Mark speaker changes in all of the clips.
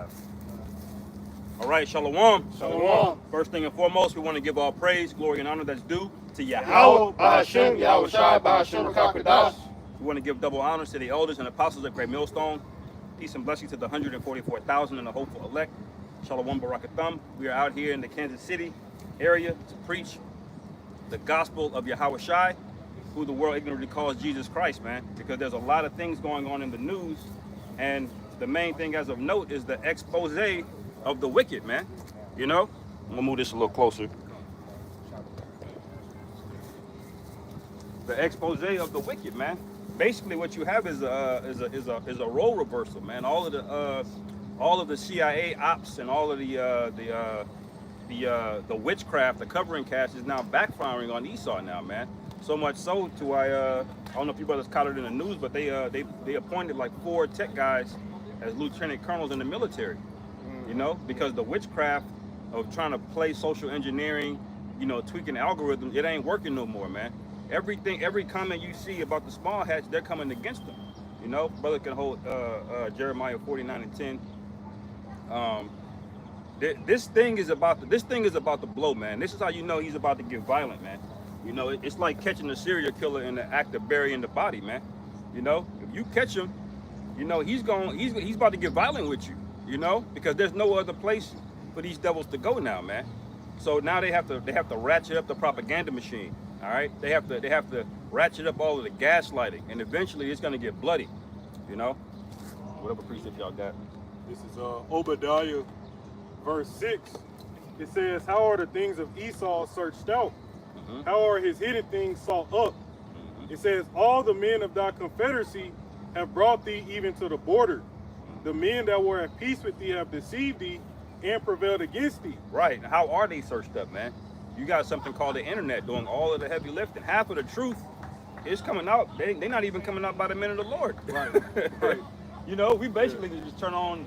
Speaker 1: live. All right, Shalom.
Speaker 2: Shalom.
Speaker 1: First thing and foremost, we want to give all praise, glory, and honor that's due to Yahweh.
Speaker 2: Yahweh, Ba'ashem, Yahweh Shai, Ba'ashem, Rakakadash.
Speaker 1: We want to give double honors to the elders and apostles at Great Millstone. Peace and blessings to the 144,000 and the hopeful elect. Shalom Barakathum. We are out here in the Kansas City area to preach the gospel of Yahweh Shai, who the world ignorantly calls Jesus Christ, man. Because there's a lot of things going on in the news, and the main thing as of note is the expose of the wicked, man. You know? I'm gonna move this a little closer. The expose of the wicked, man. Basically, what you have is a role reversal, man. All of the CIA ops and all of the witchcraft, the covering cast is now backfiring on Esau now, man. So much so to I don't know if you brothers caught it in the news, but they appointed like 4 tech guys as lieutenant colonels in the military. You know, because the witchcraft of trying to play social engineering, you know, tweaking algorithms, it ain't working no more, man. Every comment you see about the small hats, they're coming against them. You know, brother can hold Jeremiah 49 and 10. This thing is about to blow, man. This is how you know he's about to get violent, man. You know, it's like catching a serial killer in the act of burying the body, man. You know, if you catch him, you know he's about to get violent with you. You know, because there's no other place for these devils to go now, man. So now they have to ratchet up the propaganda machine. All right, they have to ratchet up all of the gaslighting, and eventually it's gonna get bloody. You know, whatever precept y'all got.
Speaker 2: This is Obadiah, verse 6. It says, "How are the things of Esau searched out? How are his hidden things sought up?" It says, "All the men of thy confederacy have brought thee even to the border. The men that were at peace with thee have deceived thee and prevailed against thee."
Speaker 1: Right. How are they searched up, man? You got something called the internet doing all of the heavy lifting. Half of the truth is coming out. They're not even coming out by the men of the Lord.
Speaker 2: Right. Right.
Speaker 1: You know, we basically just turn on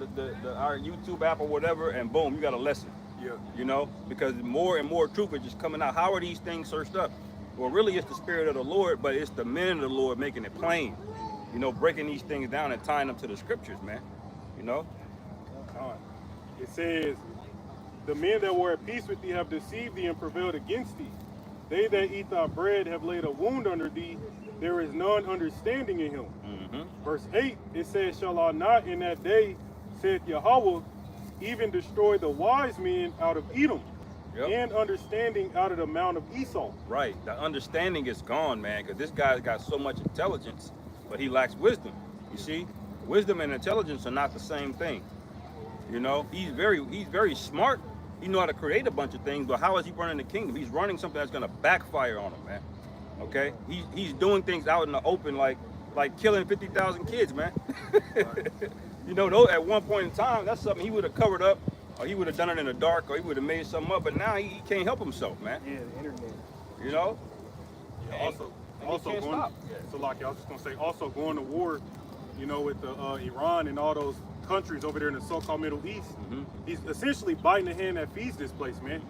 Speaker 1: our YouTube app or whatever, and boom, you got a lesson.
Speaker 2: Yeah.
Speaker 1: You know, because more and more truth is just coming out. How are these things searched up? Well, really, it's the Spirit of the Lord, but it's the men of the Lord making it plain. You know, breaking these things down and tying them to the scriptures, man. You know?
Speaker 2: It says, "The men that were at peace with thee have deceived thee and prevailed against thee. They that eat thy bread have laid a wound under thee. There is none understanding in him." Verse 8, it says, "Shall I not in that day, saith Yahweh, even destroy the wise men out of Edom, and understanding out of the mount of Esau?"
Speaker 1: Right. The understanding is gone, man, because this guy's got so much intelligence, but he lacks wisdom. You see? Wisdom and intelligence are not the same thing. You know, he's very smart. He know how to create a bunch of things, but how is he running the kingdom? He's running something that's gonna backfire on him, man. Okay? He's doing things out in the open, like killing 50,000 kids, man. You know, though, at one point in time, that's something he would have covered up, or he would have done it in the dark, or he would have made something up. But now he can't help himself, man.
Speaker 2: Yeah, the internet.
Speaker 1: You know.
Speaker 2: Yeah, also
Speaker 1: can't
Speaker 2: going.
Speaker 1: stop.
Speaker 2: So, like I was just gonna say, also going to war, you know, with the Iran and all those countries over there in the so-called Middle East. He's essentially biting the hand that feeds this place, man.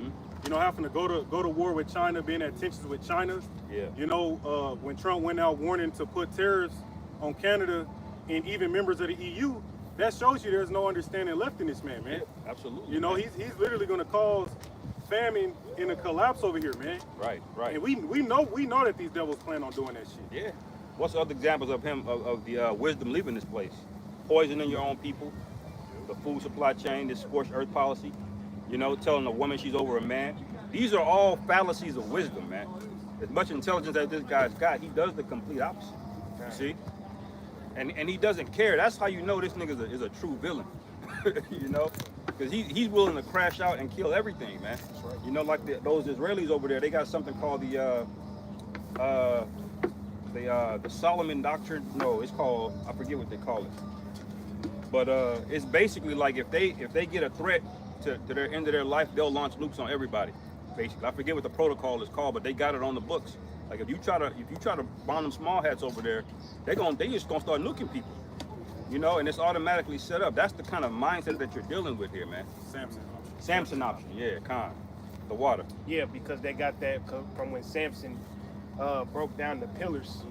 Speaker 2: You know, having to go to war with China, being at tensions with China.
Speaker 1: Yeah.
Speaker 2: You know, when Trump went out warning to put tariffs on Canada and even members of the EU, that shows you there's no understanding left in this man, man.
Speaker 1: Yeah, absolutely.
Speaker 2: You know,
Speaker 1: man.
Speaker 2: he's literally going to cause famine and a collapse over here, man.
Speaker 1: Right.
Speaker 2: And we know that these devils plan on doing that shit.
Speaker 1: Yeah. What's other examples of him of the wisdom leaving this place? Poisoning your own people, the food supply chain, this scorched earth policy. You know, telling a woman she's over a man. These are all fallacies of wisdom, man. As much intelligence as this guy's got, he does the complete opposite. You see? And he doesn't care. That's how you know this nigga is a true villain. You know? Because he's willing to crash out and kill everything, man.
Speaker 2: Right.
Speaker 1: You know, like those Israelis over there, they got something called the Solomon Doctrine. No, it's called, I forget what they call it. But it's basically like if they get a threat to their end of their life, they'll launch nukes on everybody. Basically, I forget what the protocol is called, but they got it on the books. Like if you try to bomb them small hats over there, they just gonna start nuking people. You know, and it's automatically set up. That's the kind of mindset that you're dealing with here, man. Samson option, yeah, Khan, the water.
Speaker 3: Yeah, because they got that from when Samson broke down the pillars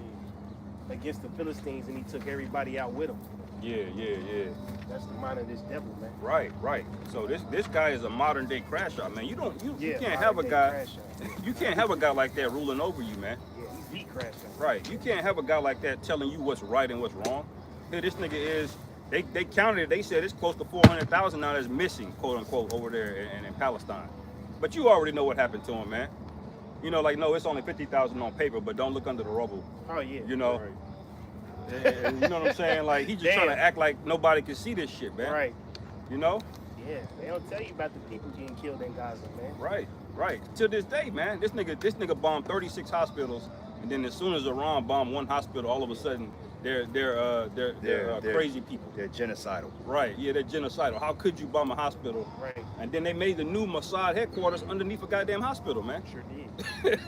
Speaker 3: against the Philistines, and he took everybody out with him.
Speaker 1: Yeah.
Speaker 3: That's the mind of this devil, man.
Speaker 1: Right. So this guy is a modern day crash out, man. You can't have a
Speaker 3: modern-day
Speaker 1: guy.
Speaker 3: crash out.
Speaker 1: You can't have a guy like that ruling over you, man.
Speaker 3: Yeah, he's the crash out.
Speaker 1: Right. You can't have a guy like that telling you what's right and what's wrong. Here, this nigga is. They counted it. They said it's close to 400,000 now that's missing, quote unquote, over there in Palestine. But you already know what happened to him, man. You know, like, no, it's only 50,000 on paper, but don't look under the rubble.
Speaker 3: Oh yeah.
Speaker 1: You know.
Speaker 2: Right.
Speaker 1: And you know what I'm saying? Like, he just trying to act like nobody can see this shit, man.
Speaker 3: Right.
Speaker 1: You know.
Speaker 3: Yeah, they don't tell you about the people getting killed in Gaza, man.
Speaker 1: Right. To this day, man, this nigga bombed 36 hospitals, and then as soon as Iran bombed one hospital, all of a sudden they're crazy people.
Speaker 4: They're genocidal.
Speaker 1: Right. Yeah, they're genocidal. How could you bomb a hospital?
Speaker 3: Right.
Speaker 1: And then they made the new Mossad headquarters underneath a goddamn hospital, man.
Speaker 3: Sure did.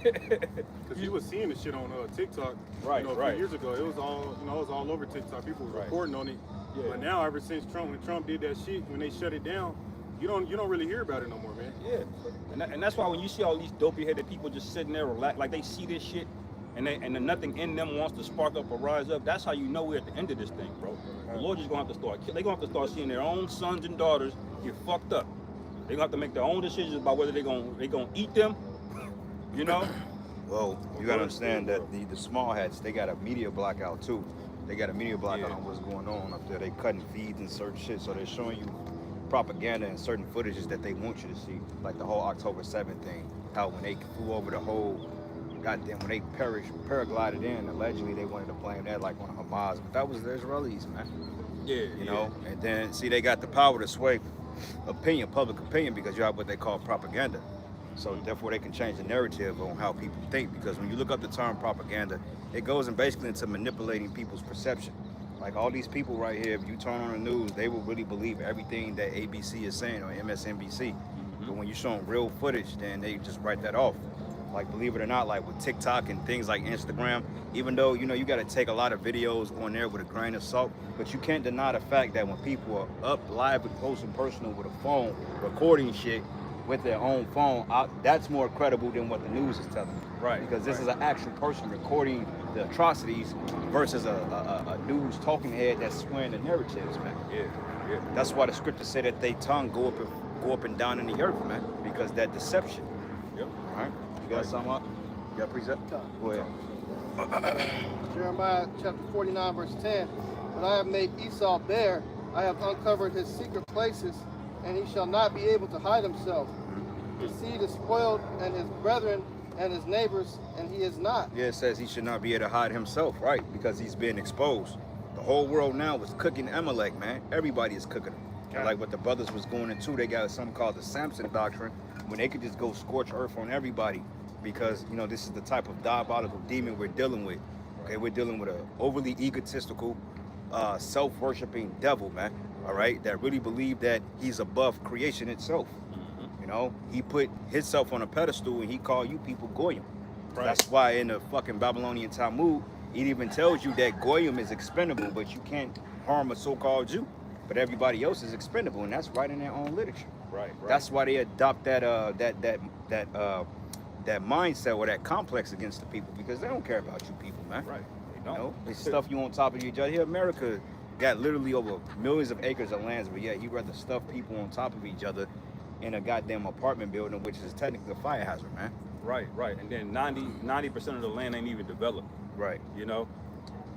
Speaker 2: Because you was seeing this shit on TikTok.
Speaker 1: Right,
Speaker 2: You know, a
Speaker 1: right.
Speaker 2: few years ago, it was all over TikTok. People were
Speaker 1: Right.
Speaker 2: reporting on it.
Speaker 1: Yeah.
Speaker 2: But now, ever since when Trump did that shit, when they shut it down, you don't really hear about it no more, man.
Speaker 1: Yeah. And that's why when you see all these dopey headed people just sitting there relax, like they see this shit and then nothing in them wants to spark up or rise up, that's how you know we're at the end of this thing, bro. The Lord is gonna have to they're gonna have to start seeing their own sons and daughters get fucked up. They're gonna have to make their own decisions about whether they're gonna eat them, you know?
Speaker 4: Well, you gotta understand that the small hats, they got a media blackout too. They got a media blackout
Speaker 1: Yeah.
Speaker 4: on what's going on up there. They cutting feeds and certain shit, so they're showing you propaganda and certain footages that they want you to see, like the whole October 7th thing. How when they flew over the whole, goddamn, when they paraglided in, allegedly they wanted to blame that like on Hamas, but that was the Israelis, man.
Speaker 1: Yeah,
Speaker 4: You know, and then see they got the power to sway public opinion, because you have what they call propaganda. So therefore they can change the narrative on how people think, because when you look up the term propaganda, it goes in basically into manipulating people's perception. Like all these people right here, if you turn on the news, they will really believe everything that ABC is saying or MSNBC. But when you show them real footage, then they just write that off. Like, believe it or not, like with TikTok and things like Instagram, even though, you know, you got to take a lot of videos on there with a grain of salt, but you can't deny the fact that when people are up live and close and personal with a phone, recording shit with their own phone, that's more credible than what the news is telling you.
Speaker 1: Right.
Speaker 4: Because this is an actual person recording the atrocities versus a news talking head that's swearing the narratives, man.
Speaker 1: Yeah.
Speaker 4: That's why the scriptures say that they tongue go up and down in the earth, man, because that deception.
Speaker 1: Yep.
Speaker 4: All right? You got something up? You got a precept? Go ahead.
Speaker 5: Jeremiah chapter 49, verse 10. But I have made Esau bare, I have uncovered his secret places, and he shall not be able to hide himself. His seed is spoiled, and his brethren and his neighbors, and he is not.
Speaker 4: Yeah, it says he should not be able to hide himself, right? Because he's being exposed. The whole world now is cooking Amalek, man. Everybody is cooking him. And like what the brothers was going into, they got something called the Samson doctrine, when they could just go scorch earth on everybody, because, you know, this is the type of diabolical demon we're dealing with. Okay, we're dealing with an overly egotistical, self-worshiping devil, man. All right, that really believe that he's above creation itself. You know, he put himself on a pedestal and he called you people goyim.
Speaker 1: Right.
Speaker 4: That's why in the fucking Babylonian Talmud, it even tells you that goyim is expendable, but you can't harm a so-called Jew. But everybody else is expendable, and that's right in their own literature.
Speaker 1: Right.
Speaker 4: That's why they adopt that mindset or that complex against the people, because they don't care about you people, man.
Speaker 1: Right. They
Speaker 4: You
Speaker 1: don't.
Speaker 4: know, they stuff you on top of each other. Here, America got literally over millions of acres of lands, but yet you rather stuff people on top of each other in a goddamn apartment building, which is technically a fire hazard, man.
Speaker 1: Right. And then 90% of the land ain't even developed.
Speaker 4: Right.
Speaker 1: You know,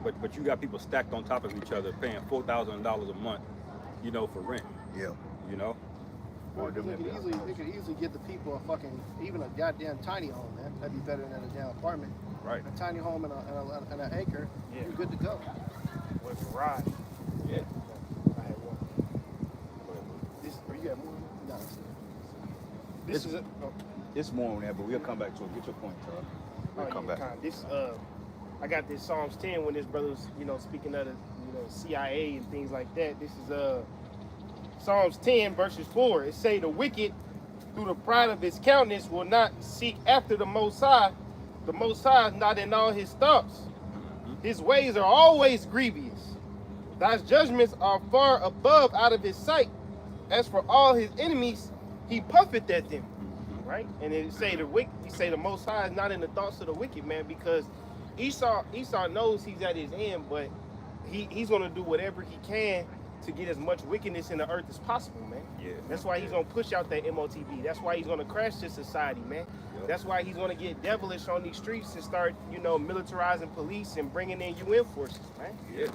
Speaker 1: but you got people stacked on top of each other paying $4,000 a month, you know, for rent.
Speaker 4: Yeah.
Speaker 1: You know.
Speaker 5: Well, they could easily get the people a fucking, even a goddamn tiny home, man. That'd be better than a damn apartment.
Speaker 1: Right.
Speaker 5: A tiny home and an acre,
Speaker 3: Yeah.
Speaker 5: you're good to go.
Speaker 3: With garage.
Speaker 1: Yeah.
Speaker 3: I had one.
Speaker 5: This, or you have more? No.
Speaker 3: This is a.
Speaker 4: It's more on that, but we'll come back to it. Get your point, Todd. We'll come back.
Speaker 3: This I got this Psalms 10 when this brother's, you know, speaking of the, you know, CIA and things like that. This is Psalms 10 verses 4. It say the wicked through the pride of his countenance will not seek after the Most High. The Most High is not in all his thoughts. His ways are always grievous. Thy judgments are far above out of his sight. As for all his enemies, he puffeth at them. Right? And it say the wicked, he say the Most High is not in the thoughts of the wicked, man, because Esau knows he's at his end, but he's gonna do whatever he can to get as much wickedness in the earth as possible, man.
Speaker 1: Yeah.
Speaker 3: That's why he's gonna push out that MOTB. That's why he's gonna crash this society, man.
Speaker 1: Yep.
Speaker 3: That's why he's gonna get devilish on these streets and start, militarizing police and bringing in UN forces, man.
Speaker 1: Yeah.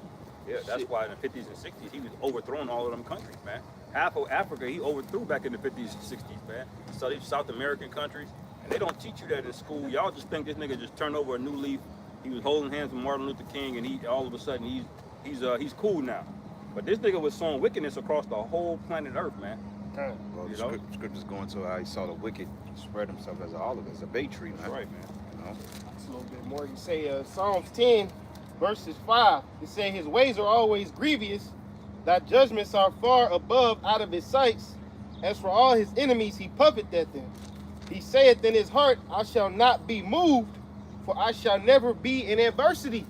Speaker 1: Yeah, that's
Speaker 3: Shit.
Speaker 1: why in the 50s and 60s he was overthrowing all of them countries, man. Half of Africa he overthrew back in the 50s and 60s, man. So these South American countries, and they don't teach you that in school. Y'all just think this nigga just turned over a new leaf. He was holding hands with Martin Luther King, and he all of a sudden he's cool now. But this nigga was sowing wickedness across the whole planet Earth, man.
Speaker 3: Huh.
Speaker 4: Well,
Speaker 1: You
Speaker 4: the
Speaker 1: know?
Speaker 4: scriptures go into how he saw the wicked spread himself as an olive, as a bay tree, man.
Speaker 1: That's right, man.
Speaker 4: You know?
Speaker 3: It's a little bit more. You say Psalms 10, verses 5. It say his ways are always grievous. Thy judgments are far above out of his sights. As for all his enemies, he puffeth at them. He saith in his heart, I shall not be moved, for I shall never be in adversity.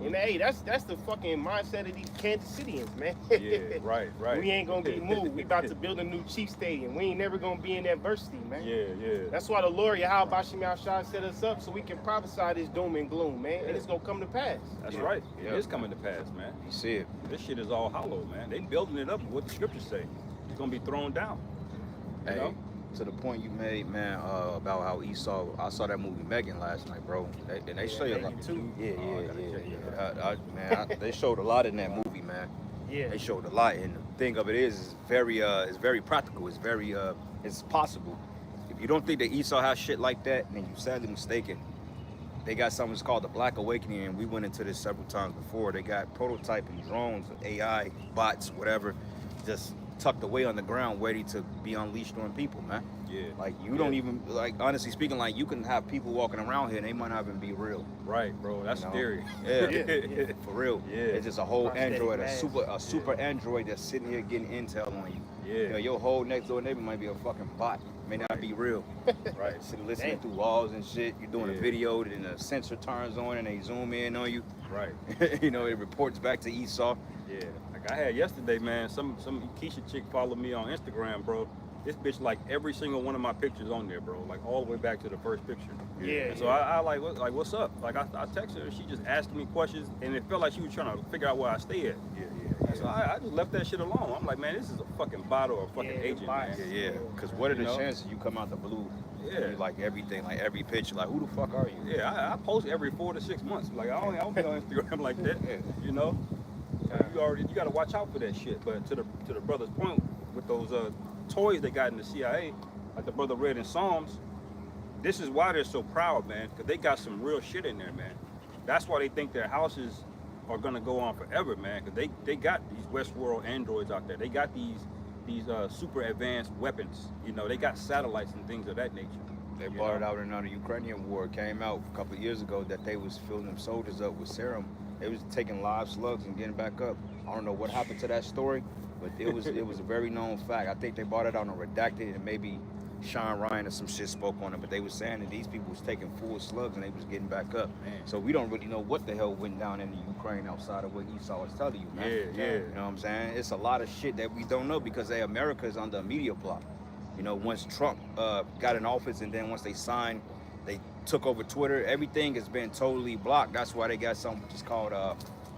Speaker 3: And hey, that's the fucking mindset of these Kansas Cityans, man.
Speaker 1: Yeah, right.
Speaker 3: We ain't gonna be moved. We about to build a new Chief Stadium. We ain't never gonna be in adversity, man.
Speaker 1: Yeah.
Speaker 3: That's why the Lord Yahweh Bashim Yahshua set us up so we can prophesy this doom and gloom, man. And it's gonna come to pass.
Speaker 1: That's
Speaker 4: Yeah.
Speaker 1: right.
Speaker 4: Yeah.
Speaker 1: It is coming to pass, man.
Speaker 4: You see it.
Speaker 1: This shit is all hollow, man. They building it up with what the scriptures say. It's gonna be thrown down. You
Speaker 4: Hey,
Speaker 1: know?
Speaker 4: to the point you made, man, about how Esau. I saw that movie Megan last night, bro. They show you a lot.
Speaker 3: Megan too.
Speaker 4: Yeah,
Speaker 1: Oh, I gotta check it
Speaker 4: man, they showed a lot in that movie, man.
Speaker 3: Yeah.
Speaker 4: They showed a lot, and the thing of it is very practical. It's very, it's possible. If you don't think that Esau has shit like that, then you're sadly mistaken. They got something that's called the Black Awakening, and we went into this several times before. They got prototyping drones, AI, bots, whatever, just tucked away on the ground, ready to be unleashed on people, man.
Speaker 1: Yeah.
Speaker 4: Like, you don't even, like, honestly speaking, like, you can have people walking around here and they might not even be real.
Speaker 1: Right, bro. That's
Speaker 4: You know?
Speaker 1: scary.
Speaker 3: Yeah.
Speaker 4: For real.
Speaker 1: Yeah.
Speaker 4: It's just a whole
Speaker 3: Prosthetic
Speaker 4: android,
Speaker 3: mask.
Speaker 4: a super android that's sitting here getting intel on you.
Speaker 1: Yeah.
Speaker 4: You know, your whole next door neighbor might be a fucking bot. May not be real.
Speaker 1: Right.
Speaker 4: Sitting listening
Speaker 3: Damn.
Speaker 4: through walls and shit. You're doing
Speaker 1: Yeah.
Speaker 4: a video, then the sensor turns on and they zoom in on you.
Speaker 1: Right.
Speaker 4: You know, it reports back to Esau.
Speaker 1: Yeah. Like I had yesterday, man. Some Keisha chick followed me on Instagram, bro. This bitch like every single one of my pictures on there, bro. Like all the way back to the first picture.
Speaker 3: Yeah,
Speaker 1: And so
Speaker 3: yeah.
Speaker 1: I like what's up? Like I texted her, she just asked me questions, and it felt like she was trying to figure out where I stay at. And so I just left that shit alone. I'm like, man, this is a fucking bot or a fucking
Speaker 3: Yeah,
Speaker 1: agent,
Speaker 3: bot.
Speaker 1: man.
Speaker 4: Yeah. Because what are the
Speaker 1: You know?
Speaker 4: chances you come out the blue?
Speaker 1: Yeah.
Speaker 4: And you like everything, like every picture, like who the fuck are you?
Speaker 1: Yeah, I post every 4 to 6 months. Like I don't be on Instagram like that.
Speaker 4: Yeah.
Speaker 1: You know, you got to watch out for that shit. But to the brother's point, with those toys they got in the CIA, like the brother read in Psalms, this is why they're so proud, man, because they got some real shit in there, man. That's why they think their houses are gonna go on forever, man, because they got these Westworld androids out there. They got these super advanced weapons. You know, they got satellites and things of that nature.
Speaker 4: They
Speaker 1: You
Speaker 4: brought it
Speaker 1: know?
Speaker 4: out in the Ukrainian war. It came out a couple of years ago that they was filling them soldiers up with serum. They was taking live slugs and getting back up. I don't know what happened to that story, but it was a very known fact. I think they brought it out on Redacted, and maybe Sean Ryan or some shit spoke on it, but they was saying that these people was taking full slugs and they was getting back up.
Speaker 1: Man.
Speaker 4: So we don't really know what the hell went down in the Ukraine outside of what Esau was telling you, man.
Speaker 1: Yeah.
Speaker 4: You know what I'm saying? It's a lot of shit that we don't know because America is under a media block. You know, once Trump got in office and then once they signed, they took over Twitter, everything has been totally blocked. That's why they got something just called,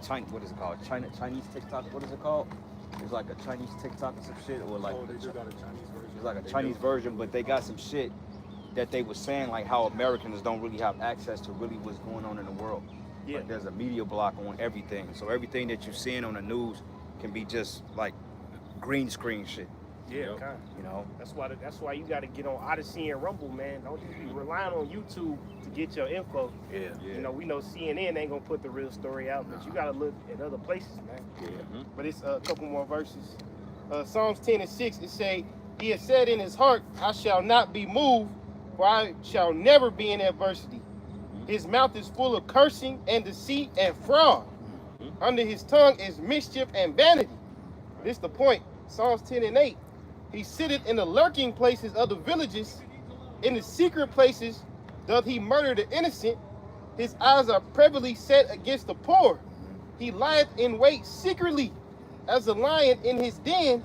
Speaker 4: Chinese TikTok, what is it called? It's like a Chinese TikTok or some shit, or like,
Speaker 2: Oh, they just got a Chinese version.
Speaker 4: it's like a Chinese version, but they got some shit that they were saying like how Americans don't really have access to really what's going on in the world.
Speaker 3: Yeah.
Speaker 4: Like there's a media block on everything. So everything that you're seeing on the news can be just like green screen shit,
Speaker 3: Yeah,
Speaker 1: Yep.
Speaker 3: kind.
Speaker 4: you know?
Speaker 3: That's why you got to get on Odyssey and Rumble, man. Don't just be relying on YouTube to get your info.
Speaker 4: Yeah.
Speaker 1: Yeah.
Speaker 3: You know, we know CNN ain't gonna put the real story out, but you gotta look at other places, man.
Speaker 1: Mhm.
Speaker 3: But it's a couple more verses. Psalms 10 and 6, it say, he has said in his heart, I shall not be moved, for I shall never be in adversity. His mouth is full of cursing and deceit and fraud. Under his tongue is mischief and vanity. This the point. Psalms 10 and 8. He sitteth in the lurking places of the villages. In the secret places doth he murder the innocent. His eyes are privily set against the poor. He lieth in wait secretly, as a lion in his den.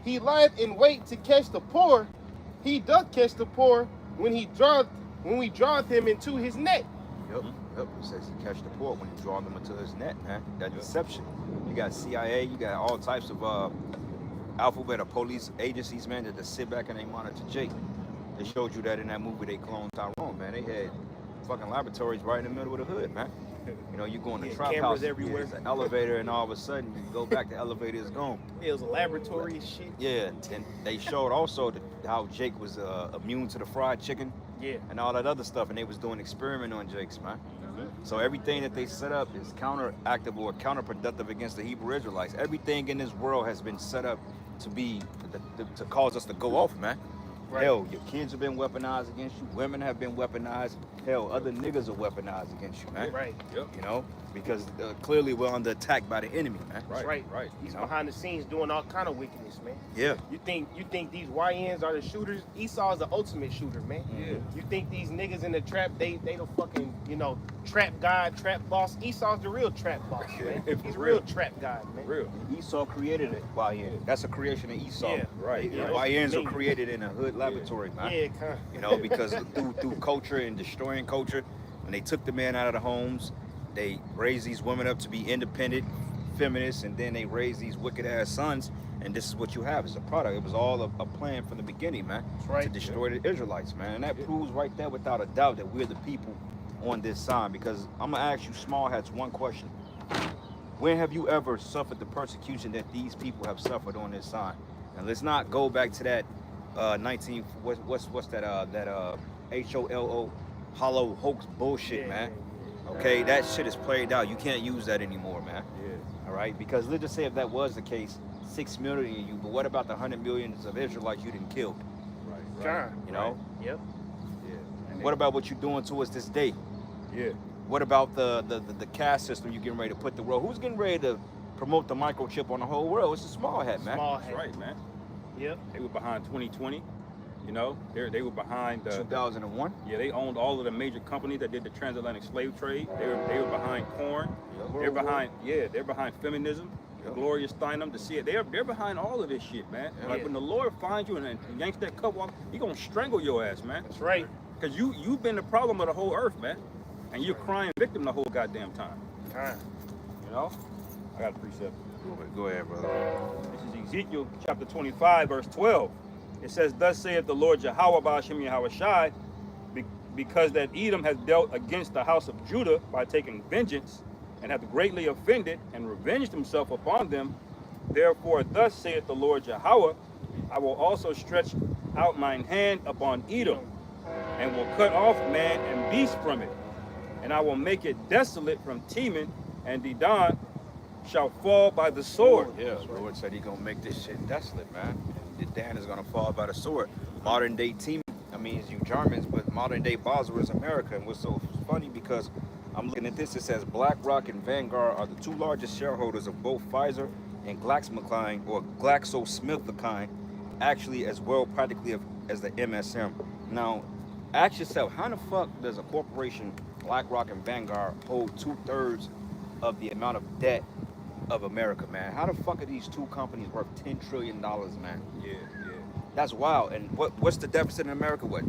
Speaker 3: He lieth in wait to catch the poor. He doth catch the poor when we draweth him into his net.
Speaker 4: Yep. Yep, it says he catch the poor when he draw them into his net, man. That deception. You got CIA, you got all types of alphabet of police agencies, man, that just sit back and they monitor Jake. They showed you that in that movie they cloned Tyrone, man. They had fucking laboratories right in the middle of the hood, man. You know, you go in the trap
Speaker 3: cameras
Speaker 4: house,
Speaker 3: everywhere.
Speaker 4: there's an elevator, and all of a sudden you go back, the elevator is gone.
Speaker 3: It was a laboratory and shit.
Speaker 4: Yeah, and they showed also how Jake was immune to the fried chicken
Speaker 3: Yeah.
Speaker 4: and all that other stuff, and they was doing experiment on Jake's, man. So everything that they set up is counteractive or counterproductive against the Hebrew Israelites. Everything in this world has been set up to be to cause us to go off, man.
Speaker 3: Right.
Speaker 4: Hell, your kids have been weaponized against you. Women have been weaponized. Hell, other niggas are weaponized against you, man.
Speaker 3: Right.
Speaker 1: Yep.
Speaker 4: You know, because clearly we're under attack by the enemy, man.
Speaker 3: That's right.
Speaker 1: Right.
Speaker 3: He's
Speaker 4: You know?
Speaker 3: behind the scenes doing all kind of wickedness, man.
Speaker 4: Yeah.
Speaker 3: You think these YNs are the shooters? Esau's the ultimate shooter, man.
Speaker 1: Yeah.
Speaker 3: You think these niggas in the trap, they the fucking, trap god, trap boss? Esau's the real trap boss, man.
Speaker 1: For
Speaker 3: He's
Speaker 1: real.
Speaker 3: real trap god, man.
Speaker 1: Real.
Speaker 4: Esau created it. YN. That's a creation of Esau.
Speaker 3: Yeah.
Speaker 1: Right.
Speaker 3: Yeah.
Speaker 4: YNs
Speaker 3: Me.
Speaker 4: are created in a hood laboratory, man.
Speaker 3: Yeah, kind
Speaker 4: You know, because through culture and destroying culture, when they took the men out of the homes, they raised these women up to be independent, feminists, and then they raised these wicked ass sons. And this is what you have. It's a product. It was all a plan from the beginning, man.
Speaker 3: That's right.
Speaker 4: To destroy the Israelites, man. And that proves right there without a doubt that we're the people on this side. Because I'm gonna ask you, small hats, one question. When have you ever suffered the persecution that these people have suffered on this side? And let's not go back to that what's that HOLO hollow hoax bullshit,
Speaker 3: Yeah,
Speaker 4: man.
Speaker 3: yeah,
Speaker 4: Okay, that shit is played out. You can't use that anymore, man.
Speaker 1: Yeah.
Speaker 4: All right, because let's just say if that was the case, 6 million of you, but what about the 100 millions of Israelites you didn't kill?
Speaker 1: Right.
Speaker 3: Kind.
Speaker 4: You know?
Speaker 3: Yep.
Speaker 1: Yeah. And
Speaker 4: What about what you're doing to us this day?
Speaker 1: Yeah.
Speaker 4: What about the caste system you're getting ready to put the world? Who's getting ready to promote the microchip on the whole world? It's a small hat, man.
Speaker 3: Small
Speaker 1: That's
Speaker 3: hat.
Speaker 1: right, man.
Speaker 3: Yep.
Speaker 1: They were behind 2020. You know, they were behind
Speaker 4: 2001.
Speaker 1: Yeah, they owned all of the major companies that did the transatlantic slave trade. They were behind corn. They're behind feminism.
Speaker 4: Yep.
Speaker 1: Gloria Steinem to see it. They're behind all of this shit, man.
Speaker 4: Yeah.
Speaker 1: Like when the Lord finds you and yanks that cup off, he gonna strangle your ass, man.
Speaker 3: That's right.
Speaker 1: Cause you've been the problem of the whole earth, man. And you're crying victim the whole goddamn time.
Speaker 3: Kind.
Speaker 1: You know? I got a precept.
Speaker 4: Go ahead, brother.
Speaker 1: This is Ezekiel chapter 25, verse 12. It says, "Thus saith the Lord Yahweh Ba'ashem Yahweh Shai, because that Edom has dealt against the house of Judah by taking vengeance, and hath greatly offended and revenged himself upon them. Therefore, thus saith the Lord Yahweh, I will also stretch out mine hand upon Edom, and will cut off man and beast from it, and I will make it desolate from Teman, and Dedan shall fall by the sword."
Speaker 4: Yeah, the Lord said He gonna make this shit desolate, man. And Dan is gonna fall by the sword. Modern day team, I mean, it's you Germans, but modern day Basra is America. And what's so funny because I'm looking at this, it says BlackRock and Vanguard are the two largest shareholders of both Pfizer and GlaxoSmithKline, or GlaxoSmithKline, actually as well practically as the MSM. Now, ask yourself, how the fuck does a corporation, BlackRock and Vanguard, hold 2/3 of the amount of debt of America, man? How the fuck are these two companies worth $10 trillion, man?
Speaker 1: Yeah.
Speaker 4: That's wild. And what's the deficit in America? What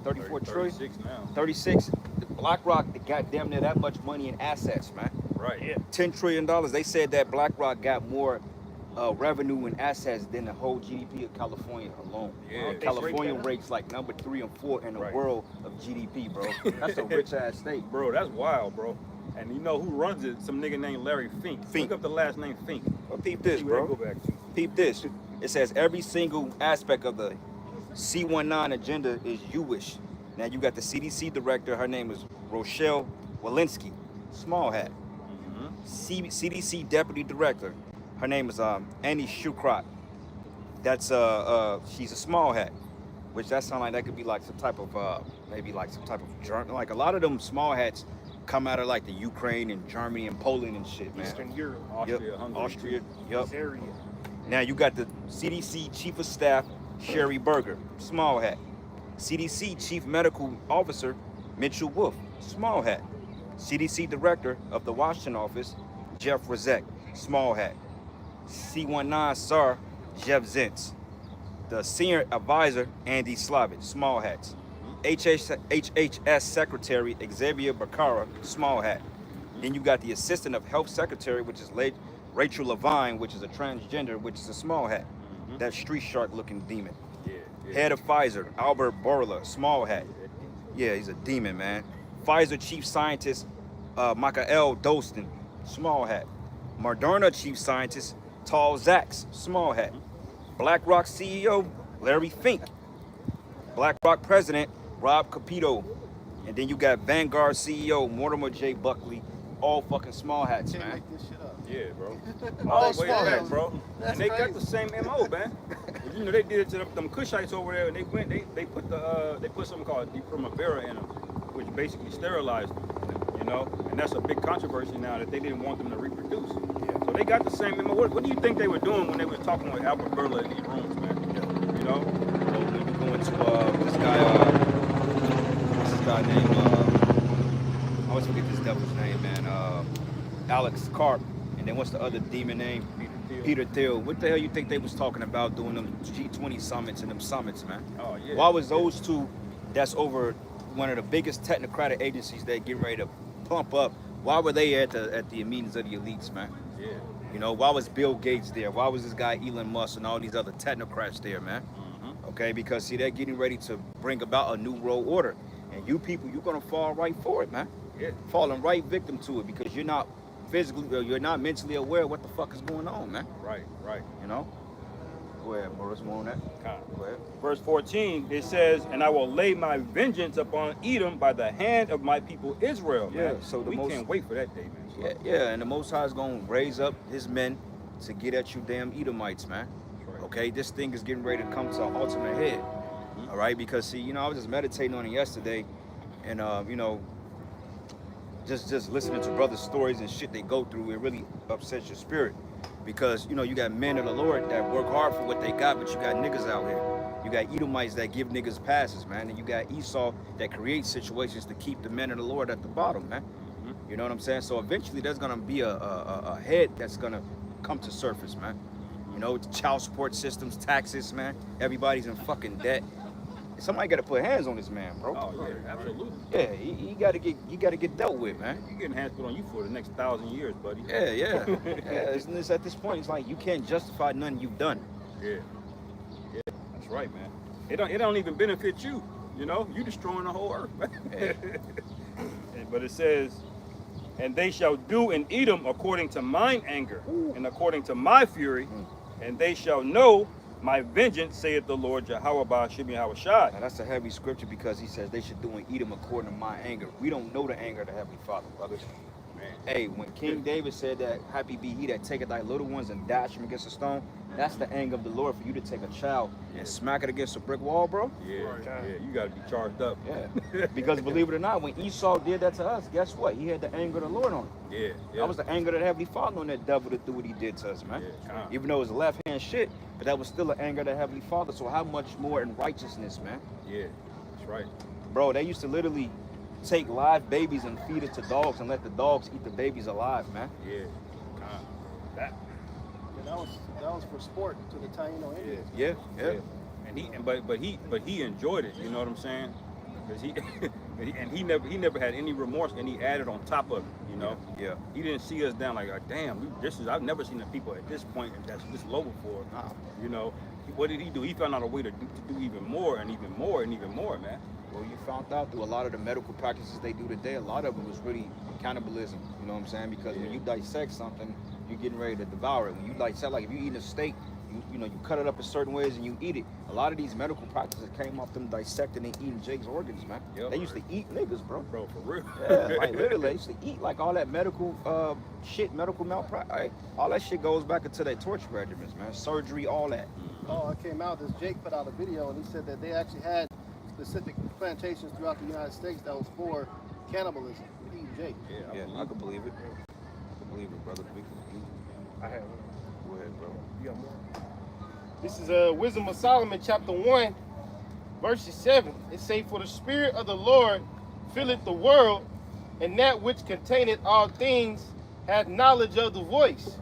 Speaker 4: 34 trillion?
Speaker 1: 36 now.
Speaker 4: 36. The BlackRock got damn near that much money in assets, man.
Speaker 1: Right.
Speaker 3: Yeah.
Speaker 4: $10 trillion. They said that BlackRock got more revenue and assets than the whole GDP of California alone.
Speaker 1: Yeah.
Speaker 4: California
Speaker 3: They break that
Speaker 4: ranks like number 3 and 4 in the
Speaker 1: Right.
Speaker 4: world of GDP, bro. That's a rich ass state.
Speaker 1: Bro, that's wild, bro. And you know who runs it? Some nigga named Larry Fink.
Speaker 4: Fink.
Speaker 1: Look up the last name Fink.
Speaker 4: Well, peep this,
Speaker 1: See where
Speaker 4: bro.
Speaker 1: they go back to.
Speaker 4: Peep this. It says every single aspect of the C19 agenda is Jewish. Now you got the CDC director. Her name is Rochelle Walensky. Small hat. CDC deputy director. Her name is Annie Shukrat. That's she's a small hat. Which that sound like that could be like some type of maybe like some type of German. Like a lot of them small hats come out of like the Ukraine and Germany and Poland and shit, man.
Speaker 3: Eastern Europe.
Speaker 1: Austria,
Speaker 4: Yep.
Speaker 1: Hungary.
Speaker 4: Austria.
Speaker 1: too.
Speaker 4: Yep.
Speaker 3: This area.
Speaker 4: Now you got the CDC Chief of Staff, Sherry Berger, small hat. CDC Chief Medical Officer, Mitchell Wolf, small hat. CDC Director of the Washington office, Jeff Rozek, small hat. C19 SAR, Jeff Zentz. The Senior Advisor, Andy Slavitt, small hats. HHS Secretary Xavier Becerra, small hat. Then you got the Assistant of Health Secretary, which is Rachel Levine, which is a transgender, which is a small hat. That street shark looking demon. Head of Pfizer, Albert Bourla, small hat. Yeah, he's a demon, man. Pfizer Chief Scientist, Michael Dolston, small hat. Moderna Chief Scientist, Tal Zaks, small hat. BlackRock CEO, Larry Fink. BlackRock President, Rob Capito. And then you got Vanguard CEO, Mortimer J. Buckley, all fucking small hats,
Speaker 5: Can't
Speaker 4: man.
Speaker 5: make this shit up.
Speaker 1: Yeah, bro.
Speaker 5: All
Speaker 1: All the way
Speaker 5: small
Speaker 1: back,
Speaker 5: hats.
Speaker 1: bro.
Speaker 5: That's
Speaker 1: And they got
Speaker 5: crazy.
Speaker 1: the same MO, man. You know, they did it to them Cushites over there, and they went, they put something called Primavera in them, which basically sterilized them. You know, and that's a big controversy now that they didn't want them to reproduce. So they got the same MO. What do you think they were doing when they were talking with Albert Bourla in these rooms, man? You know?
Speaker 4: So when you go into this guy named, I always forget this devil's name, man. Alex Karp. And then what's the other demon name? Peter Thiel. What the hell you think they was talking about doing them G20 summits and them summits, man?
Speaker 1: Oh, yeah.
Speaker 4: Why was those two that's over one of the biggest technocratic agencies that get ready to pump up? Why were they at the meetings of the elites, man?
Speaker 1: Yeah.
Speaker 4: You know, why was Bill Gates there? Why was this guy Elon Musk and all these other technocrats there, man? Okay, because see, they're getting ready to bring about a new world order. And you people, you're gonna fall right for it, man.
Speaker 1: Yeah.
Speaker 4: Falling right victim to it because you're not physically, or you're not mentally aware of what the fuck is going on, man.
Speaker 1: Right, right.
Speaker 4: You know? Go ahead, Boris, more on that. Go ahead.
Speaker 1: Verse 14, it says, and I will lay my vengeance upon Edom by the hand of my people Israel. Man.
Speaker 4: Yeah, so the
Speaker 1: we
Speaker 4: most-
Speaker 1: can't wait for that day, man.
Speaker 4: Yeah, yeah, and the Most High is gonna raise up his men to get at you damn Edomites, man.
Speaker 1: Right.
Speaker 4: Okay, this thing is getting ready to come to an ultimate head. All right, because see, you know, I was just meditating on it yesterday, and you know, just listening to brothers' stories and shit they go through, it really upsets your spirit. Because you know, you got men of the Lord that work hard for what they got, but you got niggas out here. You got Edomites that give niggas passes, man, and you got Esau that creates situations to keep the men of the Lord at the bottom, man. You know what I'm saying? So eventually, there's gonna be a head that's gonna come to surface, man. You know, child support systems, taxes, man. Everybody's in fucking debt. Somebody gotta put hands on this man, bro.
Speaker 1: Oh, yeah, absolutely.
Speaker 4: Yeah, he gotta get dealt with, man.
Speaker 1: You're getting hands put on you for the next 1,000 years, buddy.
Speaker 4: Yeah, yeah. Yeah, isn't this at this point? It's like you can't justify nothing you've done.
Speaker 1: Yeah. Yeah, that's right, man. It don't even benefit you. You know, you destroying the whole earth, man. But it says, and they shall do in Edom according to mine anger and according to my fury, and they shall know my vengeance, saith the Lord Yahweh Ba'ashim Yahweh Shai.
Speaker 4: Now that's a heavy scripture because he says they should do in Edom according to my anger. We don't know the anger of the Heavenly Father, brothers. Hey, when King David said that, happy be he that taketh thy little ones and dash them against a stone, that's the anger of the Lord for you to take a child and smack it against a brick wall, bro.
Speaker 1: Yeah, yeah, you got to be charged up.
Speaker 4: Yeah. Because believe it or not, when Esau did that to us, guess what? He had the anger of the Lord on him.
Speaker 1: Yeah, yeah.
Speaker 4: That was the anger of the Heavenly Father on that devil to do what he did to us, man.
Speaker 1: Yeah,
Speaker 4: Even though it was left hand shit, but that was still the anger of the Heavenly Father. So how much more in righteousness, man?
Speaker 1: Yeah, that's right.
Speaker 4: Bro, they used to literally take live babies and feed it to dogs and let the dogs eat the babies alive, man.
Speaker 1: Yeah, that.
Speaker 5: And that was for sport to the Taino Indians.
Speaker 4: Yeah, yeah.
Speaker 1: And but he enjoyed it. You know what I'm saying? Because he never had any remorse, and he added on top of it. You know?
Speaker 4: Yeah.
Speaker 1: He didn't see us down like damn. I've never seen the people at this point that's this low before.
Speaker 4: Nah.
Speaker 1: You know? What did he do? He found out a way to do even more and even more and even more, man.
Speaker 4: Well, you found out through a lot of the medical practices they do today, a lot of it was really cannibalism. You know what I'm saying? Because when you dissect something, you're getting ready to devour it. When you dissect, like if you eat a steak, you know, you cut it up in certain ways and you eat it. A lot of these medical practices came off them dissecting and eating Jake's organs, man.
Speaker 1: Yep.
Speaker 4: They used to eat niggas, bro.
Speaker 1: Bro, for real.
Speaker 4: Yeah, like literally, they used to eat like all that medical shit, medical malpractice. All that shit goes back into their torture regimens, man. Surgery, all that.
Speaker 5: Oh, it came out. This Jake put out a video, and he said that they actually had specific plantations throughout the United States that was for cannibalism. Eating Jake.
Speaker 1: Yeah,
Speaker 4: Yeah, I could believe it. I could believe it, brother.
Speaker 3: I have one.
Speaker 4: Go ahead, bro.
Speaker 3: You got more? This is Wisdom of Solomon, chapter 1, verses 7. It say, for the Spirit of the Lord filleth the world, and that which containeth all things hath knowledge of the voice.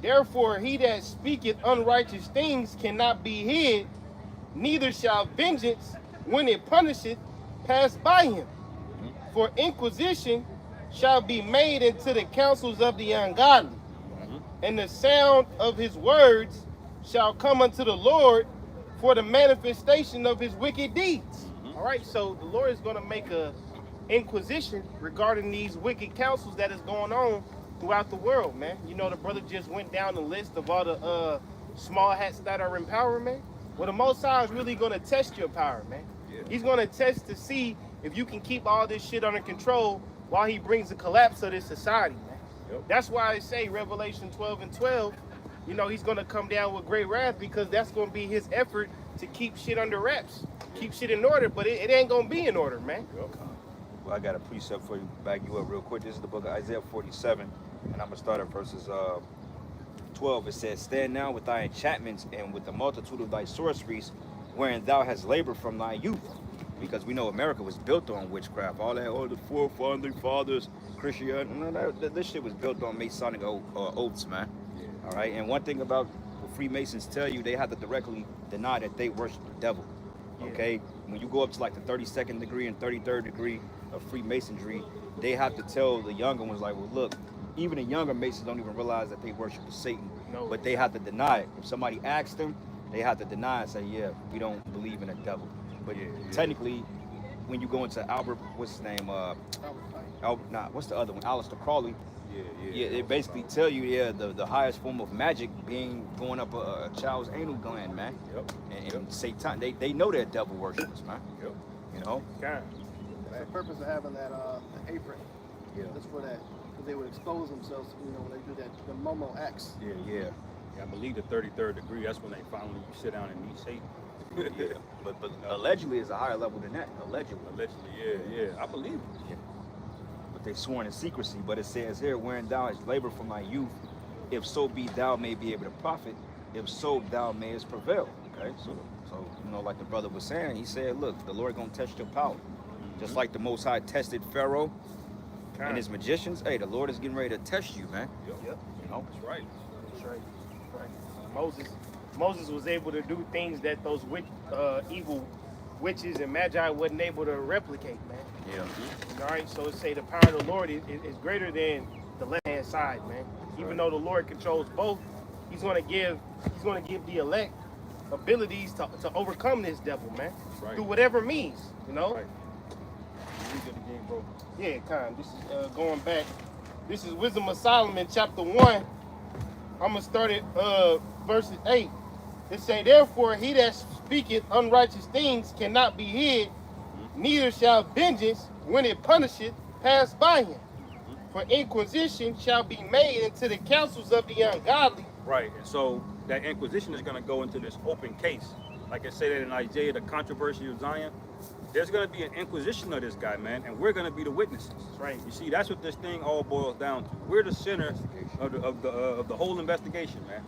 Speaker 3: Therefore he that speaketh unrighteous things cannot be hid, neither shall vengeance, when it punisheth, pass by him. For inquisition shall be made into the counsels of the ungodly, and the sound of his words shall come unto the Lord for the manifestation of his wicked deeds. All right, so the Lord is going to make a inquisition regarding these wicked counsels that is going on throughout the world, man. You know, the brother just went down the list of all the small hats that are in power, man. Well, the Most High is really going to test your power, man. He's going to test to see if you can keep all this shit under control while he brings the collapse of this society, man. That's why I say Revelation 12:12, you know, he's going to come down with great wrath, because that's going to be his effort to keep shit under wraps, keep shit in order, but it ain't going to be in order, man.
Speaker 4: Well, I got a precept for you, back you up real quick. This is the book of Isaiah 47, and I'm going to start at verses 12. It says, stand now with thy enchantments and with the multitude of thy sorceries, wherein thou hast labored from thy youth. Because we know America was built on witchcraft. All that, the founding fathers, Christianity, this shit was built on Masonic oaths, man. All right, and one thing about the Freemasons tell you, they have to directly deny that they worship the devil. Okay, when you go up to like the 32nd degree and 33rd degree of Freemasonry, they have to tell the younger ones, like, well, look, even the younger Masons don't even realize that they worship Satan, but they have to deny it. If somebody asks them, they have to deny it and say, yeah, we don't believe in a devil. But technically, when you go into Albert, what's his name? What's the other one? Aleister Crowley. They basically tell you, the highest form of magic being going up a child's anal gland, man. And Satan, they know they're devil worshippers, man. You know?
Speaker 5: That's the purpose of having that the apron. Just for that. Because they would expose themselves, you know, when they do that, the Momo acts.
Speaker 1: Yeah, I believe the 33rd degree, that's when they finally sit down and meet Satan.
Speaker 4: But allegedly it's a higher level than that. Allegedly,
Speaker 1: I believe it.
Speaker 4: But they sworn in secrecy. But it says here, wherein thou hast labored from thy youth, if so be thou may be able to profit, if so thou mayest prevail. Okay, so you know, like the brother was saying, he said, look, the Lord gonna test your power, just like the Most High tested Pharaoh and his magicians. Hey, the Lord is getting ready to test you, man. You know,
Speaker 1: that's right.
Speaker 3: Moses was able to do things that those evil witches and magi wasn't able to replicate, man. All right, so it say the power of the Lord is greater than the left-hand side, man. Even though the Lord controls both, he's gonna give the elect abilities to overcome this devil, man. Through whatever means, you know. Yeah, This is going back. This is Wisdom of Solomon, chapter 1. I'm gonna start at verses 8. It say, therefore, he that speaketh unrighteous things cannot be hid, neither shall vengeance, when it punisheth, pass by him. For inquisition shall be made into the counsels of the ungodly.
Speaker 1: Right, and so that inquisition is going to go into this open case. Like I said in Isaiah, the controversy of Zion, there's going to be an inquisition of this guy, man, and we're going to be the witnesses.
Speaker 3: Right.
Speaker 1: You see, that's what this thing all boils down to. We're the center of the whole investigation, man.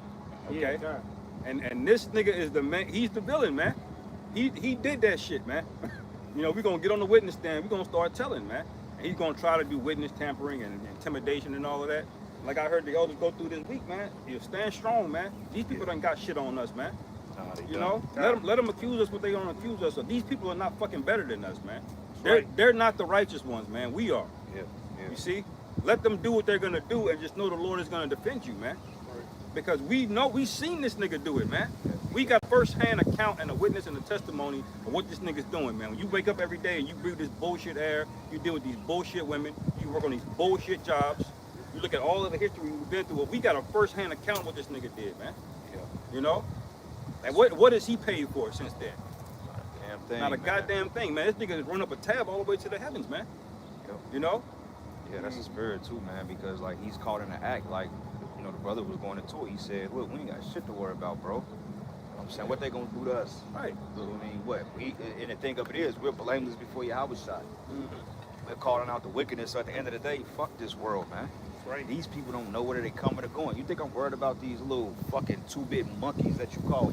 Speaker 1: Okay.
Speaker 3: Yeah,
Speaker 1: and this nigga is the man. He's the villain, man. He did that shit, man. You know, we're gonna get on the witness stand. We're gonna start telling, man. And he's gonna try to do witness tampering and intimidation and all of that. Like I heard the elders go through this week, man. You stand strong, man. These people done got shit on us, man. You know, let them accuse us what they gonna accuse us of. These people are not fucking better than us, man. They're not the righteous ones, man. We are. You see, let them do what they're gonna do, and just know the Lord is gonna defend you, man. Because we seen this nigga do it, man. We got first-hand account and a witness and a testimony of what this nigga's doing, man. When you wake up every day and you breathe this bullshit air, you deal with these bullshit women, you work on these bullshit jobs, you look at all of the history we've been through, we got a first-hand account of what this nigga did, man. You know? And what has he paid for since then?
Speaker 4: Damn thing,
Speaker 1: Not a goddamn thing, man. This nigga has run up a tab all the way to the heavens, man. You know?
Speaker 4: Yeah, that's the spirit too, man, because like he's caught in an act, like, you know, the brother was going into it. He said, look, we ain't got shit to worry about, bro. I'm saying, what they gonna do to us?
Speaker 1: Right.
Speaker 4: I mean, what? And the thing of it is, we're blameless before Yahweh shot. We're calling out the wickedness. So at the end of the day, fuck this world, man.
Speaker 3: Right.
Speaker 4: These people don't know where they coming or going. You think I'm worried about these little fucking 2-bit monkeys that you call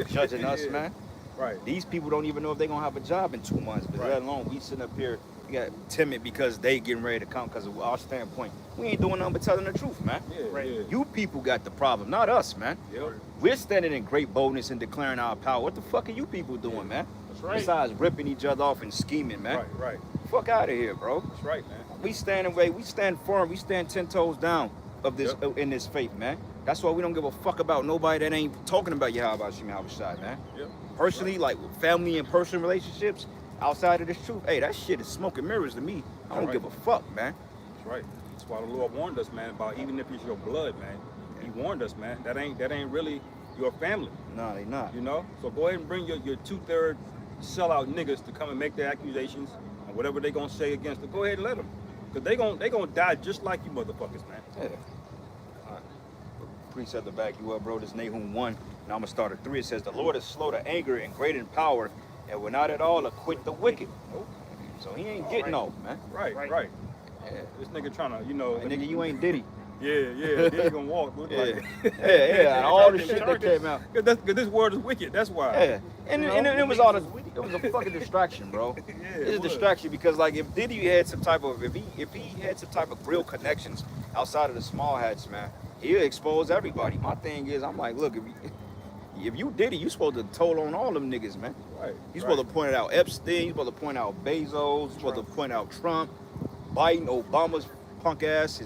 Speaker 4: judging us, man?
Speaker 1: Right.
Speaker 4: These people don't even know if they're gonna have a job in 2 months. But let alone we sitting up here, we got timid because they getting ready to come because of our standpoint. We ain't doing nothing but telling the truth, man.
Speaker 1: Yeah.
Speaker 4: You people got the problem, not us, man. We're standing in great boldness and declaring our power. What the fuck are you people doing, man?
Speaker 3: That's right.
Speaker 4: Besides ripping each other off and scheming, man.
Speaker 1: Right.
Speaker 4: Fuck out of here, bro.
Speaker 1: That's right, man.
Speaker 4: We stand firm, we stand 10 toes down of this in this faith, man. That's why we don't give a fuck about nobody that ain't talking about Yahweh Shem Yahushua, man.
Speaker 1: Yep.
Speaker 4: Personally, like with family and personal relationships, outside of this truth, hey, that shit is smoke and mirrors to me. I don't
Speaker 1: Right.
Speaker 4: give a fuck, man.
Speaker 1: That's right. That's why the Lord warned us, man, about even if it's your blood, man. He warned us, man. That ain't really your family,
Speaker 4: No, they not.
Speaker 1: you know? So go ahead and bring your 2/3 sellout niggas to come and make their accusations and whatever they gonna say against it. Go ahead and let them. Because they gonna die just like you motherfuckers, man.
Speaker 4: Yeah. All right. Precept to back you up, bro. This Nahum 1, and I'm gonna start at 3. It says, the Lord is slow to anger and great in power, and will not at all acquit the wicked.
Speaker 1: Nope.
Speaker 4: So he ain't getting off, man.
Speaker 1: Right.
Speaker 4: Yeah.
Speaker 1: This nigga trying to, you know.
Speaker 4: Hey, nigga, you ain't Diddy.
Speaker 1: Yeah. Then he gonna walk. Look
Speaker 4: Yeah.
Speaker 1: like
Speaker 4: yeah. All the shit that came out.
Speaker 1: Cause this word is wicked. That's why.
Speaker 4: Yeah. And,
Speaker 3: You know,
Speaker 4: and it was
Speaker 3: it
Speaker 4: all
Speaker 3: was
Speaker 4: it was a fucking distraction, bro.
Speaker 1: Yeah,
Speaker 4: It's a
Speaker 1: it was.
Speaker 4: distraction because like if Diddy had some type of if he had some type of real connections outside of the small hats, man, he'll expose everybody. My thing is, I'm like, look, if you Diddy, you supposed to toll on all them niggas, man.
Speaker 1: Right.
Speaker 4: You supposed to point out Epstein, you supposed to point out Bezos, you supposed to point out Trump, Biden, Obama's punk ass,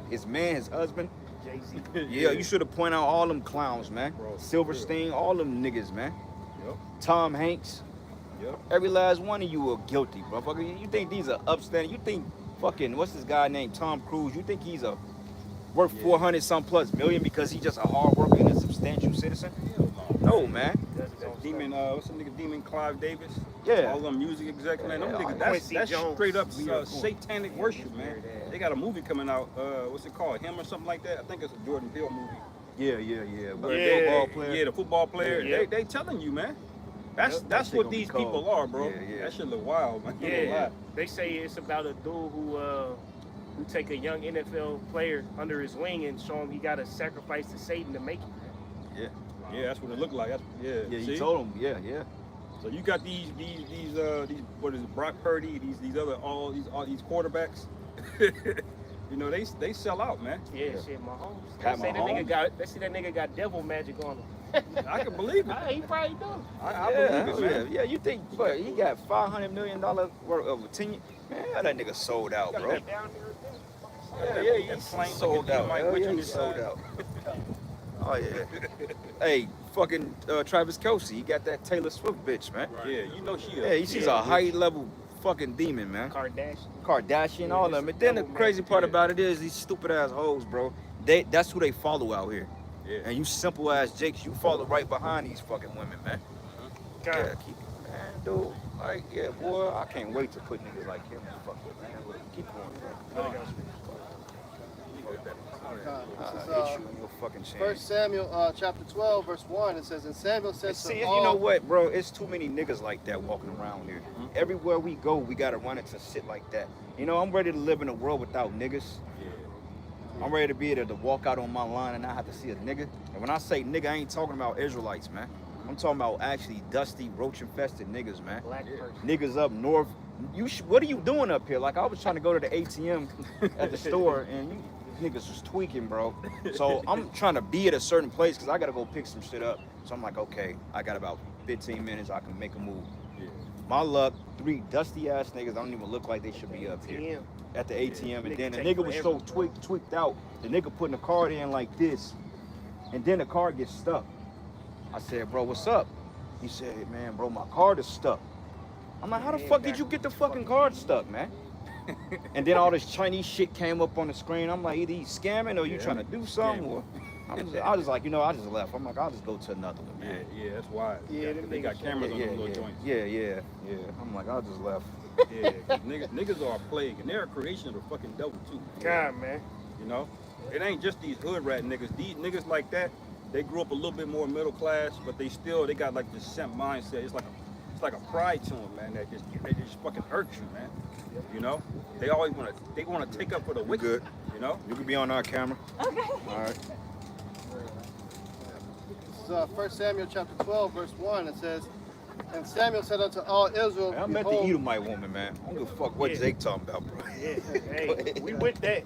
Speaker 4: his man, his husband.
Speaker 3: Jay-Z.
Speaker 4: Yeah, you should have pointed out all them clowns, man.
Speaker 1: Bro,
Speaker 4: Silverstein, all them niggas, man.
Speaker 1: Yep.
Speaker 4: Tom Hanks.
Speaker 1: Yep.
Speaker 4: Every last one of you are guilty, motherfucker. You think these are upstanding? You think fucking what's this guy named Tom Cruise? You think he's worth 400 some plus million because he's just a hard worker and a substantial citizen?
Speaker 1: Hell no.
Speaker 4: No, man.
Speaker 1: That Demon, what's the nigga? Demon Clive Davis.
Speaker 4: Yeah.
Speaker 1: All them music execs, man. Them
Speaker 4: Yeah,
Speaker 1: niggas,
Speaker 3: Quincy
Speaker 1: that's
Speaker 3: Jones.
Speaker 1: straight up
Speaker 4: We are cool.
Speaker 1: satanic worship, man. They got a movie coming out. What's it called? Him or something like that. I think it's a Jordan Peele movie.
Speaker 4: Yeah. But
Speaker 3: Yeah.
Speaker 4: football player.
Speaker 1: Yeah, the football player.
Speaker 3: Yeah.
Speaker 1: They telling you, man. That's
Speaker 4: That
Speaker 1: that's
Speaker 4: shit
Speaker 1: what
Speaker 4: gonna be
Speaker 1: these
Speaker 4: cold.
Speaker 1: people are, bro.
Speaker 4: Yeah.
Speaker 1: That shit look wild, man.
Speaker 3: Yeah, they say it's about a dude who take a young NFL player under his wing and show him he got to sacrifice to Satan to make it.
Speaker 1: Yeah, that's what it looked like. Yeah.
Speaker 4: Yeah,
Speaker 1: See?
Speaker 4: he told him. Yeah.
Speaker 1: So you got these what is it, Brock Purdy, these other all these quarterbacks. You know, they sell out, man.
Speaker 3: Yeah, shit, Mahomes.
Speaker 4: Pat Mahomes.
Speaker 3: They say that nigga got devil magic on him.
Speaker 1: I can believe it.
Speaker 3: He probably do.
Speaker 1: I
Speaker 4: Yeah,
Speaker 1: believe it, man.
Speaker 4: yeah. You think, but he got $500 million worth of 10 years. Man, that nigga sold out,
Speaker 3: Got
Speaker 4: bro.
Speaker 3: that down here.
Speaker 4: Yeah,
Speaker 1: That
Speaker 4: he's
Speaker 1: plain
Speaker 4: sold
Speaker 1: looking
Speaker 4: out.
Speaker 1: Mike
Speaker 4: Hell
Speaker 1: Witch
Speaker 4: yeah,
Speaker 1: on
Speaker 4: he
Speaker 1: his
Speaker 4: sold
Speaker 1: side.
Speaker 4: out. Oh yeah. Hey, fucking Travis Kelce, he got that Taylor Swift bitch, man.
Speaker 1: Yeah, you know she.
Speaker 4: Yeah, she's a high level fucking demon, man.
Speaker 3: Kardashian.
Speaker 4: Kardashian,
Speaker 3: Yeah,
Speaker 4: all of
Speaker 3: it's
Speaker 4: them. And then the
Speaker 3: double
Speaker 4: crazy
Speaker 3: magic,
Speaker 4: part
Speaker 1: yeah.
Speaker 4: about it is these stupid ass hoes, bro. That's who they follow out here.
Speaker 1: Yeah.
Speaker 4: And you simple ass Jakes, you follow right behind these fucking women, man. Yeah,
Speaker 3: God.
Speaker 4: keep man, dude. Like, yeah, boy, I can't wait to put niggas like him in the fuck with, man. Keep going, bro.
Speaker 5: This
Speaker 4: Issue your fucking chance.
Speaker 5: 1 Samuel chapter 12, verse 1. It says, and Samuel said
Speaker 4: See,
Speaker 5: to
Speaker 4: you
Speaker 5: all...
Speaker 4: know what, bro? It's too many niggas like that walking around here. Everywhere we go, we gotta run into shit like that. You know, I'm ready to live in a world without niggas. I'm ready to be able to walk out on my line and not have to see a nigga. And when I say nigga, I ain't talking about Israelites, man. I'm talking about actually dusty, roach-infested niggas, man.
Speaker 3: Black person.
Speaker 4: Niggas up north. What are you doing up here? Like, I was trying to go to the ATM at the store, and you niggas was tweaking, bro. So I'm trying to be at a certain place because I gotta go pick some shit up. So I'm like, okay, I got about 15 minutes. I can make a move.
Speaker 1: Yeah.
Speaker 4: My luck, 3 dusty ass niggas don't even look like they should be up here
Speaker 3: Damn.
Speaker 4: at the ATM. And then the
Speaker 3: Nigga
Speaker 4: nigga was so
Speaker 3: take
Speaker 4: tweaked out. The nigga putting the card in like this, and then the card gets stuck. I said, bro, what's up? He said, man, bro, my card is stuck. I'm like, how the
Speaker 3: Man,
Speaker 4: fuck did you get the fucking card stuck, man? And then all this Chinese shit came up on the screen. I'm like, either he's scamming or you
Speaker 1: Yeah,
Speaker 4: trying to do something.
Speaker 1: scamming.
Speaker 4: Or I was like, you know, I just left. I'm like, I'll just go to another one,
Speaker 1: Yeah,
Speaker 4: man.
Speaker 1: yeah, that's wise.
Speaker 3: Yeah,
Speaker 1: They got
Speaker 3: them
Speaker 1: cameras on
Speaker 4: yeah,
Speaker 1: those little
Speaker 4: yeah,
Speaker 1: joints.
Speaker 4: yeah. I'm like, I just left.
Speaker 1: Yeah, 'cause niggas are a plague, and they're a creation of the fucking devil too.
Speaker 3: God, man.
Speaker 1: You know, it ain't just these hood rat niggas. These niggas like that, they grew up a little bit more middle class, but they got like this simp mindset. It's like a pride to them, man. That just fucking hurts you, man. You know, they always want to take up for the wicked.
Speaker 4: Good.
Speaker 1: You know,
Speaker 4: You could be on our camera.
Speaker 6: Okay.
Speaker 4: All right.
Speaker 5: This is 1 Samuel chapter 12, verse 1. It says, and Samuel said unto all Israel,
Speaker 4: Man, I met the
Speaker 5: behold,
Speaker 4: Edomite woman, man. I don't give a fuck what
Speaker 3: Yeah.
Speaker 4: Jake talking about, bro.
Speaker 3: Yeah. Hey, we with that.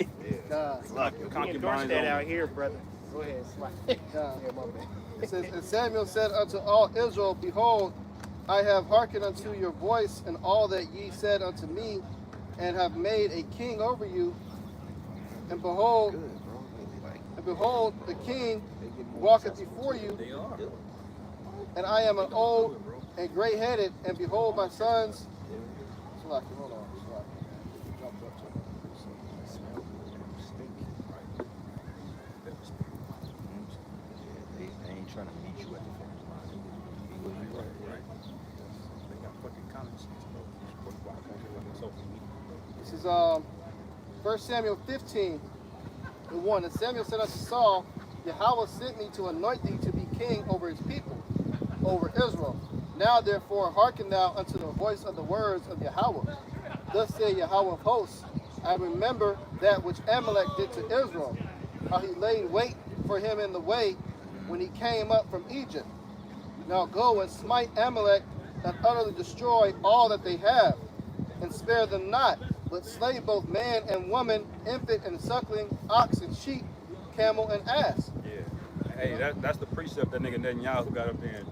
Speaker 5: God,
Speaker 3: We endorse
Speaker 1: concubines
Speaker 3: that
Speaker 1: only.
Speaker 3: out here, brother. Go ahead, slide.
Speaker 5: God.
Speaker 3: Yeah, my bad.
Speaker 5: It says, and Samuel said unto all Israel, behold, I have hearkened unto your voice and all that ye said unto me, and have made a king over you. And behold, the king walketh before you, and I am an old and gray-headed, and behold, my sons. Hold on. Jumped up to it.
Speaker 4: They ain't trying to meet you at the finish line.
Speaker 1: Right. They got fucking common sense, bro.
Speaker 5: This is 1 Samuel 15:1. And Samuel said unto Saul, Yahweh sent me to anoint thee to be king over his people, over Israel. Now therefore hearken thou unto the voice of the words of Yahweh. Thus saith Yahweh of hosts, I remember that which Amalek did to Israel, how he laid wait for him in the way when he came up from Egypt. Now go and smite Amalek and utterly destroy all that they have, and spare them not, but slay both man and woman, infant and suckling, ox and sheep, camel and ass.
Speaker 1: Yeah. Hey, that's the precept that nigga Netanyahu got up there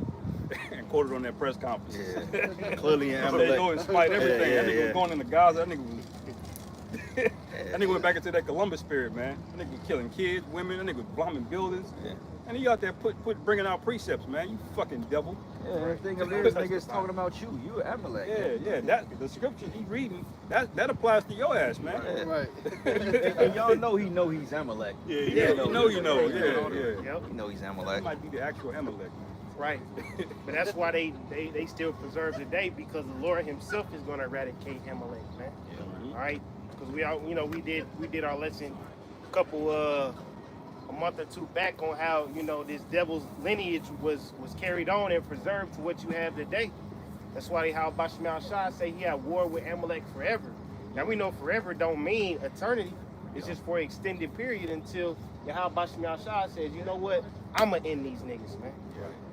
Speaker 1: and quoted on that press conference.
Speaker 4: Yeah. Clearly in
Speaker 1: So they go
Speaker 4: Amalek.
Speaker 1: and spite everything.
Speaker 4: Yeah,
Speaker 1: That nigga
Speaker 4: yeah.
Speaker 1: was going into Gaza. That nigga was. That nigga went back into that Columbus spirit, man. That nigga was killing kids, women. That nigga was bombing buildings.
Speaker 4: Yeah.
Speaker 1: And he out there bringing out precepts, man. You fucking devil.
Speaker 4: Yeah, the thing of it is, niggas talking about you. You Amalek.
Speaker 1: Yeah. That the scripture he reading that applies to your ass, man.
Speaker 4: Yeah.
Speaker 5: Right.
Speaker 4: And y'all know he's Amalek.
Speaker 1: Yeah, you know. Yeah.
Speaker 3: Yep.
Speaker 4: You know he's
Speaker 1: That
Speaker 4: Amalek.
Speaker 1: might be the actual Amalek.
Speaker 3: Right. But that's why they still preserve today, because the Lord Himself is going to eradicate Amalek, man. All right, because we did our lesson a month or two back on how this devil's lineage was carried on and preserved to what you have today. That's why how Bashmal Shah say he had war with Amalek forever. Now we know forever don't mean eternity. It's just for an extended period until Yahweh Bashmal Shah says, you know what, I'ma end these niggas, man.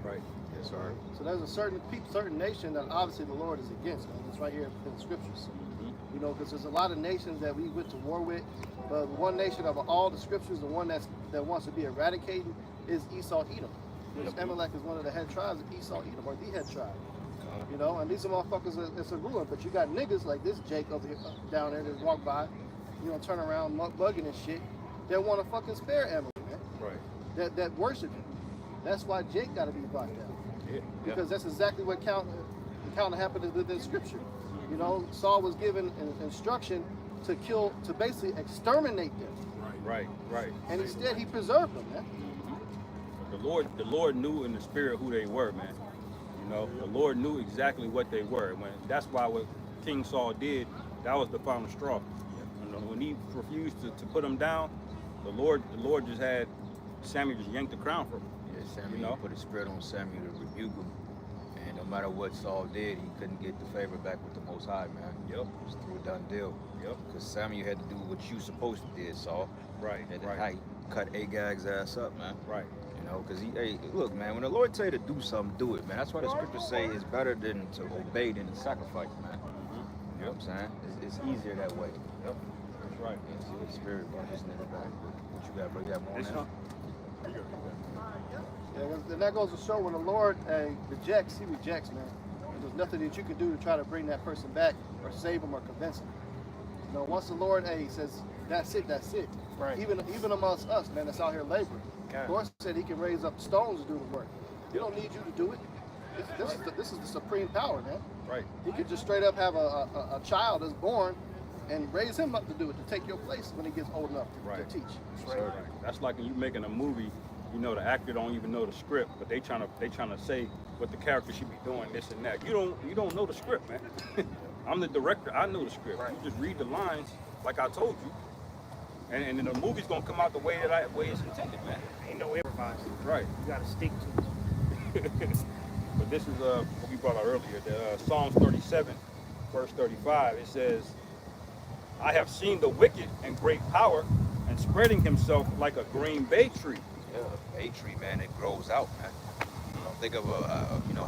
Speaker 1: Right.
Speaker 4: Yes, sir.
Speaker 5: So there's a certain nation that obviously the Lord is against, man. It's right here in the scriptures. You know, because there's a lot of nations that we went to war with, but one nation of all the scriptures, the one that wants to be eradicated is Esau Edom. Which Amalek is one of the head tribes of Esau Edom, or the head tribe. You know, and these are motherfuckers, it's a ruin. But you got niggas like this Jake over here, down there that walk by, turn around bugging and shit, that want to fucking spare Amalek, man.
Speaker 1: Right.
Speaker 5: That worship him. That's why Jake got to be brought down.
Speaker 1: Yeah.
Speaker 5: Because that's exactly what happened within scripture. Saul was given an instruction to basically exterminate them.
Speaker 1: Right.
Speaker 5: And instead he preserved them, man.
Speaker 1: The Lord knew in the spirit who they were, man. The Lord knew exactly what they were. That's why what King Saul did, that was the final straw. When he refused to put them down, the Lord just had Samuel just yanked the crown from him.
Speaker 4: Yeah, Samuel put his spirit on Samuel to rebuke him. And no matter what Saul did, he couldn't get the favor back with the Most High, man.
Speaker 1: Yep.
Speaker 4: It was through a done deal.
Speaker 1: Yep.
Speaker 4: Because Samuel had to do what you supposed to did, Saul.
Speaker 1: Right.
Speaker 4: Right. Cut Agag's ass up, man.
Speaker 1: Right.
Speaker 4: Because look, man, when the Lord tell you to do something, do it, man. That's why the scriptures say it's better than to obey than to sacrifice, man. You know what I'm saying? It's easier that way.
Speaker 1: Yep. That's right.
Speaker 4: See the spirit brought this nigga back. What you got, bro? You got more on that?
Speaker 5: Yeah, and that goes to show when the Lord rejects, he rejects, man. And there's nothing that you can do to try to bring that person back or save him or convince him. Once the Lord says, that's it.
Speaker 3: Right.
Speaker 5: Even amongst us, man, that's out here laboring.
Speaker 3: Okay.
Speaker 5: The Lord said he can raise up stones to do the work. He don't need you to do it. This is the supreme power, man.
Speaker 1: Right.
Speaker 5: He could just straight up have a child that's born and raise him up to do it, to take your place when he gets old enough to teach.
Speaker 1: Right. That's like when you making a movie, the actor don't even know the script, but they trying to say what the character should be doing, this and that. You don't know the script, man. I'm the director. I know the script. Right. You just read the lines like I told you, and the movie's gonna come out the way it's intended, man.
Speaker 3: Ain't no improvise.
Speaker 1: Right.
Speaker 3: You gotta stick to it.
Speaker 1: But this is what we brought out earlier. The Psalms 37, verse 35. It says, "I have seen the wicked in great power, and spreading himself like a green bay tree."
Speaker 4: Yeah, bay tree, man, it grows out, man. Think of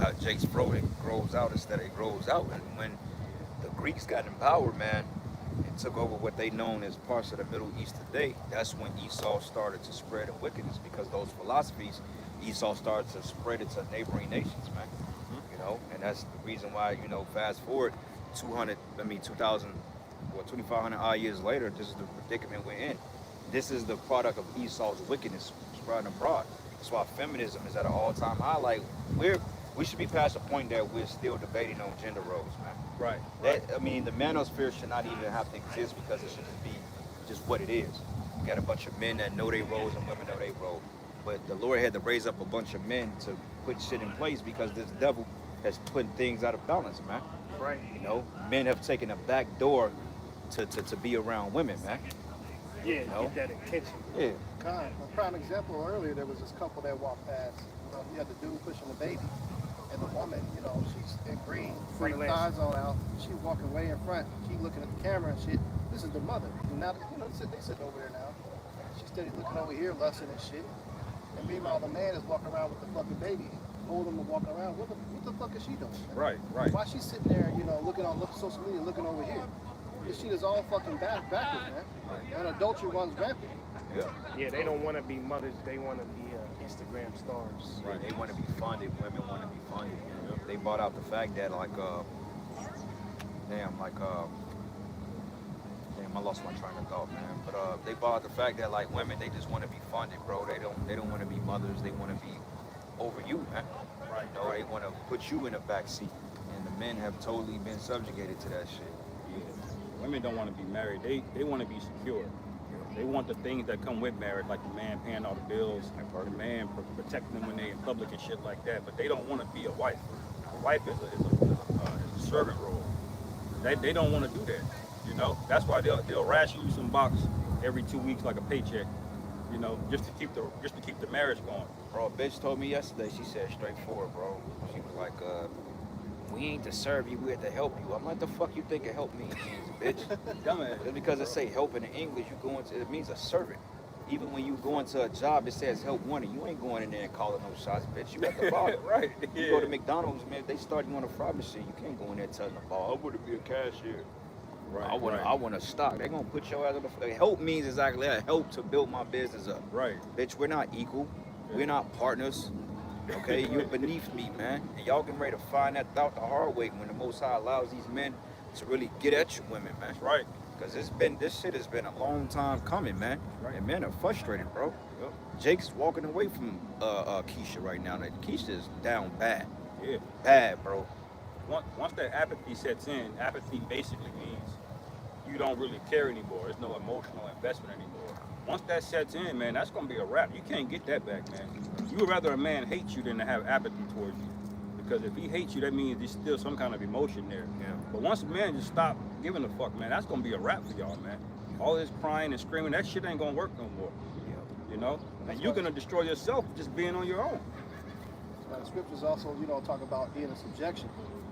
Speaker 4: how Jake's fro, it grows out instead of it grows out. And when the Greeks got in power, man, and took over what they known as parts of the Middle East today, that's when Esau started to spread in wickedness, because those philosophies, Esau started to spread it to neighboring nations, man. know, and that's the reason why, you know, fast forward 2,000, or 2,500 odd years later, this is the predicament we're in. This is the product of Esau's wickedness spreading abroad. That's why feminism is at an all-time high. Like, we should be past the point that we're still debating on gender roles, man.
Speaker 1: Right.
Speaker 4: That, I mean, the manosphere should not even have to exist because it should just be just what it is. You got a bunch of men that know their roles and women know their role. But the Lord had to raise up a bunch of men to put shit in place because this devil has put things out of balance, man.
Speaker 3: Right.
Speaker 4: You know, men have taken a back door to be around women, man.
Speaker 3: Yeah,
Speaker 4: No.
Speaker 3: get that attention.
Speaker 4: Yeah.
Speaker 5: Kind. A prime example earlier, there was this couple that walked past. You had the dude pushing the baby, and the woman, she's in green, with her
Speaker 3: Freelance.
Speaker 5: thighs all out. She walking way in front. She looking at the camera and shit. This is the mother. And now, they sitting over there now. She's steady looking over here, lusting and shit. And meanwhile, the man is walking around with the fucking baby, holding him and walking around. What the fuck is she doing? Man?
Speaker 1: Right.
Speaker 5: Why she sitting there, looking on social media, looking over here? This shit is all fucking backwards, man. And adultery runs rampant.
Speaker 4: Yeah.
Speaker 3: Yeah, they don't want to be mothers. They want to be Instagram stars.
Speaker 4: Right. They want to be funded. Women want to be funded. They brought out the fact that damn, I lost my train of thought, man. But they brought out the fact that like women, they just want to be funded, bro. They don't want to be mothers. They want to be over you, man. Right. They want to put you in the back seat, and the men have totally been subjugated to that shit.
Speaker 1: Yeah. Women don't want to be married. They want to be secure. They want the things that come with marriage, like the man paying all the bills, the man protecting them when they're in public and shit like that. But they don't want to be a wife. A wife is a servant role. They don't want to do that. That's why they'll ration you some box every 2 weeks like a paycheck. Just to keep the marriage going.
Speaker 4: Bro, a bitch told me yesterday. She said straightforward, bro. She was like, "We ain't to serve you. We're to help you." I'm like, "The fuck you think it help me, bitch?"
Speaker 1: Dumbass.
Speaker 4: Just because it say help in the English, it means a servant. Even when you go into a job, it says help wanted. You ain't going in there and calling no shots, bitch. You at the bar.
Speaker 1: Right.
Speaker 4: You go to McDonald's, man. They start you on a fry machine. You can't go in there telling the bar, "I want to be a cashier."
Speaker 1: Right.
Speaker 4: I want to stock. They're gonna put your ass on the. Help means exactly that. Help to build my business up.
Speaker 1: Right.
Speaker 4: Bitch, we're not equal. We're not partners. Okay, you're beneath me, man. And y'all getting ready to find that out the hard way when the Most High allows these men to really get at you women, man.
Speaker 1: Right.
Speaker 4: Because this shit has been a long time coming, man.
Speaker 1: Right.
Speaker 4: And men are frustrated, bro.
Speaker 1: Yep.
Speaker 4: Jake's walking away from Keisha right now. Like, Keisha is down bad.
Speaker 1: Yeah.
Speaker 4: Bad, bro.
Speaker 1: Once that apathy sets in, apathy basically means you don't really care anymore. There's no emotional investment anymore. Once that sets in, man, that's gonna be a wrap. You can't get that back, man. You would rather a man hate you than to have apathy towards you. Because if he hates you, that means there's still some kind of emotion there.
Speaker 4: Yeah.
Speaker 1: But once a man just stop giving a fuck, man, that's gonna be a wrap for y'all, man. All this crying and screaming, that shit ain't gonna work no more.
Speaker 4: Yeah.
Speaker 1: And you're gonna destroy yourself just being on your own.
Speaker 5: The scriptures also, talk about being in subjection.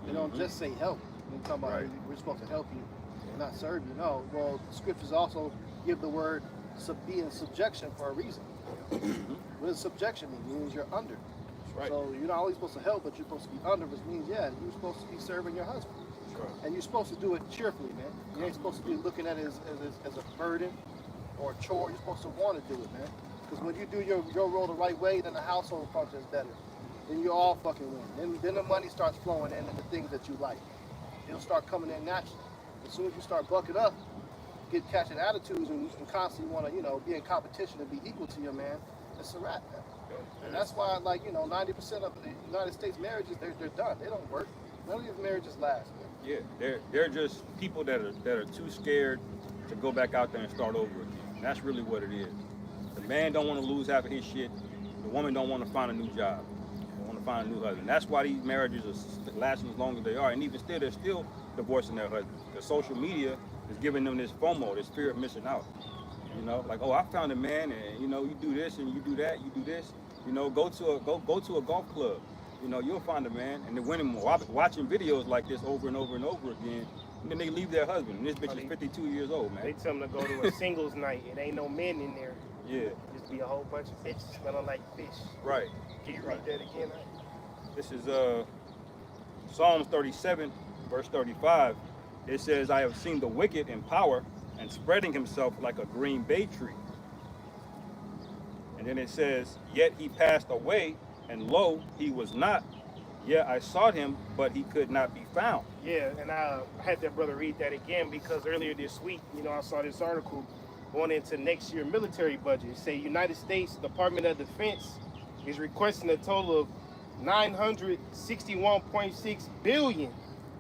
Speaker 5: They don't just say help. They talk about
Speaker 1: Right.
Speaker 5: we're supposed to help you, and not serve you. No, well, the scriptures also give the word be in subjection for a reason. What does subjection mean? It means you're under.
Speaker 1: Right.
Speaker 5: So you're not only supposed to help, but you're supposed to be under, which means, you're supposed to be serving your husband.
Speaker 1: Sure.
Speaker 5: And you're supposed to do it cheerfully, man. You ain't supposed to be looking at it as a burden or a chore. You're supposed to want to do it, man. Because when you do your role the right way, then the household functions better. Then you all fucking win. Then the money starts flowing into the things that you like. It'll start coming in naturally. As soon as you start bucking up, catching attitudes and constantly want to, be in competition and be equal to your man, it's a wrap, man. And that's why, 90% of the United States marriages, they're done. They don't work. None of these marriages last, man.
Speaker 1: Yeah, they're just people that are too scared to go back out there and start over again. That's really what it is. The man don't want to lose half of his shit. The woman don't want to find a new job. They want to find a new husband. That's why these marriages are lasting as long as they are. And even still, they're still divorcing their husbands. The social media is giving them this FOMO, this fear of missing out. Like, oh, I found a man, and you do this and you do that, you do this. Go to a golf club. You'll find a man, and the women watching videos like this over and over and over again, and then they leave their husband. And this bitch is 52 years old, man.
Speaker 3: They tell them to go to a singles night. It ain't no men in there.
Speaker 1: Yeah.
Speaker 3: Just be a whole bunch of bitches smelling like fish.
Speaker 1: Right.
Speaker 3: Can you read that again?
Speaker 1: This is Psalms 37, verse 35. It says, "I have seen the wicked in power and spreading himself like a green bay tree." And then it says, "Yet he passed away, and lo, he was not. yeah, I sought him, but he could not be found.
Speaker 3: Yeah, and I had that brother read that again because earlier this week, I saw this article going into next year military budget. It say United States Department of Defense is requesting a total of $961.6 billion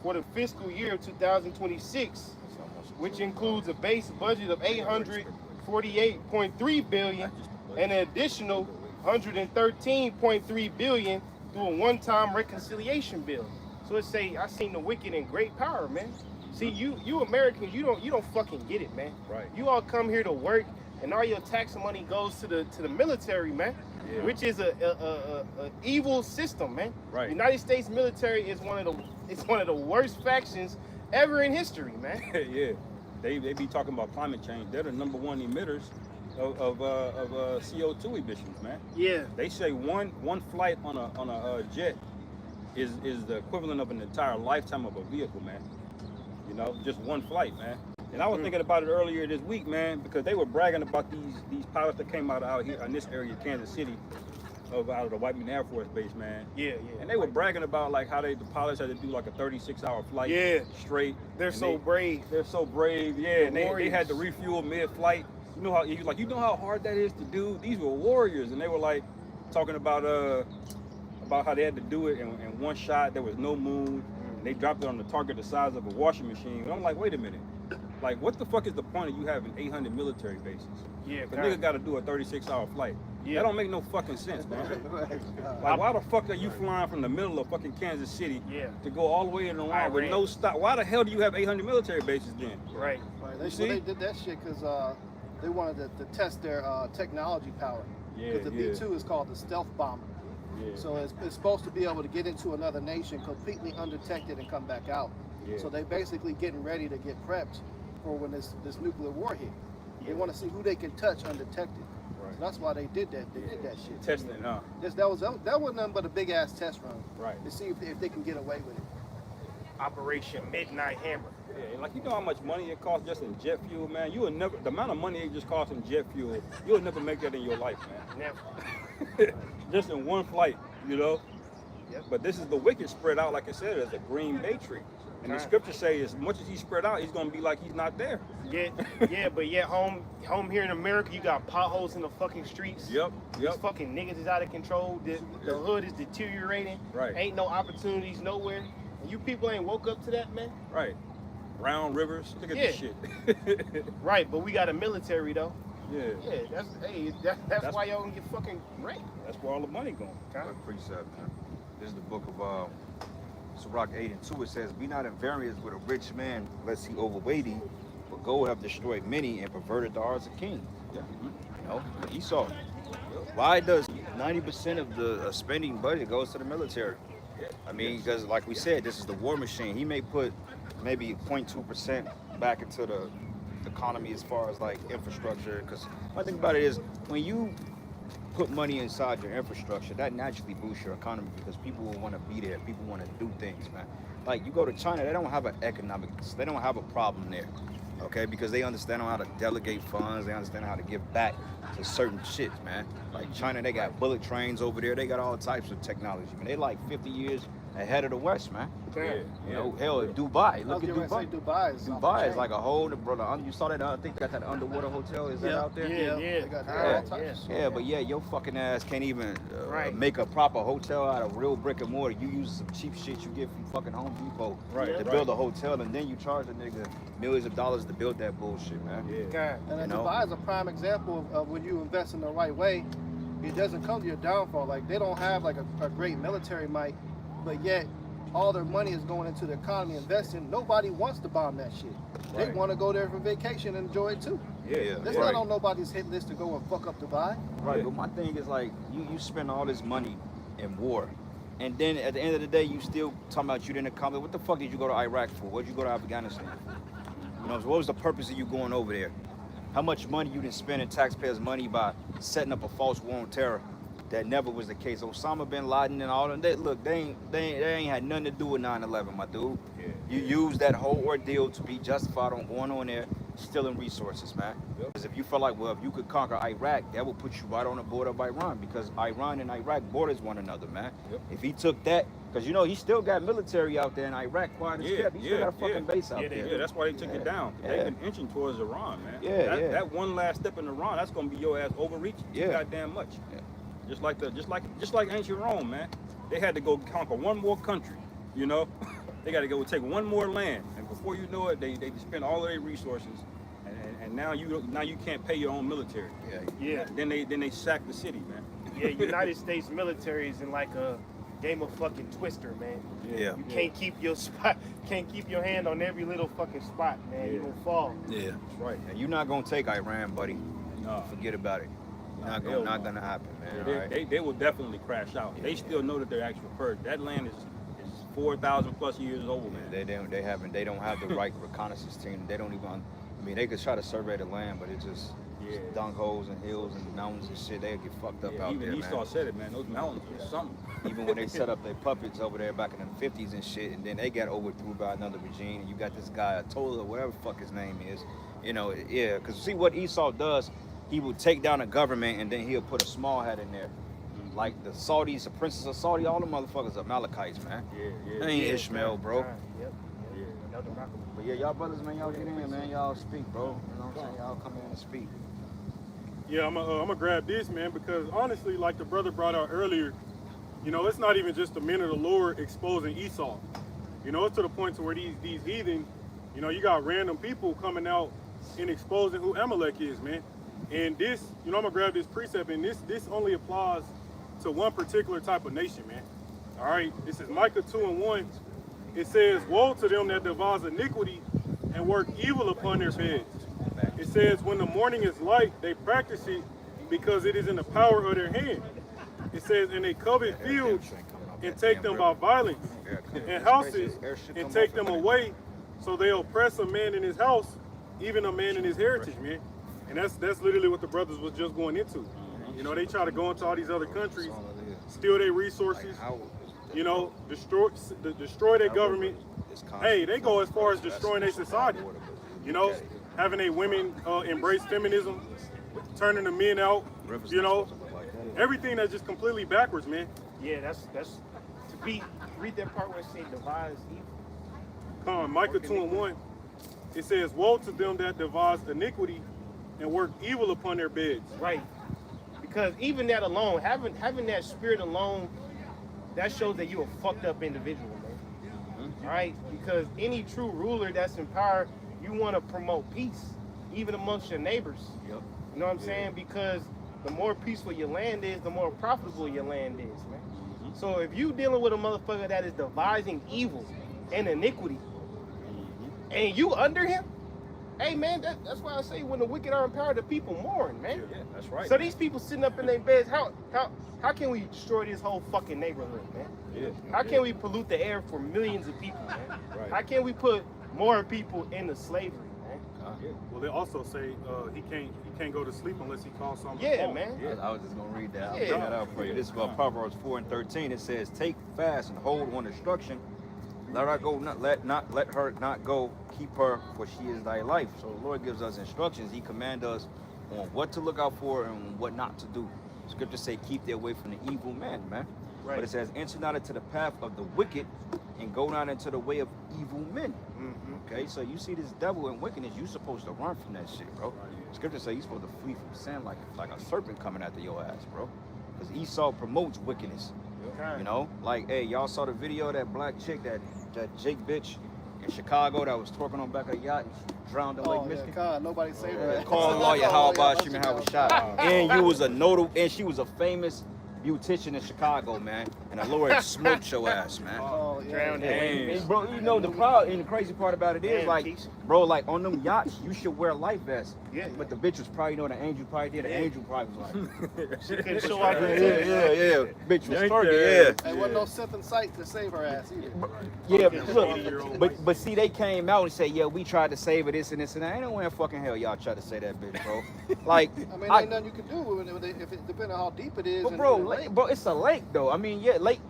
Speaker 3: for the fiscal year 2026, which includes a base budget of $848.3 billion and an additional $113.3 billion through a one-time reconciliation bill. So it say, I seen the wicked in great power, man. See, you Americans, you don't fucking get it, man.
Speaker 1: Right.
Speaker 3: You all come here to work, and all your tax money goes to the military, man.
Speaker 1: Yeah.
Speaker 3: Which is a evil system, man.
Speaker 1: Right.
Speaker 3: United States military is one of the worst factions ever in history, man.
Speaker 1: Yeah, they be talking about climate change. They're the number one emitters of CO2 emissions, man.
Speaker 3: Yeah.
Speaker 1: They say one flight on a jet is the equivalent of an entire lifetime of a vehicle, man. Just one flight, man. And I was thinking about it earlier this week, man, because they were bragging about these pilots that came out here in this area, Kansas City, out of the Whiteman Air Force Base, man.
Speaker 3: Yeah.
Speaker 1: And they were bragging about like how the pilots had to do like a 36-hour flight straight.
Speaker 3: They're so brave.
Speaker 1: They're so brave, yeah. And they
Speaker 3: warriors.
Speaker 1: had to refuel mid-flight. You know how hard that is to do. These were warriors, and they were like talking about how they had to do it in one shot. There was no moon. And they dropped it on the target the size of a washing machine. And I'm like, wait a minute. Like, what the fuck is the point of you having 800 military bases?
Speaker 3: Yeah,
Speaker 1: The nigga got to do a 36-hour flight.
Speaker 3: Yeah.
Speaker 1: That don't make no fucking sense, man. Like, why the fuck are you flying from the middle of fucking Kansas City to go all the way in the line with no stop? Why the hell do you have 800 military bases then?
Speaker 3: Right.
Speaker 5: They did that shit because they wanted to test their technology power. Because the B-2 is called the stealth bomber.
Speaker 1: Yeah.
Speaker 5: So it's supposed to be able to get into another nation completely undetected and come back out.
Speaker 1: Yeah.
Speaker 5: So they basically getting ready to get prepped for when this nuclear war hit. They want to see who they can touch undetected.
Speaker 1: Right.
Speaker 5: So that's why they did that. They did that shit.
Speaker 1: Testing it, huh?
Speaker 5: That wasn't nothing but a big ass test run.
Speaker 1: Right.
Speaker 5: To see if they can get away with it.
Speaker 3: Operation Midnight Hammer.
Speaker 1: Yeah, like you know how much money it costs just in jet fuel, man. You will never, the amount of money it just costs in jet fuel, you'll never make that in your life, man.
Speaker 3: Never.
Speaker 1: Just in one flight,
Speaker 3: Yep.
Speaker 1: But this is the wicked spread out, like I said, as a green bay tree. And the scriptures say as much as he's spread out, he's gonna be like he's not there.
Speaker 3: But yet home here in America, you got potholes in the fucking streets.
Speaker 1: Yep.
Speaker 3: These fucking niggas is out of control. The hood is deteriorating.
Speaker 1: Right.
Speaker 3: Ain't no opportunities nowhere. And you people ain't woke up to that, man.
Speaker 1: Right. Brown rivers. Look at this shit.
Speaker 3: Right, but we got a military though.
Speaker 1: Yeah.
Speaker 3: Yeah, that's why y'all gonna get fucking raped.
Speaker 1: That's where all the money going.
Speaker 4: Like precept, man. This is the book of Sirach 8 and 2. It says, "Be not in variance with a rich man, lest he overweigh thee. For gold have destroyed many and perverted the hearts of kings."
Speaker 1: Yeah.
Speaker 4: Esau. Why does 90% of the spending budget goes to the military? I mean, because like we said, this is the war machine. He may put maybe 0.2% back into the economy as far as like infrastructure. Because one thing about it is when you put money inside your infrastructure, that naturally boosts your economy because people will want to be there. People want to do things, man. Like you go to China, they don't have they don't have a problem there, okay? Because they understand how to delegate funds. They understand how to give back to certain shit, man. Like China, they got bullet trains over there. They got all types of technology, man. They like 50 years ahead of the West, man. You know, hell, Dubai. Look at Dubai. Dubai is like a whole, brother. You saw that? I think they got that underwater hotel. Is that out there?
Speaker 5: Yeah. They got all types of shit.
Speaker 4: Yeah, but yeah, your fucking ass can't even make a proper hotel out of real brick and mortar. You use some cheap shit you get from fucking Home Depot to build a hotel, and then you charge a nigga millions of dollars to build that bullshit, man.
Speaker 5: And then Dubai is a prime example of when you invest in the right way, it doesn't come to your downfall. Like they don't have like a great military might, but yet all their money is going into the economy investing. Nobody wants to bomb that shit. They want to go there for vacation and enjoy it too. That's not on nobody's hit list to go and fuck up Dubai.
Speaker 4: Right, but my thing is like, you spend all this money in war, and then at the end of the day, you still talking about you didn't accomplish. What the fuck did you go to Iraq for? What did you go to Afghanistan for? You know, so what was the purpose of you going over there? How much money you didn't spend in taxpayers' money by setting up a false war on terror? That never was the case. Osama bin Laden and all of them, they ain't had nothing to do with 9/11, my dude. You used that whole ordeal to be justified on going on there, stealing resources, man.
Speaker 1: Yep.
Speaker 4: Because if you feel like, well, if you could conquer Iraq, that would put you right on the border of Iran, because Iran and Iraq borders one another, man.
Speaker 1: Yep.
Speaker 4: If he took that, because you know he still got military out there in Iraq, quiet as kept. He still got a fucking base out there.
Speaker 1: Yeah, that's why they took it down.
Speaker 4: Yeah.
Speaker 1: They've been inching towards Iran, man.
Speaker 4: Yeah,
Speaker 1: That one last step in Iran, that's gonna be your ass overreaching too goddamn much.
Speaker 4: Yeah.
Speaker 1: Just like ancient Rome, man. They had to go conquer one more country, you know. They got to go take one more land, and before you know it, they spend all of their resources, and now you can't pay your own military.
Speaker 3: Yeah.
Speaker 1: Then they sack the city, man.
Speaker 3: Yeah, United States military is in like a game of fucking Twister, man.
Speaker 4: Yeah.
Speaker 3: You can't keep your spot, can't keep your hand on every little fucking spot, man.
Speaker 1: Yeah.
Speaker 3: You gonna fall.
Speaker 4: Yeah.
Speaker 1: That's right.
Speaker 4: And you're not gonna take Iran, buddy.
Speaker 1: No.
Speaker 4: Forget about it. Not
Speaker 1: Hell no.
Speaker 4: gonna happen, man.
Speaker 1: They,
Speaker 4: all right?
Speaker 1: they will definitely crash out. They still know that they're actual Persian. That land is 4,000 plus years old, man.
Speaker 4: They don't have the right reconnaissance team. They don't even. I mean, they could try to survey the land, but it's just dunk holes and hills and mountains and shit. They get fucked up out there,
Speaker 1: Even Esau
Speaker 4: man.
Speaker 1: said it, man. Those mountains are something.
Speaker 4: Even when they set up their puppets over there back in the 50s and shit, and then they got overthrew by another regime, and you got this guy, Atola, whatever the fuck his name is, you know, yeah, because see what Esau does, he will take down a government and then he'll put a small hat in there. Like the Saudis, the Princess of Saudi, all the motherfuckers are Amalekites, man.
Speaker 1: Yeah.
Speaker 4: They ain't Ishmael, bro.
Speaker 3: Yep.
Speaker 1: Yeah.
Speaker 4: But yeah, y'all brothers, man, y'all get in, man. Y'all speak, bro. You know what I'm saying? Y'all come in and speak.
Speaker 2: Yeah, I'm gonna grab this, man, because honestly, like the brother brought out earlier, you know, it's not even just the men of the Lord exposing Esau. You know, it's to the point to where these heathen, you know, you got random people coming out and exposing who Amalek is, man. And this, you know, I'm gonna grab this precept, and this only applies to one particular type of nation, man. All right, this is Micah 2:1. It says, "Woe to them that devise iniquity and work evil upon their beds." It says, "When the morning is light, they practice it because it is in the power of their hand." It says, "And they covet fields and take them by violence, and houses and take them away, so they oppress a man in his house, even a man in his heritage," man. And that's literally what the brothers was just going into. You know, they try to go into all these other countries, steal their resources, you know, destroy their government. Hey, they go as far as destroying their society. You know, having their women embrace feminism, turning the men out, you know, everything that's just completely backwards, man.
Speaker 3: Yeah, that's read that part where it says devise evil.
Speaker 2: Come on, Micah 2:1. It says, "Woe to them that devise iniquity and work evil upon their beds."
Speaker 3: Right. Because even that alone, having that spirit alone, that shows that you're a fucked up individual, man. All right? Because any true ruler that's in power, you want to promote peace, even amongst your neighbors.
Speaker 4: Yep.
Speaker 3: You know what I'm saying? Because the more peaceful your land is, the more profitable your land is, man. So if you dealing with a motherfucker that is devising evil and iniquity, and you under him, hey man, that's why I say when the wicked are in power, the people mourn, man.
Speaker 1: Yeah, that's right.
Speaker 3: So these people sitting up in their beds, how can we destroy this whole fucking neighborhood, man?
Speaker 1: Yeah.
Speaker 3: How can we pollute the air for millions of people, man?
Speaker 1: Right.
Speaker 3: How can we put more people into slavery, man?
Speaker 2: Well, they also say he can't go to sleep unless he calls something.
Speaker 3: Yeah,
Speaker 2: home.
Speaker 3: man.
Speaker 4: I was just gonna read that. I'll
Speaker 3: Yeah.
Speaker 4: bring that out for you. This is about Proverbs 4:13. It says, "Take fast and hold on instruction. Let her go, let her not go. Keep her, for she is thy life." So the Lord gives us instructions. He commands us on what to look out for and what not to do. Scriptures say, "Keep thee away from the evil man," man.
Speaker 3: Right.
Speaker 4: But it says, "Enter not into the path of the wicked, and go not into the way of evil men." Okay, so you see this devil and wickedness, you supposed to run from that shit, bro. Scripture say you're supposed to flee from sin like a serpent coming after your ass, bro. Because Esau promotes wickedness. You know, like, hey, y'all saw the video of that black chick, that Jake bitch in Chicago that was twerking on back of a yacht and she drowned in Lake Michigan.
Speaker 5: God, nobody saved her.
Speaker 4: Call lawyer, how about she
Speaker 5: Yeah,
Speaker 4: was shot? And you was a notable, and she was a famous beautician in Chicago, man. And the Lord smoked your ass, man.
Speaker 5: Oh, yeah.
Speaker 3: Drowned in
Speaker 1: Damn.
Speaker 3: Lake
Speaker 4: And bro, you know the proud and the crazy part about it is,
Speaker 3: Damn,
Speaker 4: like,
Speaker 3: Keisha.
Speaker 4: bro, like on them yachts, you should wear a life vest.
Speaker 3: Yeah.
Speaker 4: But the bitch was probably, you know, the angel probably did. The angel probably was like,
Speaker 3: She couldn't show off her
Speaker 4: yeah,
Speaker 3: tits.
Speaker 4: bitch was
Speaker 1: Thank
Speaker 4: turkey,
Speaker 1: you.
Speaker 4: yeah.
Speaker 5: There wasn't no symptom sight to save her ass either.
Speaker 4: Yeah, but see, they came out and said, yeah, we tried to save her, this and this and that. Ain't no way in fucking hell y'all tried to say that, bitch, bro. Like,
Speaker 5: I mean, ain't nothing you can do with it if it depends on how deep it is.
Speaker 4: but
Speaker 5: and-
Speaker 4: bro,
Speaker 5: and
Speaker 4: lake, bro, it's a lake though. I mean, yeah, lake.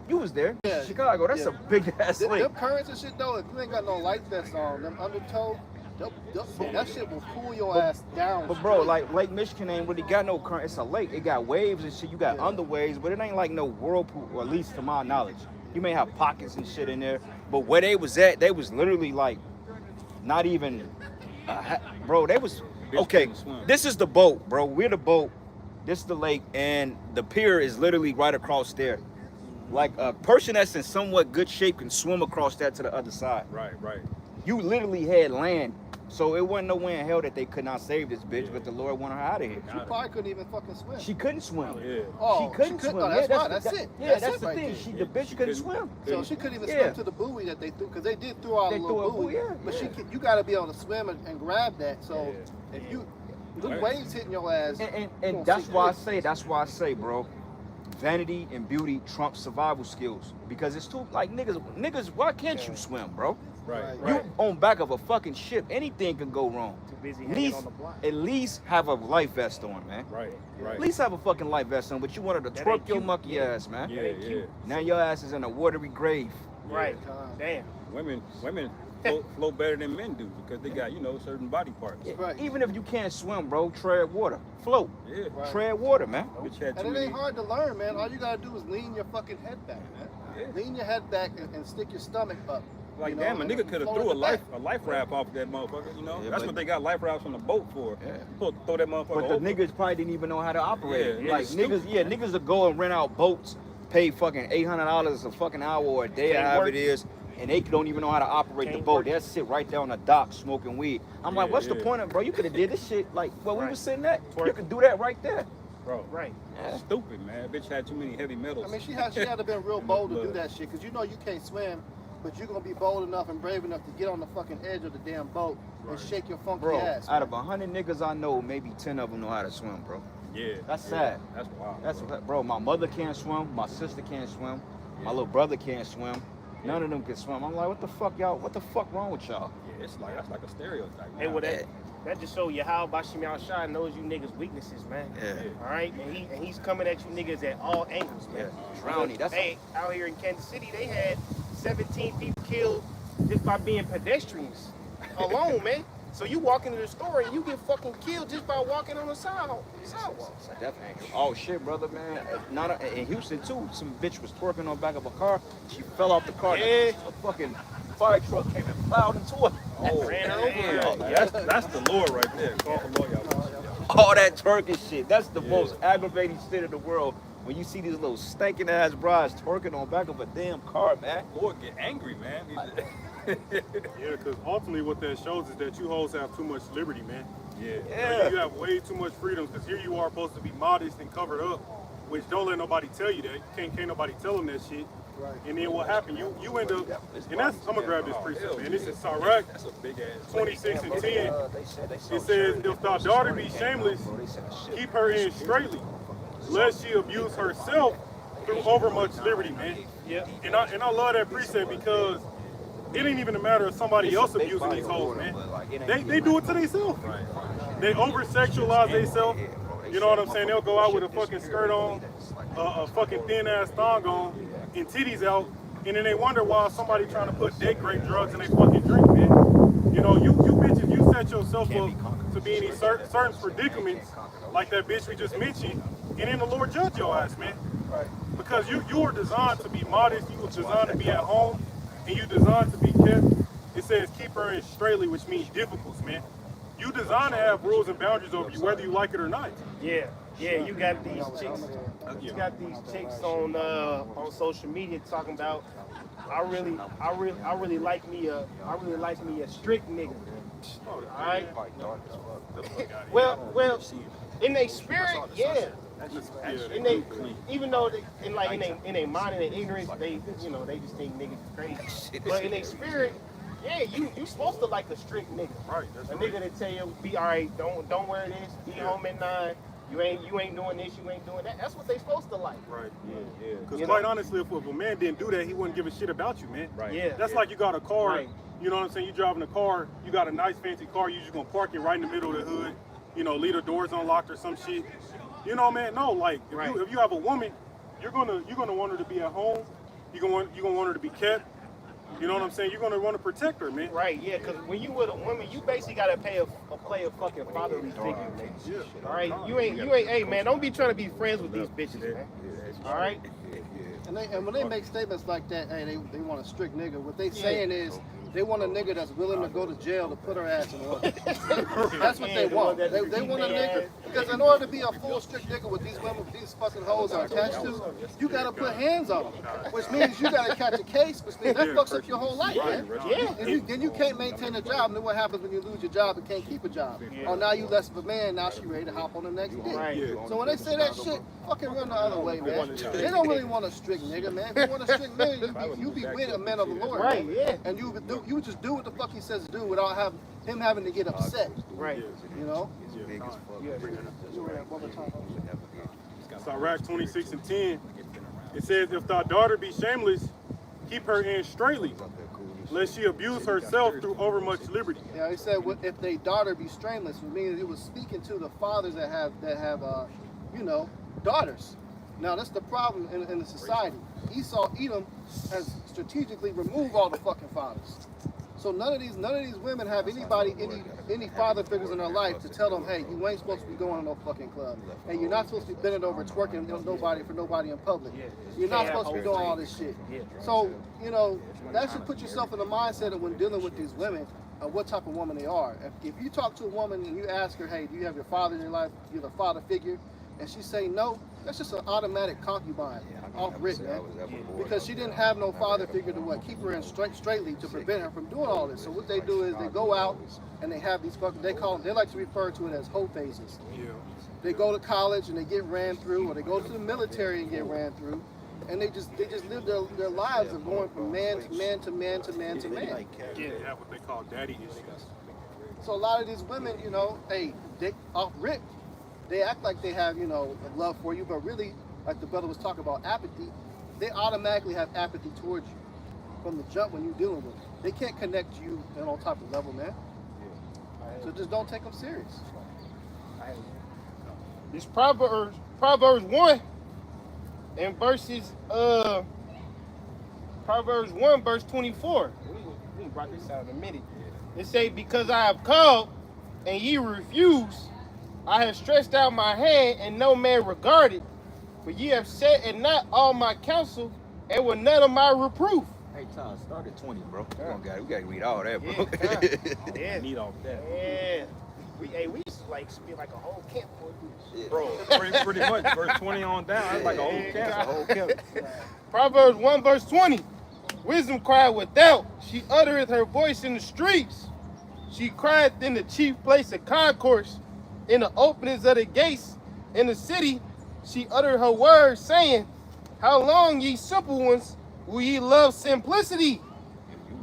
Speaker 4: You was there,
Speaker 5: Yeah,
Speaker 4: Chicago. That's
Speaker 5: yeah.
Speaker 4: a big ass lake.
Speaker 5: Them currents and shit though, if you ain't got no life vest on, them undertow, That shit will pull your ass down.
Speaker 4: But bro,
Speaker 5: straight.
Speaker 4: like Lake Michigan ain't really got no current. It's a lake. It got waves and shit. You got underwaves, but it ain't like no whirlpool, or at least to my knowledge. You may have pockets and shit in there, but where they was at, they was literally like not even, bro. They was okay.
Speaker 1: couldn't swim.
Speaker 4: This is the boat, bro. We're the boat. This is the lake, and the pier is literally right across there. Like a person that's in somewhat good shape can swim across that to the other side.
Speaker 1: Right.
Speaker 4: You literally had land, so it wasn't no way in hell that they could not save this bitch, but the Lord wanted her out of here.
Speaker 5: She probably couldn't even fucking swim.
Speaker 4: She couldn't swim.
Speaker 1: Yeah.
Speaker 5: Oh,
Speaker 4: She couldn't swim.
Speaker 5: Oh, that's
Speaker 4: Yeah,
Speaker 5: right. That's it.
Speaker 4: Yeah, that's
Speaker 5: it
Speaker 4: the
Speaker 5: right
Speaker 4: thing.
Speaker 5: there.
Speaker 4: The bitch
Speaker 1: She
Speaker 4: couldn't
Speaker 1: couldn't-
Speaker 4: swim.
Speaker 5: So she couldn't even
Speaker 4: Yeah.
Speaker 5: swim to the buoy that they threw, because they did throw out a
Speaker 4: They
Speaker 5: little
Speaker 4: threw a
Speaker 5: buoy.
Speaker 4: buoy, yeah,
Speaker 5: But
Speaker 4: yeah.
Speaker 5: you got to be able to swim and grab that. So
Speaker 1: Yeah.
Speaker 5: if you, the
Speaker 1: Right.
Speaker 5: waves hitting your ass, you
Speaker 4: And
Speaker 5: gonna
Speaker 4: that's
Speaker 5: sink
Speaker 4: why I
Speaker 5: quick.
Speaker 4: say, bro, vanity and beauty trump survival skills. Because it's too, like, niggas, why can't you swim, bro?
Speaker 1: Right.
Speaker 4: You on back of a fucking ship, anything can go wrong.
Speaker 3: Too busy
Speaker 4: At
Speaker 3: hanging
Speaker 4: least,
Speaker 3: on the block.
Speaker 4: at least have a life vest on, man.
Speaker 1: Right.
Speaker 4: At least have a fucking life vest on, but you wanted to
Speaker 3: That
Speaker 4: twerk
Speaker 3: ain't
Speaker 4: your
Speaker 3: cute.
Speaker 4: monkey ass, man.
Speaker 1: Yeah.
Speaker 4: Now your ass is in a watery grave.
Speaker 3: Right. Damn.
Speaker 1: Women flow better than men do because they got certain body parts.
Speaker 5: Right.
Speaker 4: Even if you can't swim, bro, tread water. Float.
Speaker 1: Yeah.
Speaker 5: Right.
Speaker 4: Tread water, man.
Speaker 1: Bitch had too
Speaker 5: And it
Speaker 1: many.
Speaker 5: ain't hard to learn, man. All you gotta do is lean your fucking head back, man.
Speaker 1: Yeah.
Speaker 5: Lean your head back and stick your stomach up.
Speaker 1: Like,
Speaker 5: you know,
Speaker 1: damn, a
Speaker 5: and
Speaker 1: nigga could have
Speaker 5: float
Speaker 1: threw
Speaker 5: in the back.
Speaker 1: a life raft off that motherfucker.
Speaker 4: Yeah,
Speaker 1: That's
Speaker 4: but-
Speaker 1: what they got life rafts on the boat for.
Speaker 4: Yeah.
Speaker 1: You supposed to throw that motherfucker
Speaker 4: But the
Speaker 1: over.
Speaker 4: niggas probably didn't even know how to operate it.
Speaker 1: Yeah,
Speaker 4: Like
Speaker 1: it's
Speaker 4: niggas,
Speaker 1: stupid.
Speaker 4: niggas will go and rent out boats, pay fucking $800 a fucking hour or a day, or
Speaker 3: Can't
Speaker 4: however
Speaker 3: work.
Speaker 4: it is, and they don't even know how to operate the
Speaker 3: Can't
Speaker 4: boat.
Speaker 3: work.
Speaker 4: They'll sit right there on the dock smoking weed. I'm like,
Speaker 1: Yeah,
Speaker 4: what's the
Speaker 1: yeah.
Speaker 4: point of, bro? You could have did this shit like where we
Speaker 3: Right.
Speaker 4: was sitting at. You
Speaker 3: Twerk.
Speaker 4: could do that right there.
Speaker 1: Bro,
Speaker 3: Right.
Speaker 4: Yeah.
Speaker 1: stupid, man. Bitch had too many heavy metals.
Speaker 5: I mean, she had to have been real
Speaker 1: In
Speaker 5: bold
Speaker 1: the
Speaker 5: to do
Speaker 1: blood.
Speaker 5: that shit, because you know you can't swim, but you're gonna be bold enough and brave enough to get on the fucking edge of the damn boat and shake your funky
Speaker 4: Bro,
Speaker 5: ass.
Speaker 4: out of 100 niggas I know, maybe 10 of them know how to swim, bro.
Speaker 1: Yeah.
Speaker 4: That's
Speaker 1: yeah.
Speaker 4: sad.
Speaker 1: That's wild.
Speaker 4: That's bro. My mother can't swim. My sister can't swim. My little brother can't swim. None of them can swim. I'm like, what the fuck, y'all? What the fuck wrong with y'all?
Speaker 1: Yeah, that's like a stereotype.
Speaker 3: Hey,
Speaker 1: now.
Speaker 3: well, that just show you how Bashim Al-Shai knows you niggas' weaknesses, man.
Speaker 4: Yeah.
Speaker 3: All right, and he's coming at you niggas at all angles, man.
Speaker 4: Drowning. That's
Speaker 3: Hey, out here in Kansas City, they had 17 people killed just by being pedestrians alone, man. So you walk into the store and you get fucking killed just by walking on the sidewalk.
Speaker 4: Definitely. Oh shit, brother, man. Not in Houston too. Some bitch was twerking on the back of a car. She fell off the car.
Speaker 3: Yeah.
Speaker 4: A fucking fire truck came and plowed into her.
Speaker 1: Oh,
Speaker 3: Ran her over.
Speaker 1: damn. That's the lure right there. Call for lawyer.
Speaker 4: All that twerking shit. That's the most aggravating shit in the world. When you see these little stinking ass brides twerking on the back of a damn car, man.
Speaker 1: Lord get angry, man.
Speaker 2: Yeah, because ultimately what that shows is that you hoes have too much liberty, man.
Speaker 1: Yeah.
Speaker 4: Yeah.
Speaker 2: You have way too much freedom, because here you are supposed to be modest and covered up, which don't let nobody tell you that. Can't nobody tell them that shit.
Speaker 5: Right.
Speaker 2: And then what happened? You end up, and that's, I'm gonna grab this precept, man. This is Sirach
Speaker 1: That's a big ass.
Speaker 2: 26 and 10. It says, if thy daughter be shameless, keep her in straightly, lest she abuse herself through overmuch liberty, man.
Speaker 3: Yeah.
Speaker 2: And I love that precept, because it ain't even a matter of somebody else abusing these hoes, man. They do it to themselves. They over sexualize themselves. You know what I'm saying? They'll go out with a fucking skirt on, a fucking thin ass thong on, and titties out, and then they wonder why somebody trying to put date grape drugs in their fucking drink, man. You know, you bitches, you set yourself up to be in these certain predicaments, like that bitch we just mentioned, and then the Lord judge your ass, man. Because you were designed to be modest, you were designed to be at home, and you designed to be kept. It says keep her in straightly, which means difficult, man. You designed to have rules and boundaries over you, whether you like it or not.
Speaker 3: Yeah, you got these chicks. You got these chicks on social media talking about I really like me a strict nigga. All right. Well, in their spirit, yeah. And they, even though they, in their mind and their ignorance, they just think niggas crazy. But in their spirit, yeah, you supposed to like a strict nigga.
Speaker 2: Right, that's
Speaker 3: A
Speaker 2: right.
Speaker 3: nigga that tell you, be alright, don't wear this, be home at 9. You ain't doing this, you ain't doing that. That's what they supposed to like.
Speaker 2: Right.
Speaker 1: Yeah.
Speaker 2: Because
Speaker 3: You
Speaker 2: quite
Speaker 3: know?
Speaker 2: honestly, if a man didn't do that, he wouldn't give a shit about you, man.
Speaker 1: Right.
Speaker 3: Yeah.
Speaker 2: That's like you got a car,
Speaker 3: Right.
Speaker 2: you know what I'm saying? You driving a car, you got a nice fancy car, you just gonna park it right in the middle of the hood, leave the doors unlocked or some shit. You know, man, no, like
Speaker 3: Right.
Speaker 2: if you have a woman, you're gonna want her to be at home, you're gonna want her to be kept, You know what I'm saying? You're gonna want to protect her, man.
Speaker 3: Right, yeah, because when you with a woman, you basically gotta play a fucking fatherly figure, man. All right, you ain't. Hey, man, don't be trying to be friends with these bitches, man. All right.
Speaker 5: And when they make statements like that, hey, they want a strict nigga. What they saying is they want a nigga that's willing to go to jail to put her ass in order. That's what they want. They want a nigga because in order to be a full strict nigga with these women, these fucking hoes are attached to, you gotta put hands on them, which means you gotta catch a case, which means that fucks up your whole life, man.
Speaker 3: Yeah.
Speaker 5: And then you can't maintain a job. And then what happens when you lose your job and can't keep a job? Oh, now you less of a man. Now she ready to hop on the next dick.
Speaker 3: Right.
Speaker 5: So when they say that shit, fucking run the other way, man. They don't really want a strict nigga, man. If you want a strict nigga, you be with a man of the Lord,
Speaker 3: Right,
Speaker 5: man.
Speaker 3: yeah.
Speaker 5: And you just do what the fuck he says to do without him having to get upset.
Speaker 3: Right.
Speaker 5: You know?
Speaker 4: Big as fuck.
Speaker 2: Sirach 26:10. It says, if thy daughter be shameless, keep her in straitly, lest she abuse herself through overmuch liberty.
Speaker 5: Yeah, he said if they daughter be strainless, which means it was speaking to the fathers that have daughters. Now that's the problem in the society. Esau, Edom has strategically removed all the fucking fathers. So none of these women have any father figures in their life to tell them, hey, you ain't supposed to be going to no fucking club, and you're not supposed to be bending over twerking for nobody in public. You're not supposed to be doing all this shit. So that should put yourself in the mindset of when dealing with these women, of what type of woman they are. If you talk to a woman and you ask her, hey, do you have your father in your life? You're the father figure, and she say no. That's just an automatic concubine, off rip, man. Because she didn't have no father figure to keep her in straightly to prevent her from doing all this. So what they do is they go out and they have these fucking, they like to refer to it as hoe phases. They go to college and they get ran through, or they go to the military and get ran through, and they just live their lives of going from man to man to man to man to man.
Speaker 2: They have what they call daddy issues.
Speaker 5: So a lot of these women, hey, they off rip. They act like they have, a love for you, but really, like the brother was talking about apathy, they automatically have apathy towards you from the jump when you're dealing with them. They can't connect you on all type of level, man. So just don't take them serious.
Speaker 3: This Proverbs 1 and Proverbs 1 verse 24. We can rock this out in a minute. It say, because I have called and ye refuse, I have stretched out my hand and no man regarded, for ye have set at not all my counsel and with none of my reproof.
Speaker 4: Hey, Tom, start at 20, bro. We gotta read all that, bro.
Speaker 3: Yeah.
Speaker 1: Need all that.
Speaker 3: Yeah. We used to spend like a whole camp for this.
Speaker 1: Bro, pretty much. Verse 20 on down, that's like a whole camp.
Speaker 3: Proverbs 1 verse 20. Wisdom cried without. She uttereth her voice in the streets. She crieth in the chief place of concourse. In the openings of the gates in the city, she uttered her words, saying, how long, ye simple ones, will ye love simplicity?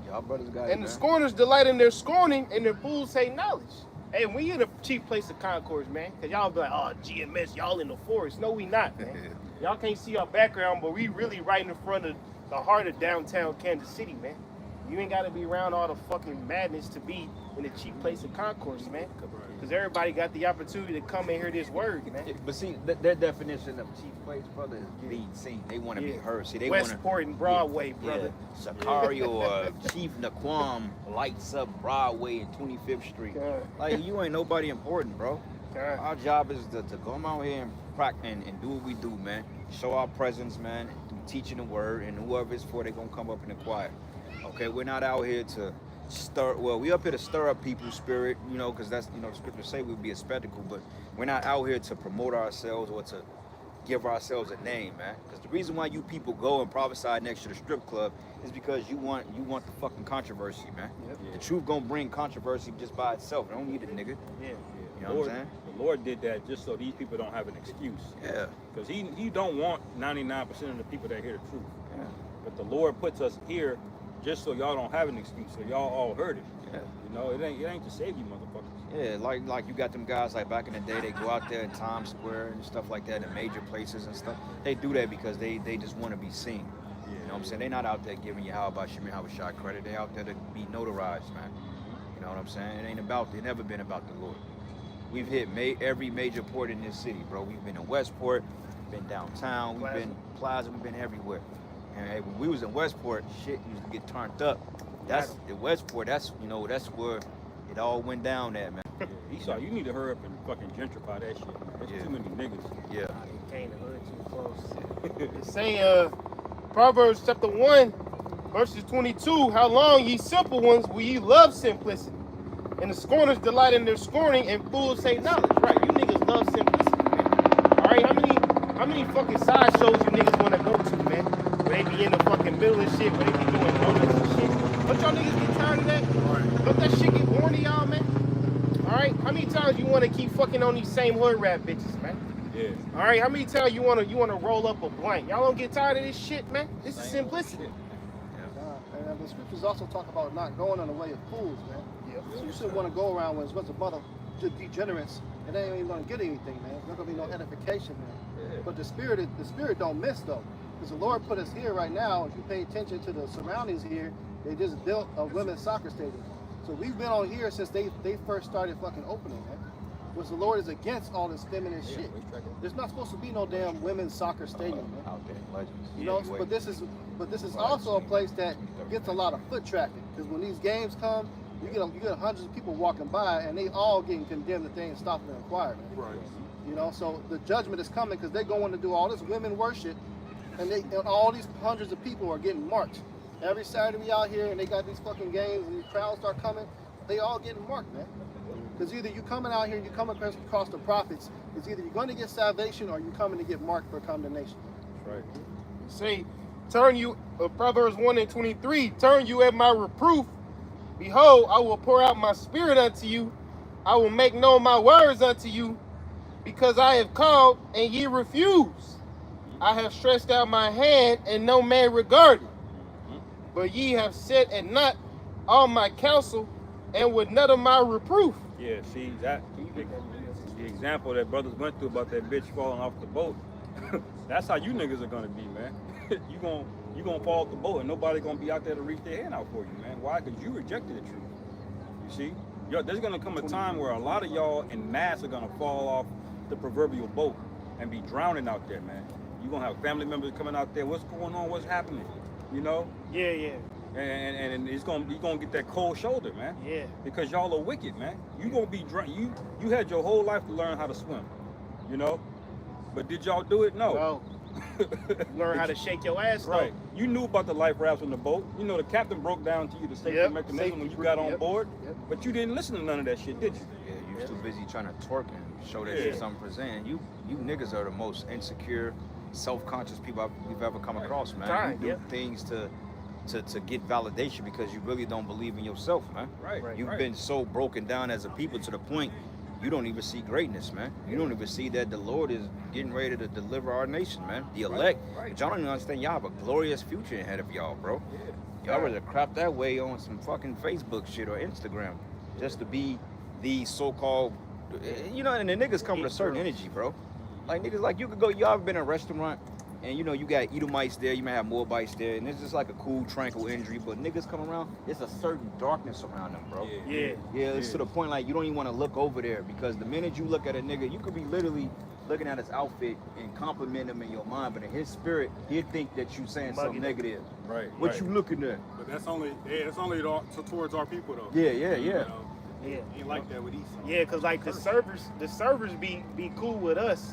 Speaker 4: Y'all brothers got
Speaker 3: And the scorners delight in their scorning, and their fools hate knowledge. Hey, we in the chief place of concourse, man. Because y'all be like, oh, GMS, y'all in the forest. No, we not, man. Y'all can't see our background, but we really right in front of the heart of downtown Kansas City, man. You ain't got to be around all the fucking madness to be in the chief place of concourse, man. Because everybody got the opportunity to come and hear this word, man.
Speaker 4: But see, their definition of chief place, brother, is being seen. They want to be heard. See, they want to.
Speaker 3: Westport and Broadway, brother.
Speaker 4: Sicario, Chief Naquam lights up Broadway and 25th Street. Like, you ain't nobody important, bro. Our job is to come out here and practice and do what we do, man. Show our presence, man, through teaching the word, and whoever it's for, they're going to come up in the choir. Okay, we're not out here to we up here to stir up people's spirit, because that's, the scriptures say we'll be a spectacle, but we're not out here to promote ourselves or to give ourselves a name, man. Because the reason why you people go and prophesy next to the strip club is because you want the fucking controversy, man. The truth gonna bring controversy just by itself. It don't need a nigga. You know what I'm saying?
Speaker 1: The Lord did that just so these people don't have an excuse.
Speaker 4: Yeah.
Speaker 1: Because he don't want 99% of the people that hear the truth.
Speaker 4: Yeah.
Speaker 1: But the Lord puts us here just so y'all don't have an excuse, so y'all all heard it.
Speaker 4: Yeah.
Speaker 1: It ain't to save you motherfuckers.
Speaker 4: Yeah, like you got them guys like back in the day, they go out there in Times Square and stuff like that in major places and stuff. They do that because they just want to be seen. You know what I'm saying? They're not out there giving you how about Shimmy Hawashai credit. They out there to be notarized, man. You know what I'm saying? It never been about the Lord. We've hit every major port in this city, bro. We've been in Westport, been downtown, we've been Plaza, we've been everywhere. And hey, when we was in Westport, shit used to get turned up. That's in Westport. That's that's where it all went down at, man.
Speaker 1: Esau, you need to hurry up and fucking gentrify that shit. Man. There's too many niggas.
Speaker 4: Yeah.
Speaker 3: It came to hood too close. It say Proverbs chapter 1, verses 22. How long, ye simple ones, will ye love simplicity? And the scorners delight in their scorning, and fools say knowledge. Right, you niggas love simplicity, man. All right, how many fucking side shows you niggas want to go to, man? Where they be in the fucking middle of shit, where they be doing donuts and shit. Don't y'all niggas get tired of that? Right. Don't that shit get boring to y'all, man? All right, how many times you want to keep fucking on these same hood rap bitches, man?
Speaker 1: Yeah.
Speaker 3: All right, how many times you want to roll up a blank? Y'all don't get tired of this shit, man? This is simplicity.
Speaker 5: And the scriptures also talk about not going on the way of fools, man.
Speaker 3: Yep.
Speaker 5: So you shouldn't want to go around with a bunch of mother degenerates, and they ain't even going to get anything, man. There's not going to be no edification, man.
Speaker 1: Yeah.
Speaker 5: But the spirit don't miss though, because the Lord put us here right now. If you pay attention to the surroundings here, they just built a women's soccer stadium. So we've been on here since they first started fucking opening, man. Which the Lord is against all this feminist shit. There's not supposed to be no damn women's soccer stadium, man.
Speaker 4: Out there, legends.
Speaker 5: You know, but this is also a place that gets a lot of foot traffic. Because when these games come, you get hundreds of people walking by, and they all getting condemned that they ain't stopping to inquire, man.
Speaker 2: Right.
Speaker 5: You know, so the judgment is coming because they're going to do all this women worship, and all these hundreds of people are getting marked. Every Saturday we out here, and they got these fucking games, and the crowds start coming. They all getting marked, man. Because either you coming out here and you coming across the prophets, it's either you're going to get salvation or you're coming to get marked for condemnation.
Speaker 1: Right.
Speaker 3: Say, turn you, Proverbs 1 and 23, turn you at my reproof. Behold, I will pour out my spirit unto you. I will make known my words unto you, because I have called and ye refuse. I have stretched out my hand and no man regarded. But ye have set at naught all my counsel and would none of my reproof.
Speaker 1: Yeah, see, that the example that brothers went through about that bitch falling off the boat. That's how you niggas are gonna be, man. you gonna fall off the boat and nobody gonna be out there to reach their hand out for you, man. Why? Because you rejected the truth. You see? There's gonna come a time where a lot of y'all in mass are gonna fall off the proverbial boat and be drowning out there, man. You're gonna have family members coming out there, what's going on, what's happening? You know?
Speaker 3: Yeah.
Speaker 1: And you're gonna get that cold shoulder, man.
Speaker 3: Yeah.
Speaker 1: Because y'all are wicked, man. You gonna be drunk. You had your whole life to learn how to swim, you know. But did y'all do it? No.
Speaker 3: Learn how to shake your ass,
Speaker 1: right? You knew about the life rafts on the boat. You know the captain broke down to you the safety mechanism when you got on board.
Speaker 5: Yep.
Speaker 1: But you didn't listen to none of that shit, did you?
Speaker 4: Yeah, you was too busy trying to twerk and show that shit something present. You niggas are the most insecure, self-conscious people we've ever come across, man. You do things to get validation because you really don't believe in yourself, man.
Speaker 1: Right.
Speaker 4: You've been so broken down as a people to the point you don't even see greatness, man. You don't even see that the Lord is getting ready to deliver our nation, man. The elect. But y'all don't even understand y'all have a glorious future ahead of y'all, bro. Y'all rather crap that way on some fucking Facebook shit or Instagram just to be the so-called, and the niggas come with a certain energy, bro. Like niggas, like you could go, y'all ever been in a restaurant and you got Edomites there, you may have Moabites there, and it's just like a cool, tranquil injury, but niggas come around, there's a certain darkness around them, bro.
Speaker 3: Yeah,
Speaker 4: it's to the point like you don't even want to look over there because the minute you look at a nigga, you could be literally looking at his outfit and compliment him in your mind, but in his spirit, he'd think that you saying something negative.
Speaker 1: Right.
Speaker 4: What you looking at?
Speaker 2: But that's only towards our people though.
Speaker 4: Yeah.
Speaker 2: You know, ain't like that with Esau.
Speaker 3: Yeah, cause like the servers be cool with us,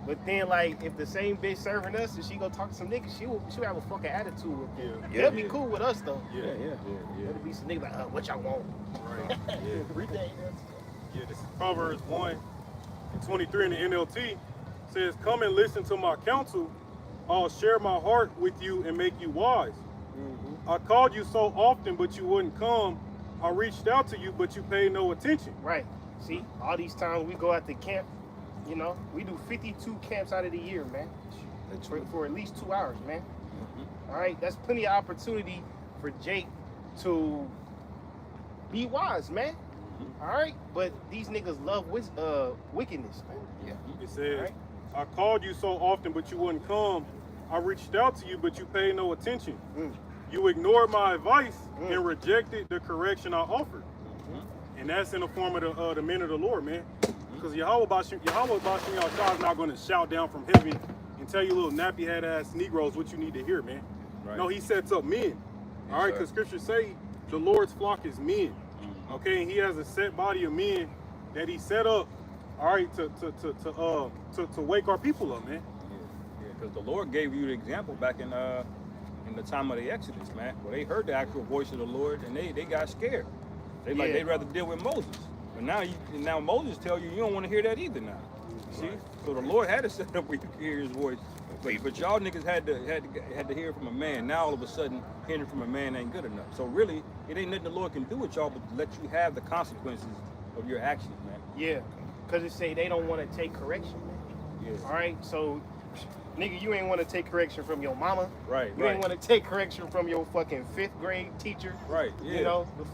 Speaker 3: but then like if the same bitch serving us and she go talk to some niggas, she'll have a fucking attitude with them. They'll be cool with us though.
Speaker 2: Yeah.
Speaker 3: It'll be some niggas like, what y'all want?
Speaker 2: Right.
Speaker 3: Everything.
Speaker 2: Yeah, this is Proverbs 1 and 23 in the NLT. Says, come and listen to my counsel. I'll share my heart with you and make you wise. I called you so often, but you wouldn't come. I reached out to you, but you paid no attention.
Speaker 3: Right. See, all these times we go out to camp, we do 52 camps out of the year, man. For at least 2 hours, man. All right, that's plenty of opportunity for Jake to be wise, man. All right, but these niggas love wickedness, man.
Speaker 2: Yeah. It says, I called you so often, but you wouldn't come. I reached out to you, but you paid no attention. You ignored my advice and rejected the correction I offered. And that's in the form of the men of the Lord, man. Because Yahweh Bashim Yahshua is not going to shout down from heaven and tell you little nappy head ass Negroes what you need to hear, man.
Speaker 1: Right.
Speaker 2: No, he sets up men. All right,
Speaker 4: sir.
Speaker 2: because scriptures say the Lord's flock is men.
Speaker 1: Mhm.
Speaker 2: Okay, and he has a set body of men that he set up, all right, to wake our people up, man.
Speaker 1: Yeah, because the Lord gave you the example back in the time of the Exodus, man, where they heard the actual voice of the Lord and they got scared.
Speaker 3: Yeah.
Speaker 1: They'd rather deal with Moses. But now Moses tell you don't want to hear that either now. See? So the Lord had to set up where you could hear his voice. But y'all niggas had to hear from a man. Now all of a sudden hearing from a man ain't good enough. So really it ain't nothing the Lord can do with y'all but let you have the consequences of your actions, man.
Speaker 3: Yeah, because it say they don't want to take correction, man.
Speaker 1: Yeah.
Speaker 3: All right, so nigga, you ain't want to take correction from your mama.
Speaker 1: Right,
Speaker 3: You
Speaker 1: right.
Speaker 3: ain't want to take correction from your fucking 5th grade teacher.
Speaker 1: Right, yeah.
Speaker 3: You know, the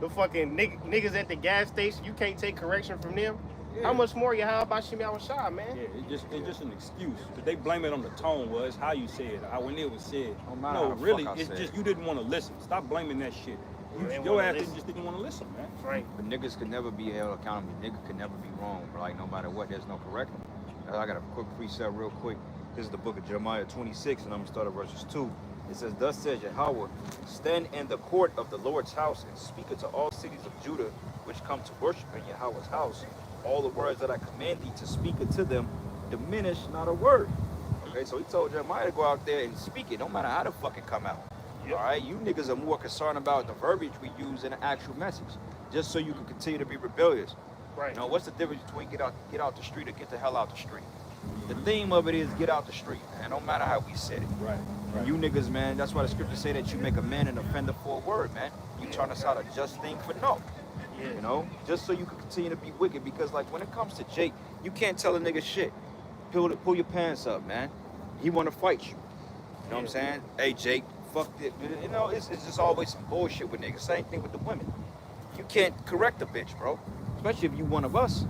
Speaker 3: fucking niggas at the gas station, you can't take correction from them.
Speaker 1: Yeah.
Speaker 3: How much more you have about Shimei Awashai, man?
Speaker 1: Yeah, it's just an excuse. But they blame it on the tone, it's how you say it, how when it was said.
Speaker 4: Don't matter
Speaker 1: No,
Speaker 4: how the
Speaker 1: really,
Speaker 4: fuck I
Speaker 1: it's
Speaker 4: say
Speaker 1: just
Speaker 4: it.
Speaker 1: you didn't want to listen. Stop blaming that shit.
Speaker 3: You didn't
Speaker 1: Your
Speaker 3: wanna
Speaker 1: ass
Speaker 3: listen.
Speaker 1: just didn't want to listen, man.
Speaker 3: Right.
Speaker 4: But niggas could never be held accountable. Nigga could never be wrong. Like, no matter what, there's no correcting. I got a quick precept real quick. This is the book of Jeremiah 26, and I'm going to start at verses 2. It says, Thus says Yahweh, stand in the court of the Lord's house and speak unto all cities of Judah which come to worship in Yahweh's house. All the words that I command thee to speak unto them, diminish not a word. Okay, so he told Jeremiah to go out there and speak it, no matter how the fuck it come out.
Speaker 3: Yep.
Speaker 4: All right, you niggas are more concerned about the verbiage we use than the actual message, just so you can continue to be rebellious.
Speaker 3: Right.
Speaker 4: You know, what's the difference between get out the street or get the hell out the street? The theme of it is get out the street, man. No matter how we said it.
Speaker 1: Right.
Speaker 4: And you niggas, man, that's why the scriptures say that you make a man an offender for a word, man. You turn us out a just thing for no.
Speaker 3: Yeah.
Speaker 4: You know, just so you can continue to be wicked. Because like when it comes to Jake, you can't tell a nigga shit. Pull your pants up, man. He want to fight you. You know what I'm saying? Hey, Jake, fuck it. You know, it's just always some bullshit with niggas. Same thing with the women. You can't correct a bitch, bro. Especially if you one of us.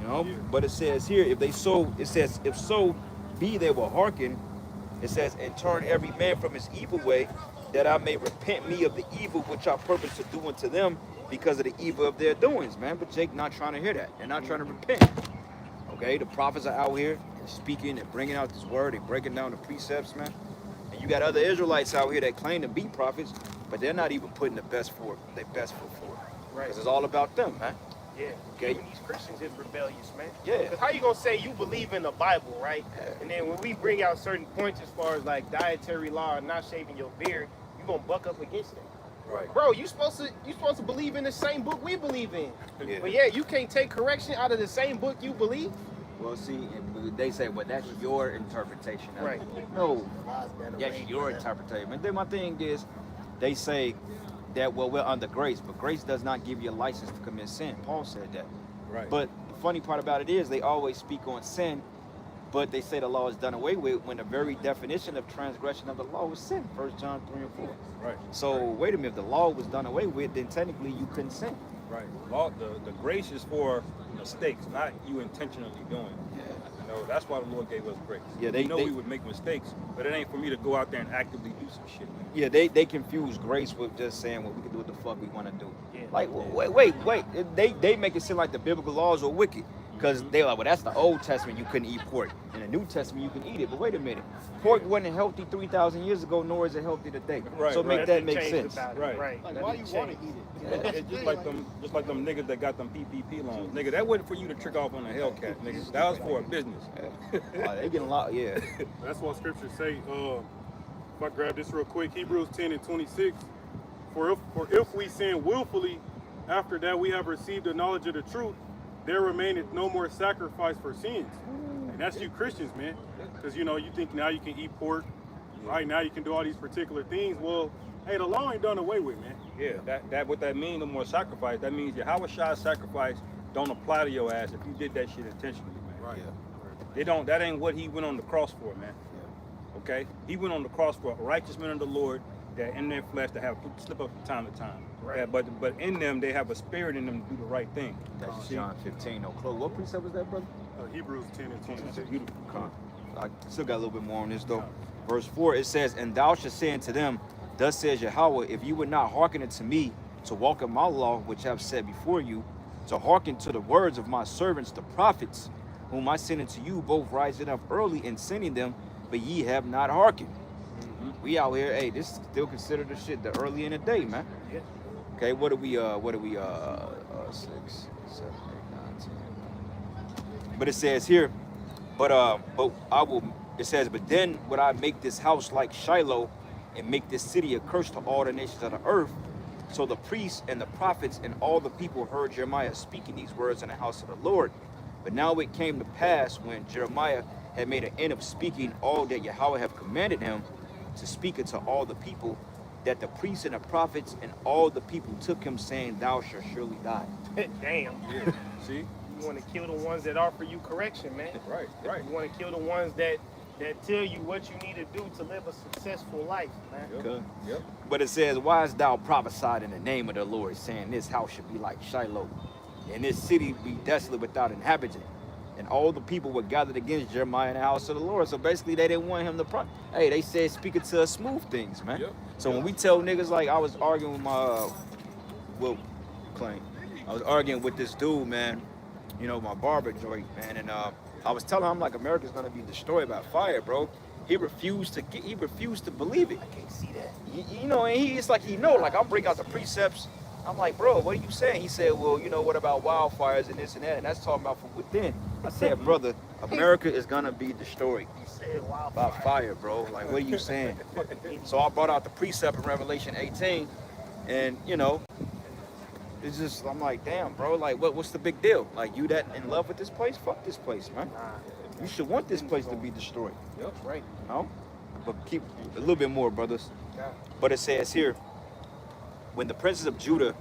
Speaker 4: You know?
Speaker 2: Yeah.
Speaker 4: But it says here, it says, if so be they will hearken, it says, and turn every man from his evil way, that I may repent me of the evil which I purpose to do unto them because of the evil of their doings, man. But Jake not trying to hear that. They're not trying to repent. Okay? The prophets are out here and speaking and bringing out this word and breaking down the precepts, man. And you got other Israelites out here that claim to be prophets, but they're not even putting their best foot forward.
Speaker 3: Right.
Speaker 4: Because it's all about them, man.
Speaker 3: Yeah.
Speaker 4: Okay.
Speaker 3: Even these Christians is rebellious, man.
Speaker 4: Yeah.
Speaker 3: Because how you gonna say you believe in the Bible, right? And then when we bring out certain points as far as like dietary law and not shaving your beard, you gonna buck up against it.
Speaker 4: Right.
Speaker 3: Bro, you supposed to believe in the same book we believe in.
Speaker 4: Yeah.
Speaker 3: But yeah, you can't take correction out of the same book you believe.
Speaker 4: Well, see, they say, well, that's your interpretation of
Speaker 3: Right.
Speaker 4: it. No, that's your interpretation. But then my thing is, they say that, well, we're under grace, but grace does not give you a license to commit sin. Paul said that.
Speaker 1: Right.
Speaker 4: But the funny part about it is they always speak on sin, but they say the law is done away with when the very definition of transgression of the law was sin. 1 John 3 and 4.
Speaker 1: Right.
Speaker 4: So wait a minute, if the law was done away with, then technically you couldn't sin.
Speaker 1: Right. The grace is for mistakes, not you intentionally doing it. You know, that's why the Lord gave us grace.
Speaker 4: Yeah,
Speaker 1: we know we would make mistakes, but it ain't for me to go out there and actively do some shit, man.
Speaker 4: Yeah, they confuse grace with just saying, well, we can do what the fuck we want to do.
Speaker 3: Yeah.
Speaker 4: Like, wait. They make it seem like the biblical laws are wicked. Because they like, well, that's the Old Testament, you couldn't eat pork. In the New Testament, you can eat it. But wait a minute. Pork wasn't healthy 3,000 years ago, nor is it healthy today.
Speaker 1: Right,
Speaker 4: So
Speaker 1: right.
Speaker 4: make that
Speaker 3: Nothing
Speaker 4: make
Speaker 3: changed
Speaker 4: sense.
Speaker 3: about it.
Speaker 1: Right.
Speaker 3: Right.
Speaker 5: Like,
Speaker 3: Nothing
Speaker 5: why you want
Speaker 3: changed.
Speaker 5: to eat it?
Speaker 1: It's just like them niggas that got them PPP loans. Nigga, that wasn't for you to trick off on a Hellcat, nigga. That was for a business.
Speaker 4: They getting a lot, yeah.
Speaker 2: That's what scriptures say. If I grab this real quick, Hebrews 10 and 26. For if we sin willfully, after that we have received the knowledge of the truth, there remaineth no more sacrifice for sins. And that's you Christians, man. Because you know, you think now you can eat pork, right? Now you can do all these particular things. Well, hey, the law ain't done away with, man.
Speaker 1: Yeah, that what that means, no more sacrifice. That means Yahweh's sacrifice don't apply to your ass if you did that shit intentionally, man.
Speaker 2: Right.
Speaker 1: They don't. That ain't what he went on the cross for, man. Okay, he went on the cross for righteous men of the Lord that in their flesh that have slip up from time to time.
Speaker 3: Right.
Speaker 1: Yeah, but in them they have a spirit in them to do the right thing.
Speaker 4: That's
Speaker 1: See?
Speaker 4: John 15. No close. What precept was that, brother?
Speaker 2: Hebrews 10 and
Speaker 1: It's
Speaker 2: 26.
Speaker 1: a beautiful.
Speaker 4: I still got a little bit more on this though. Verse 4, it says, and thou shalt say unto them, thus says Yahweh, if you would not hearken unto me to walk in my law, which I have set before you, to hearken to the words of my servants, the prophets, whom I sent unto you, both rising up early and sending them, but ye have not hearkened. We out here, hey, this is still considered the shit the early in the day, man.
Speaker 3: Yeah.
Speaker 4: Okay, what do we 6, 7, 8, 9, 10. But it says here, but I will, it says, but then would I make this house like Shiloh and make this city a curse to all the nations of the earth. So the priests and the prophets and all the people heard Jeremiah speaking these words in the house of the Lord. But now it came to pass when Jeremiah had made an end of speaking all that Yahweh had commanded him to speak unto all the people, that the priests and the prophets and all the people took him, saying, thou shalt surely die.
Speaker 3: Damn.
Speaker 1: Yeah. See?
Speaker 3: You want to kill the ones that offer you correction, man.
Speaker 1: Right. Right.
Speaker 3: You want to kill the ones that tell you what you need to do to live a successful life, man.
Speaker 1: Yep.
Speaker 4: Okay.
Speaker 1: Yep.
Speaker 4: But it says, why hast thou prophesied in the name of the Lord, saying, this house should be like Shiloh, and this city be desolate without inhabitant? And all the people were gathered against Jeremiah in the house of the Lord. So basically, they didn't want him to Hey, they said, speaking to us smooth things, man.
Speaker 1: Yep.
Speaker 4: So when we tell niggas, like, I was arguing with my, I was arguing with this dude, man, you know, my barber joint, man, and I was telling him, like, America's gonna be destroyed by fire, bro. He refused to believe it.
Speaker 3: I can't see that.
Speaker 4: You know, and it's like he know, like, I'll bring out the precepts. I'm like, bro, what are you saying? He said, well, you know, what about wildfires and this and that? And that's talking about from within. I said, brother, America is gonna be destroyed
Speaker 3: He said, wow.
Speaker 4: by fire, bro. Like, what are you saying? So I brought out the precept in Revelation 18, and, you know, it's just, I'm like, damn, bro, like, what's the big deal? Like, you that in love with this place? Fuck this place, man. You should want this place to be destroyed.
Speaker 3: Yep, right.
Speaker 4: No? But keep a little bit more, brothers. But it says here, when the princes of Judah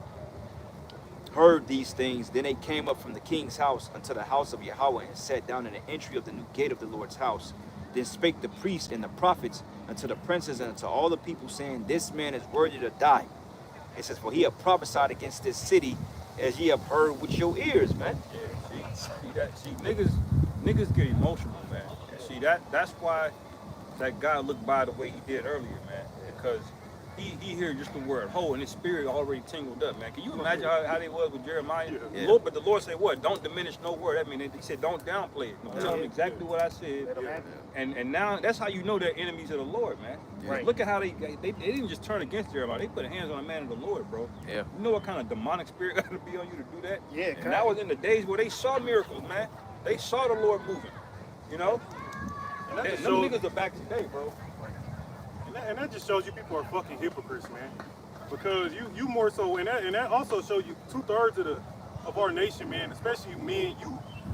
Speaker 4: heard these things, then they came up from the king's house unto the house of Yahweh and sat down in the entry of the new gate of the Lord's house. Then spake the priests and the prophets unto the princes and unto all the people, saying, this man is worthy to die. It says, for he have prophesied against this city, as ye have heard with your ears, man.
Speaker 1: Yeah. See that? See, niggas get emotional, man. And see that's why that guy looked by the way he did earlier, man. Because he heard just the word "ho" and his spirit already tingled up, man. Can you imagine how they was with Jeremiah?
Speaker 4: Yeah.
Speaker 1: Lord, but the Lord said, "What? Don't diminish no word." I mean, he said, "Don't downplay it." Tell them exactly what I said.
Speaker 3: Let 'em have it.
Speaker 1: And now that's how you know they're enemies of the Lord, man.
Speaker 3: Right.
Speaker 1: Look at how they didn't just turn against Jeremiah. They put hands on a man of the Lord, bro.
Speaker 4: Yeah.
Speaker 1: You know what kind of demonic spirit got to be on you to do that?
Speaker 3: Yeah,
Speaker 1: And that was in the days where they saw miracles, man. They saw the Lord moving. You know?
Speaker 2: And that just
Speaker 1: Them
Speaker 2: shows,
Speaker 1: niggas are back today, bro.
Speaker 2: and that just shows you people are fucking hypocrites, man. Because you more so, and that also shows you 2/3 of our nation, man, especially men.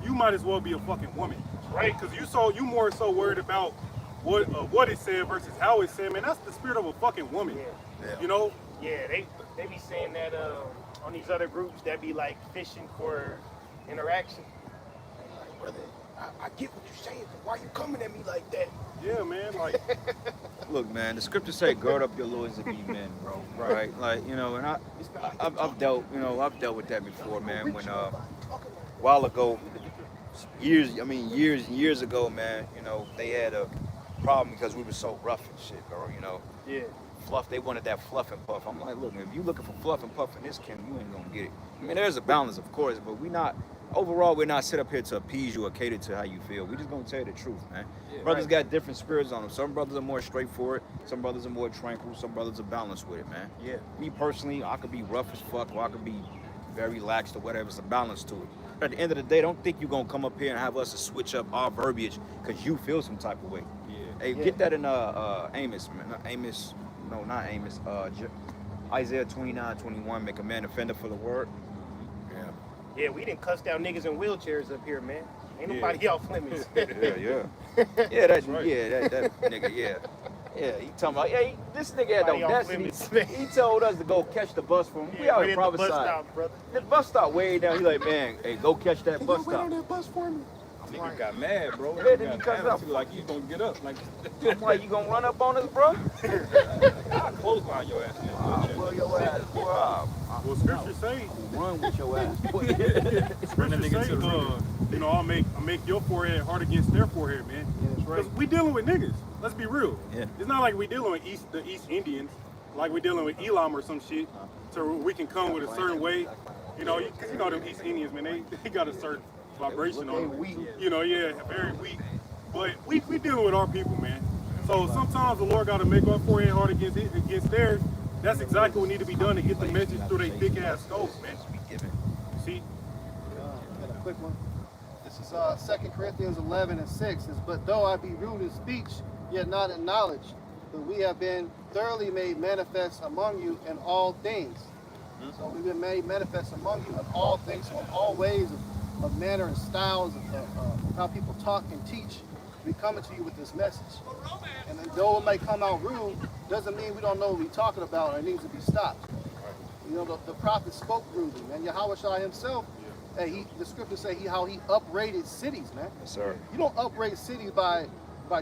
Speaker 2: You might as well be a fucking woman, right? Because you more so worried about what it said versus how it said, man. That's the spirit of a fucking woman,
Speaker 3: Yeah.
Speaker 2: you know.
Speaker 3: Yeah, they be saying that on these other groups that be like fishing for interaction. Like, brother, I get what you're saying, but why you coming at me like that?
Speaker 2: Yeah, man. Like,
Speaker 4: Look, man, the scriptures say, "Gird up your loins and be men, bro." Right? Like, you know, and I've dealt with that before, man. When a while ago, years and years ago, man, you know, they had a problem because we were so rough and shit, bro. You know,
Speaker 3: Yeah.
Speaker 4: fluff. They wanted that fluff and puff. I'm like, look, man, if you looking for fluff and puff in this camp, you ain't gonna get it. I mean, there's a balance, of course, but we're not set up here to appease you or cater to how you feel. We just gonna tell you the truth, man.
Speaker 1: Yeah,
Speaker 4: Brothers got different spirits on them. Some brothers are more straightforward. Some brothers are more tranquil. Some brothers are balanced with it, man.
Speaker 3: Yeah.
Speaker 4: Me personally, I could be rough as fuck, or I could be very lax or whatever. It's a balance to it. But at the end of the day, don't think you're gonna come up here and have us to switch up our verbiage because you feel some type of way.
Speaker 1: Yeah.
Speaker 4: Hey, get that in Amos, man. Not Amos. Isaiah 29:21. Make a man offender for the word. Yeah.
Speaker 3: Yeah, we didn't cuss down niggas in wheelchairs up here, man. Ain't
Speaker 1: Yeah.
Speaker 3: nobody off limits.
Speaker 4: Yeah. That
Speaker 1: right.
Speaker 4: that nigga, yeah. Yeah, he talking about, yeah, this nigga had the
Speaker 3: Nobody off
Speaker 4: audacity.
Speaker 3: limits, man.
Speaker 4: He told us to go catch the bus for him. We
Speaker 3: Yeah,
Speaker 4: out
Speaker 3: right
Speaker 4: here
Speaker 3: at the bus
Speaker 4: prophesizing.
Speaker 3: stop, brother.
Speaker 4: The bus stop way down. He like, man, hey, go catch that bus
Speaker 3: Wait on
Speaker 4: stop.
Speaker 3: that bus for me.
Speaker 1: Nigga got mad, bro.
Speaker 4: Yeah,
Speaker 1: Nigga
Speaker 4: then he
Speaker 1: got
Speaker 4: cussed out.
Speaker 1: attitude like he's gonna get up. Like,
Speaker 4: I'm like, you gonna run up on us, bro?
Speaker 1: I'll clothesline your ass in this
Speaker 4: I'll
Speaker 1: wheelchair.
Speaker 4: blow your ass, boy. I'll
Speaker 2: well, scripture say,
Speaker 4: run with your ass.
Speaker 1: Bring that
Speaker 2: scripture
Speaker 1: nigga
Speaker 2: say,
Speaker 1: to the ring.
Speaker 2: you know, I'll make your forehead hard against their forehead, man.
Speaker 3: That's right.
Speaker 2: Because we dealing with niggas. Let's be real.
Speaker 4: Yeah.
Speaker 2: It's not like we dealing with the East Indians, like we dealing with Elam or some shit, so we can come with a certain way. You know, because you know them East Indians, man, they got a certain vibration on them. You know, yeah, very weak. But we dealing with our people, man. So sometimes the Lord got to make our forehead hard against theirs. That's exactly what need to be done to get the message through their thick ass skulls, man. See?
Speaker 5: Got a quick one. This is 2 Corinthians 11:6. It says, but though I be rude in speech, yet not in knowledge, but we have been thoroughly made manifest among you in all things. So we've been made manifest among you in all things, so in all ways of manner and styles of how people talk and teach. We coming to you with this message. And then though it may come out rude, doesn't mean we don't know what we're talking about or it needs to be stopped. You know, the prophet spoke rudely, man. Yahweh Shai himself, hey, the scriptures say how he uprated cities, man.
Speaker 4: Yes, sir.
Speaker 5: You don't upraid cities by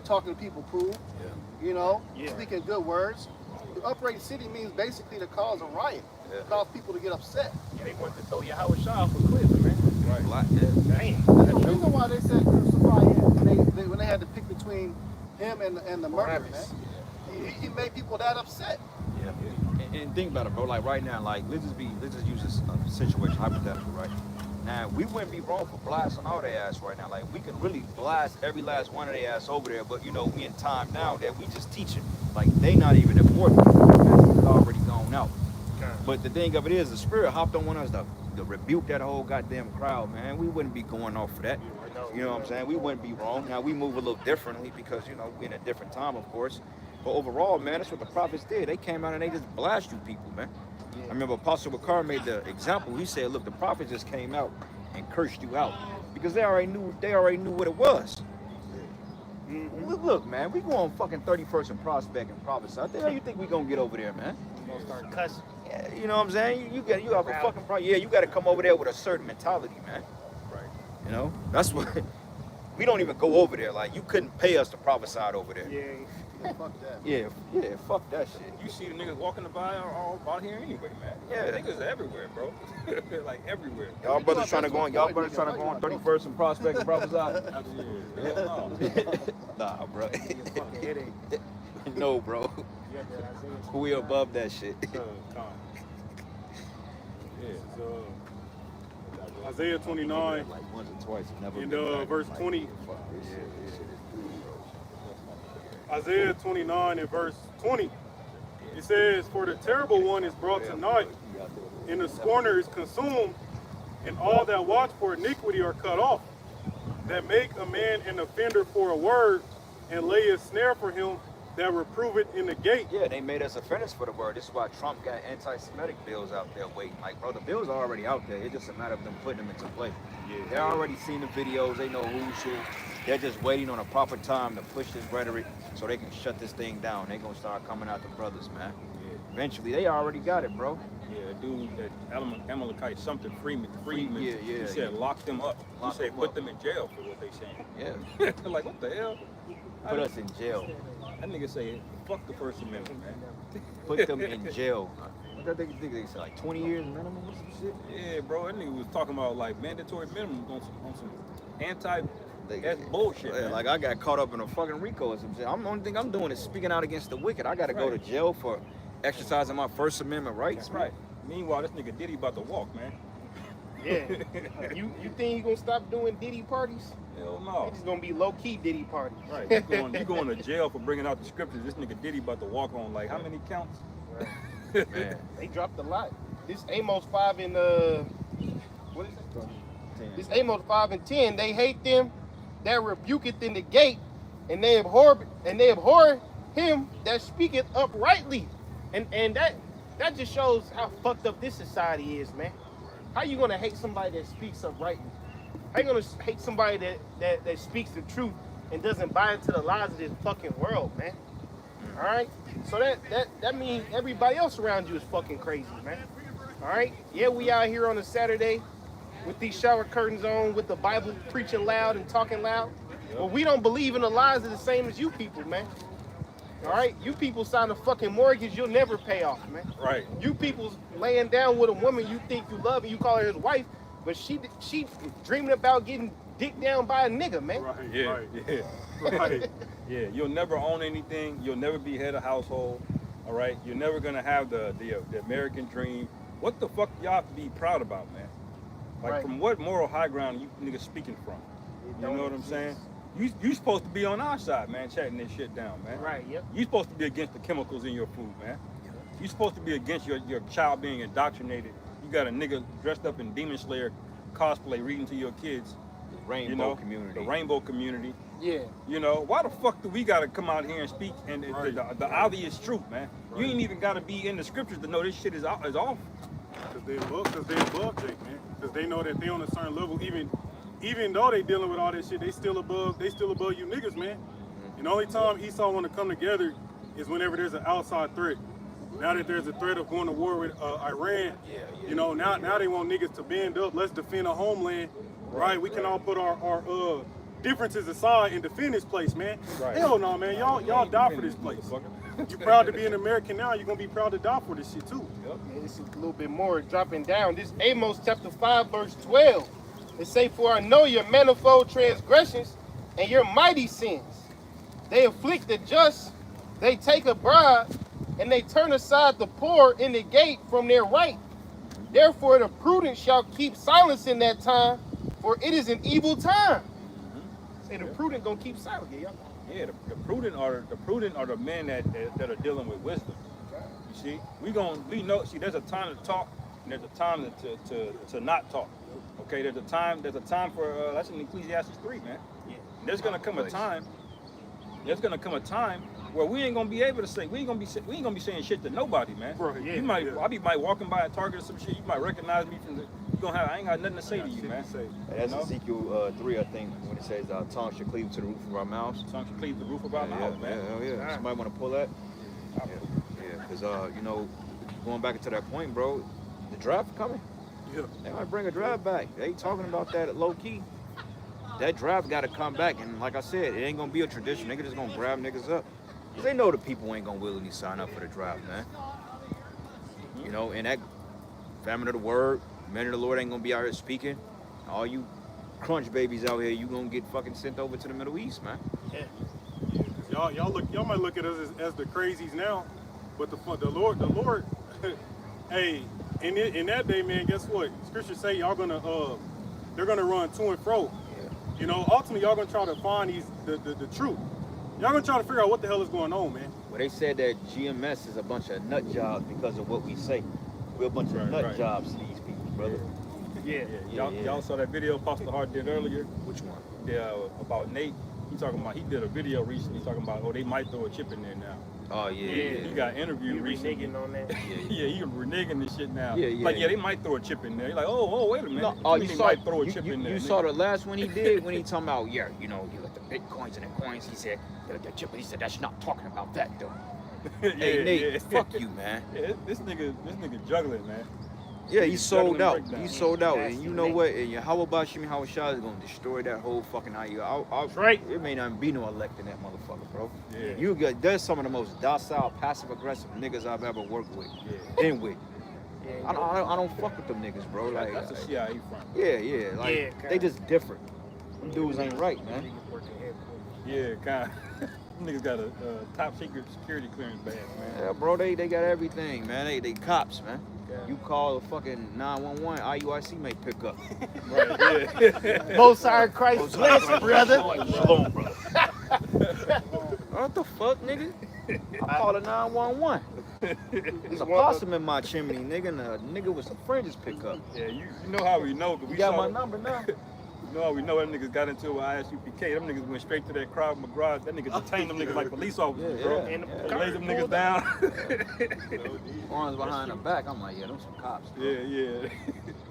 Speaker 5: talking to people cruel, you know, speaking good words. To upraid city means basically to cause a riot, cause people to get upset.
Speaker 3: Yeah, they want to throw Yahweh Shah off a cliff, man.
Speaker 4: Right.
Speaker 3: Damn.
Speaker 5: That's the reason why they said crucify him. When they had to pick between him and the murderer, man. He made people that upset.
Speaker 4: Yeah. And think about it, bro. Like right now, like let's just use this situation hypothetical, right? Now we wouldn't be wrong for blasting all their ass right now. Like we could really blast every last one of their ass over there, but you know we in time now that we just teaching. Like they not even important. It's already gone out. But the thing of it is, the spirit hopped on us to rebuke that whole goddamn crowd, man. We wouldn't be going off for that. You know what I'm saying? We wouldn't be wrong. Now we move a little differently because you know we're in a different time, of course. But overall, man, that's what the prophets did. They came out and they just blasted you people, man. I remember Apostle Bakar made the example. He said, look, the prophets just came out and cursed you out because they already knew what it was. Look, man, we go on fucking 31st and Prospect and Prophesy. What the hell you think we gonna get over there, man?
Speaker 3: You gonna start cussing.
Speaker 4: Yeah, you know what I'm saying? You have a fucking problem. Yeah, you got to come over there with a certain mentality, man.
Speaker 1: Right.
Speaker 4: You know, that's what we don't even go over there. Like you couldn't pay us to prophesy over there.
Speaker 3: Yeah.
Speaker 5: Fuck that.
Speaker 4: Yeah, fuck that shit.
Speaker 1: You see the niggas walking by all about here anyway, man.
Speaker 4: Yeah.
Speaker 1: Niggas are everywhere, bro. Like everywhere.
Speaker 4: Y'all brothers trying to go on 31st and Prospect and Prophesy.
Speaker 1: Hell no.
Speaker 4: Nah, bro.
Speaker 3: Fucking headache.
Speaker 4: No, bro.
Speaker 3: Yeah, that Isaiah.
Speaker 4: We above that shit.
Speaker 2: Isaiah 29
Speaker 4: Like once or twice, never.
Speaker 2: in
Speaker 4: been back.
Speaker 2: verse 20.
Speaker 4: Fuck this shit. This shit is cool, bro.
Speaker 2: Isaiah 29 and verse 20. It says, for the terrible one is brought to naught, and the scorner is consumed, and all that watch for iniquity are cut off, that make a man an offender for a word, and lay a snare for him that reprove it in the gate.
Speaker 4: Yeah, they made us offenders for the word. This is why Trump got anti-Semitic bills out there waiting. Like, bro, the bills are already out there. It's just a matter of them putting them into play. Yeah, they already seen the videos. They know who's who. They're just waiting on a proper time to push this rhetoric so they can shut this thing down. They're going to start coming out the brothers, man.
Speaker 1: Yeah.
Speaker 4: Eventually, they already got it, bro.
Speaker 1: Yeah, dude, that Amalekite, something Freeman.
Speaker 4: Yeah,
Speaker 1: he said lock them up.
Speaker 4: Lock
Speaker 1: He said
Speaker 4: them
Speaker 1: put
Speaker 4: up.
Speaker 1: them in jail for what they saying.
Speaker 4: Yeah.
Speaker 1: Like, what the hell?
Speaker 4: Put us in jail.
Speaker 1: That nigga say, fuck the First Amendment, man.
Speaker 4: Put them in jail. What that think they say, like 20 years minimum or some shit?
Speaker 1: Yeah, bro, that nigga was talking about like mandatory minimum on some anti that's bullshit.
Speaker 4: Yeah,
Speaker 1: man.
Speaker 4: like I got caught up in a fucking RICO or some shit. The only thing I'm doing is speaking out against the wicked. I got to go to jail for exercising my First Amendment rights.
Speaker 1: That's right. Meanwhile, this nigga Diddy about to walk, man.
Speaker 3: Yeah. You think you gonna stop doing Diddy parties?
Speaker 1: Hell no.
Speaker 3: It's gonna be low key Diddy parties.
Speaker 1: Right. You going to jail for bringing out the scriptures. This nigga Diddy about to walk on like how many counts?
Speaker 4: Man.
Speaker 3: They dropped a lot. This Amos 5 and what is it? This Amos 5 and 10. They hate them that rebuketh in the gate, and they abhor him that speaketh uprightly. And that just shows how fucked up this society is, man. How you gonna hate somebody that speaks uprightly? How you gonna hate somebody that speaks the truth and doesn't buy into the lies of this fucking world, man? All right. So that means everybody else around you is fucking crazy, man. All right. Yeah, we out here on a Saturday with these shower curtains on, with the Bible preaching loud and talking loud. But we don't believe in the lies of the same as you people, man. All right. You people sign a fucking mortgage you'll never pay off, man.
Speaker 1: Right.
Speaker 3: You people laying down with a woman you think you love and you call her his wife, but she dreaming about getting dicked down by a nigga, man.
Speaker 2: Right,
Speaker 1: Yeah,
Speaker 2: right,
Speaker 1: yeah.
Speaker 2: right.
Speaker 1: Yeah, you'll never own anything. You'll never be head of household. All right, you're never gonna have the American dream. What the fuck y'all have to be proud about, man? Like
Speaker 3: Right.
Speaker 1: from what moral high ground you niggas speaking from? You know what I'm saying? You supposed to be on our side, man, chatting this shit down, man.
Speaker 3: Right, yep.
Speaker 1: You supposed to be against the chemicals in your food, man. You supposed to be against your child being indoctrinated. You got a nigga dressed up in Demon Slayer cosplay reading to your kids.
Speaker 4: Rainbow
Speaker 1: You know,
Speaker 4: community.
Speaker 1: the rainbow community.
Speaker 3: Yeah.
Speaker 1: You know, why the fuck do we gotta come out here and speak and
Speaker 2: Right.
Speaker 1: the obvious truth, man? You
Speaker 2: Right.
Speaker 1: ain't even gotta be in the scriptures to know this shit is off.
Speaker 2: Cause they above Jake, man. Cause they know that they on a certain level. Even though they dealing with all that shit, they still above you niggas, man. And the only time Esau want to come together is whenever there's an outside threat. Now that there's a threat of going to war with Iran, you know, now they want niggas to band up. Let's defend our homeland, right? We can all put our differences aside and defend this place, man.
Speaker 1: Right.
Speaker 2: Hell no, man. Y'all die for this place. You proud to be an American now? You're gonna be proud to die for this shit too.
Speaker 3: Yeah, this is a little bit more dropping down. This Amos chapter 5, verse 12. It say, for I know your manifold transgressions and your mighty sins. They afflict the just, they take a bribe, and they turn aside the poor in the gate from their right. Therefore the prudent shall keep silence in that time, for it is an evil time. Say the prudent gonna keep silent, yeah, y'all.
Speaker 1: Yeah, the prudent are the men that are dealing with wisdom. You see, we know. See, there's a time to talk, and there's a time to not talk. Okay, there's a time for that's in Ecclesiastes 3, man.
Speaker 3: Yeah.
Speaker 1: There's gonna come a time. There's gonna come a time where we ain't gonna be able to say we ain't gonna be saying shit to nobody, man.
Speaker 2: Right, yeah,
Speaker 1: You might
Speaker 2: yeah.
Speaker 1: I might walking by a Target or some shit. You might recognize me from the. I ain't got nothing to say to you,
Speaker 2: Shit
Speaker 1: man.
Speaker 2: to say.
Speaker 4: That's
Speaker 1: You know?
Speaker 4: Ezekiel 3, I think, when it says tongue should cleave to the roof of our mouths.
Speaker 1: Tongue should cleave the roof of our
Speaker 4: Yeah,
Speaker 1: mouth, man.
Speaker 4: hell yeah.
Speaker 3: Alright.
Speaker 4: Somebody want to pull that? Yeah, because, you know, going back to that point, bro, the draft coming.
Speaker 2: Yeah.
Speaker 4: They might bring a draft back. They talking about that at low key. That draft got to come back. And like I said, it ain't going to be a tradition. Niggas just going to grab niggas up. 'Cause they know the people ain't going to willingly sign up for the draft, man. You know, and that famine of the word, men of the Lord ain't going to be out here speaking. All you crunch babies out here, you going to get fucking sent over to the Middle East, man.
Speaker 2: Y'all might look at us as the crazies now, but the Lord, hey, in that day, man, guess what? Scripture say y'all they're gonna run to and fro.
Speaker 4: Yeah.
Speaker 2: You know, ultimately y'all gonna try to find the truth. Y'all gonna try to figure out what the hell is going on, man.
Speaker 4: Well, they said that GMS is a bunch of nut jobs because of what we say. We're a bunch of
Speaker 1: Right,
Speaker 4: nut
Speaker 1: right.
Speaker 4: jobs to these people, brother.
Speaker 3: Yeah.
Speaker 1: Y'all saw that video Pastor Hart did earlier?
Speaker 4: Which one?
Speaker 1: Yeah, about Nate. He did a video recently talking about, they might throw a chip in there now.
Speaker 4: Oh, yeah.
Speaker 1: He got interviewed
Speaker 3: You
Speaker 1: recently.
Speaker 3: reneging on that.
Speaker 1: Yeah, he reneging this shit now.
Speaker 4: Yeah, yeah.
Speaker 1: Like, they might throw a chip in there. You're like, oh, wait a minute.
Speaker 4: No,
Speaker 1: What
Speaker 4: you
Speaker 1: mean
Speaker 4: saw,
Speaker 1: might throw a chip in there.
Speaker 4: you
Speaker 1: nigga?
Speaker 4: saw the last one he did when he talking about, yeah, you know, he like the bitcoins and the coins. He said, the chip, but he said, that's not talking about that, though.
Speaker 1: Yeah,
Speaker 4: Hey, Nate,
Speaker 1: yeah.
Speaker 4: fuck you, man.
Speaker 1: Yeah, this nigga juggling, man.
Speaker 4: Yeah, he
Speaker 1: He's
Speaker 4: sold
Speaker 1: juggling
Speaker 4: out.
Speaker 1: breakdown.
Speaker 4: He sold out.
Speaker 3: Nasty,
Speaker 4: And you know
Speaker 3: Nate.
Speaker 4: what? And how about Shimmy Hawashad is going to destroy that whole fucking IU.
Speaker 3: right.
Speaker 4: It may not be no elect in that motherfucker, bro.
Speaker 1: Yeah.
Speaker 4: There's some of the most docile, passive-aggressive niggas I've ever worked with.
Speaker 1: Yeah.
Speaker 4: And with. I don't fuck with them niggas, bro. Like,
Speaker 1: That's a CIA front.
Speaker 4: yeah. Like,
Speaker 3: Yeah,
Speaker 4: they
Speaker 3: kinda.
Speaker 4: just different. Them dudes ain't right, man.
Speaker 3: Niggas working heavy.
Speaker 1: Yeah, kind of. Niggas got a top secret security clearance badge, man.
Speaker 4: Yeah, bro, they got everything, man. They cops, man.
Speaker 3: Yeah.
Speaker 4: You call a fucking 911, IUIC may pick up.
Speaker 1: Right, yeah.
Speaker 3: Most high Christ bless, brother.
Speaker 4: Shalom, brother. What the fuck, nigga? I call a 911. There's a possum in my chimney, nigga, and a nigga with some fringes pick up.
Speaker 1: Yeah, you know how we know. 'Cause
Speaker 4: You
Speaker 1: we
Speaker 4: got
Speaker 1: saw
Speaker 4: my
Speaker 1: them-
Speaker 4: number now.
Speaker 1: You know how we know them niggas got into it with ISUPK. Them niggas went straight to that crowd McGraw. That nigga detained them niggas like police officers,
Speaker 4: Yeah,
Speaker 1: bro.
Speaker 4: yeah.
Speaker 3: And the
Speaker 1: They
Speaker 3: car
Speaker 1: laid them
Speaker 3: pulled
Speaker 1: niggas down.
Speaker 4: Arms behind the back. I'm like, yeah, them some cops. Bro.
Speaker 1: yeah.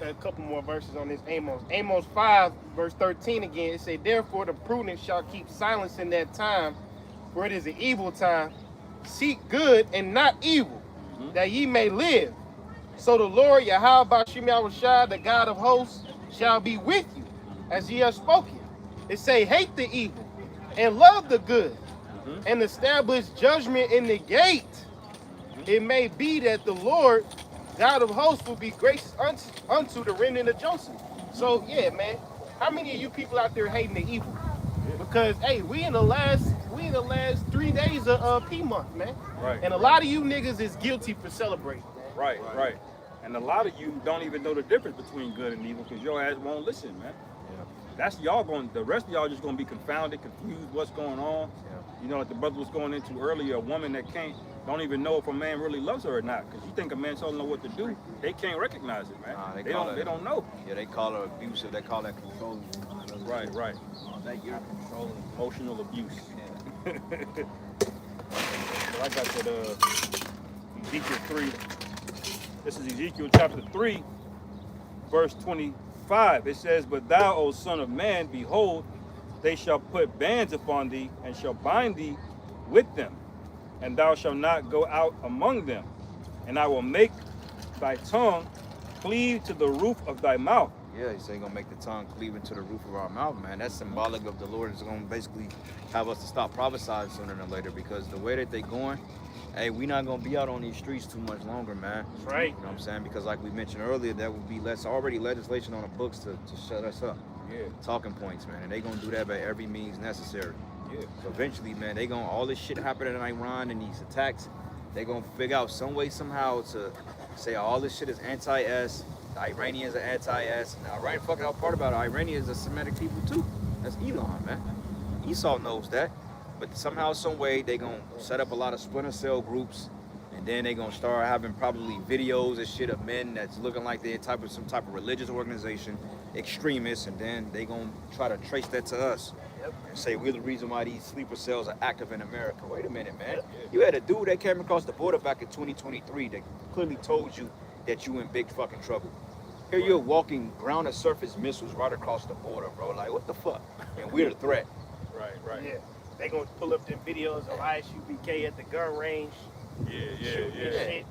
Speaker 3: A couple more verses on this Amos. Amos 5, verse 13 again. It say, therefore the prudent shall keep silence in that time, for it is an evil time. Seek good and not evil, that ye may live. So the Lord Yahweh Bashim Yahushua, the God of hosts, shall be with you, as ye have spoken. It say, hate the evil and love the good, and establish judgment in the gate. It may be that the Lord, God of hosts, will be gracious unto the remnant of Joseph. So yeah, man, how many of you people out there hating the evil? Because hey, we in the last 3 days of P month, man.
Speaker 1: Right.
Speaker 3: And a lot of you niggas is guilty for celebrating, man.
Speaker 1: Right. And a lot of you don't even know the difference between good and evil because your ass won't listen, man. that's y'all going. The rest of y'all just gonna be confounded, confused, what's going on. You know, like the brother was going into earlier, a woman that don't even know if a man really loves her or not, because you think a man don't know what to do, they can't recognize it, man.
Speaker 4: Nah,
Speaker 1: they don't know.
Speaker 4: Yeah, they call her abusive. They call that controlling.
Speaker 1: Right.
Speaker 4: That you're controlling.
Speaker 1: Emotional abuse. So I got that Ezekiel 3. This is Ezekiel chapter 3, verse 25. It says, "But thou, O son of man, behold, they shall put bands upon thee, and shall bind thee with them, and thou shalt not go out among them. And I will make thy tongue cleave to the roof of thy mouth."
Speaker 4: Yeah, he said he's gonna make the tongue cleave into the roof of our mouth, man. That's symbolic of the Lord is gonna basically have us to stop prophesying sooner than later, because the way that they going, hey, we not gonna be out on these streets too much longer, man.
Speaker 3: That's right.
Speaker 4: You know what I'm saying? Because like we mentioned earlier, there will be already legislation on the books to shut us up.
Speaker 1: Yeah,
Speaker 4: Talking points, man. And they gonna do that by every means necessary.
Speaker 1: yeah.
Speaker 4: So eventually, man, they gonna all this shit happening in Iran and these attacks, they gonna figure out some way somehow to say all this shit is anti-S. The Iranians are anti-S. And the Iran fucking out part about it, Iranians are Semitic people too. That's Elon, man. Esau knows that. But somehow, some way, they gonna set up a lot of splinter cell groups, and then they gonna start having probably videos and shit of men that's looking like they're some type of religious organization, extremists, and then they gonna try to trace that to us. And say we're the reason why these sleeper cells are active in America. Wait a minute, man. You had a dude that came across the border back in 2023 that clearly told you that you in big fucking trouble. Here you're walking ground and surface missiles right across the border, bro. Like, what the fuck? And we're the threat.
Speaker 1: Right.
Speaker 3: Yeah. They gonna pull up them videos of ISUBK at the gun range.
Speaker 1: Yeah.
Speaker 3: Shit.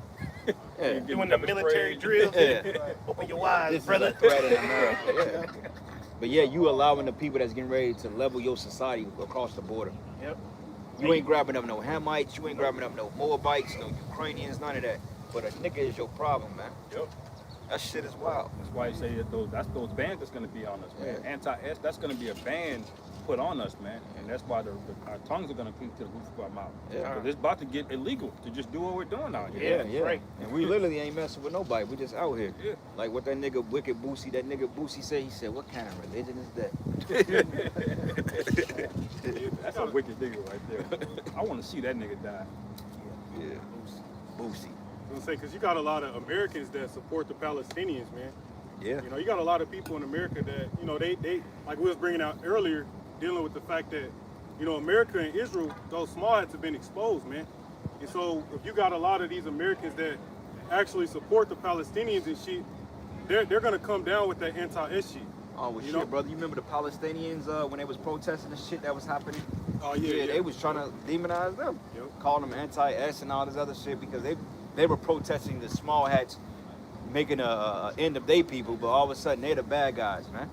Speaker 4: Yeah.
Speaker 3: Doing the military drills.
Speaker 4: Yeah.
Speaker 3: Open your eyes,
Speaker 4: This
Speaker 3: brother.
Speaker 4: is a threat in America. Yeah. But yeah, you allowing the people that's getting ready to level your society across the border.
Speaker 3: Yep.
Speaker 4: You ain't grabbing up no Hamites, you ain't grabbing up no Moabites, no Ukrainians, none of that. But a nigga is your problem, man.
Speaker 1: Yep.
Speaker 4: That shit is wild.
Speaker 1: That's why you say that those bans that's going to be on us, man.
Speaker 4: Yeah.
Speaker 1: Anti-S, that's going to be a ban put on us, man. And that's why our tongues are going to cleave to the roof of our mouth.
Speaker 4: Yeah.
Speaker 1: Because it's about to get illegal to just do what we're doing out here.
Speaker 4: Yeah.
Speaker 3: right.
Speaker 4: And we literally ain't messing with nobody. We just out here.
Speaker 1: Yeah.
Speaker 4: Like what that nigga Wicked Boosie said. He said, "What kind of religion is that?"
Speaker 1: That's a wicked nigga right there. I want to see that nigga die.
Speaker 4: Yeah. Boosie.
Speaker 2: I was gonna say, because you got a lot of Americans that support the Palestinians, man.
Speaker 4: Yeah.
Speaker 2: You know, you got a lot of people in America that, you know, they like we was bringing out earlier, dealing with the fact that, you know, America and Israel, those small hats have been exposed, man. And so if you got a lot of these Americans that actually support the Palestinians and shit, they're gonna come down with that anti-S shit.
Speaker 4: Oh well,
Speaker 2: You
Speaker 4: shit,
Speaker 2: know?
Speaker 4: brother. You remember the Palestinians when they was protesting the shit that was happening?
Speaker 2: Oh yeah,
Speaker 4: They was trying to demonize them,
Speaker 2: Yep.
Speaker 4: calling them anti-S and all this other shit because they were protesting the small hats, making a end of their people, but all of a sudden they're the bad guys, man.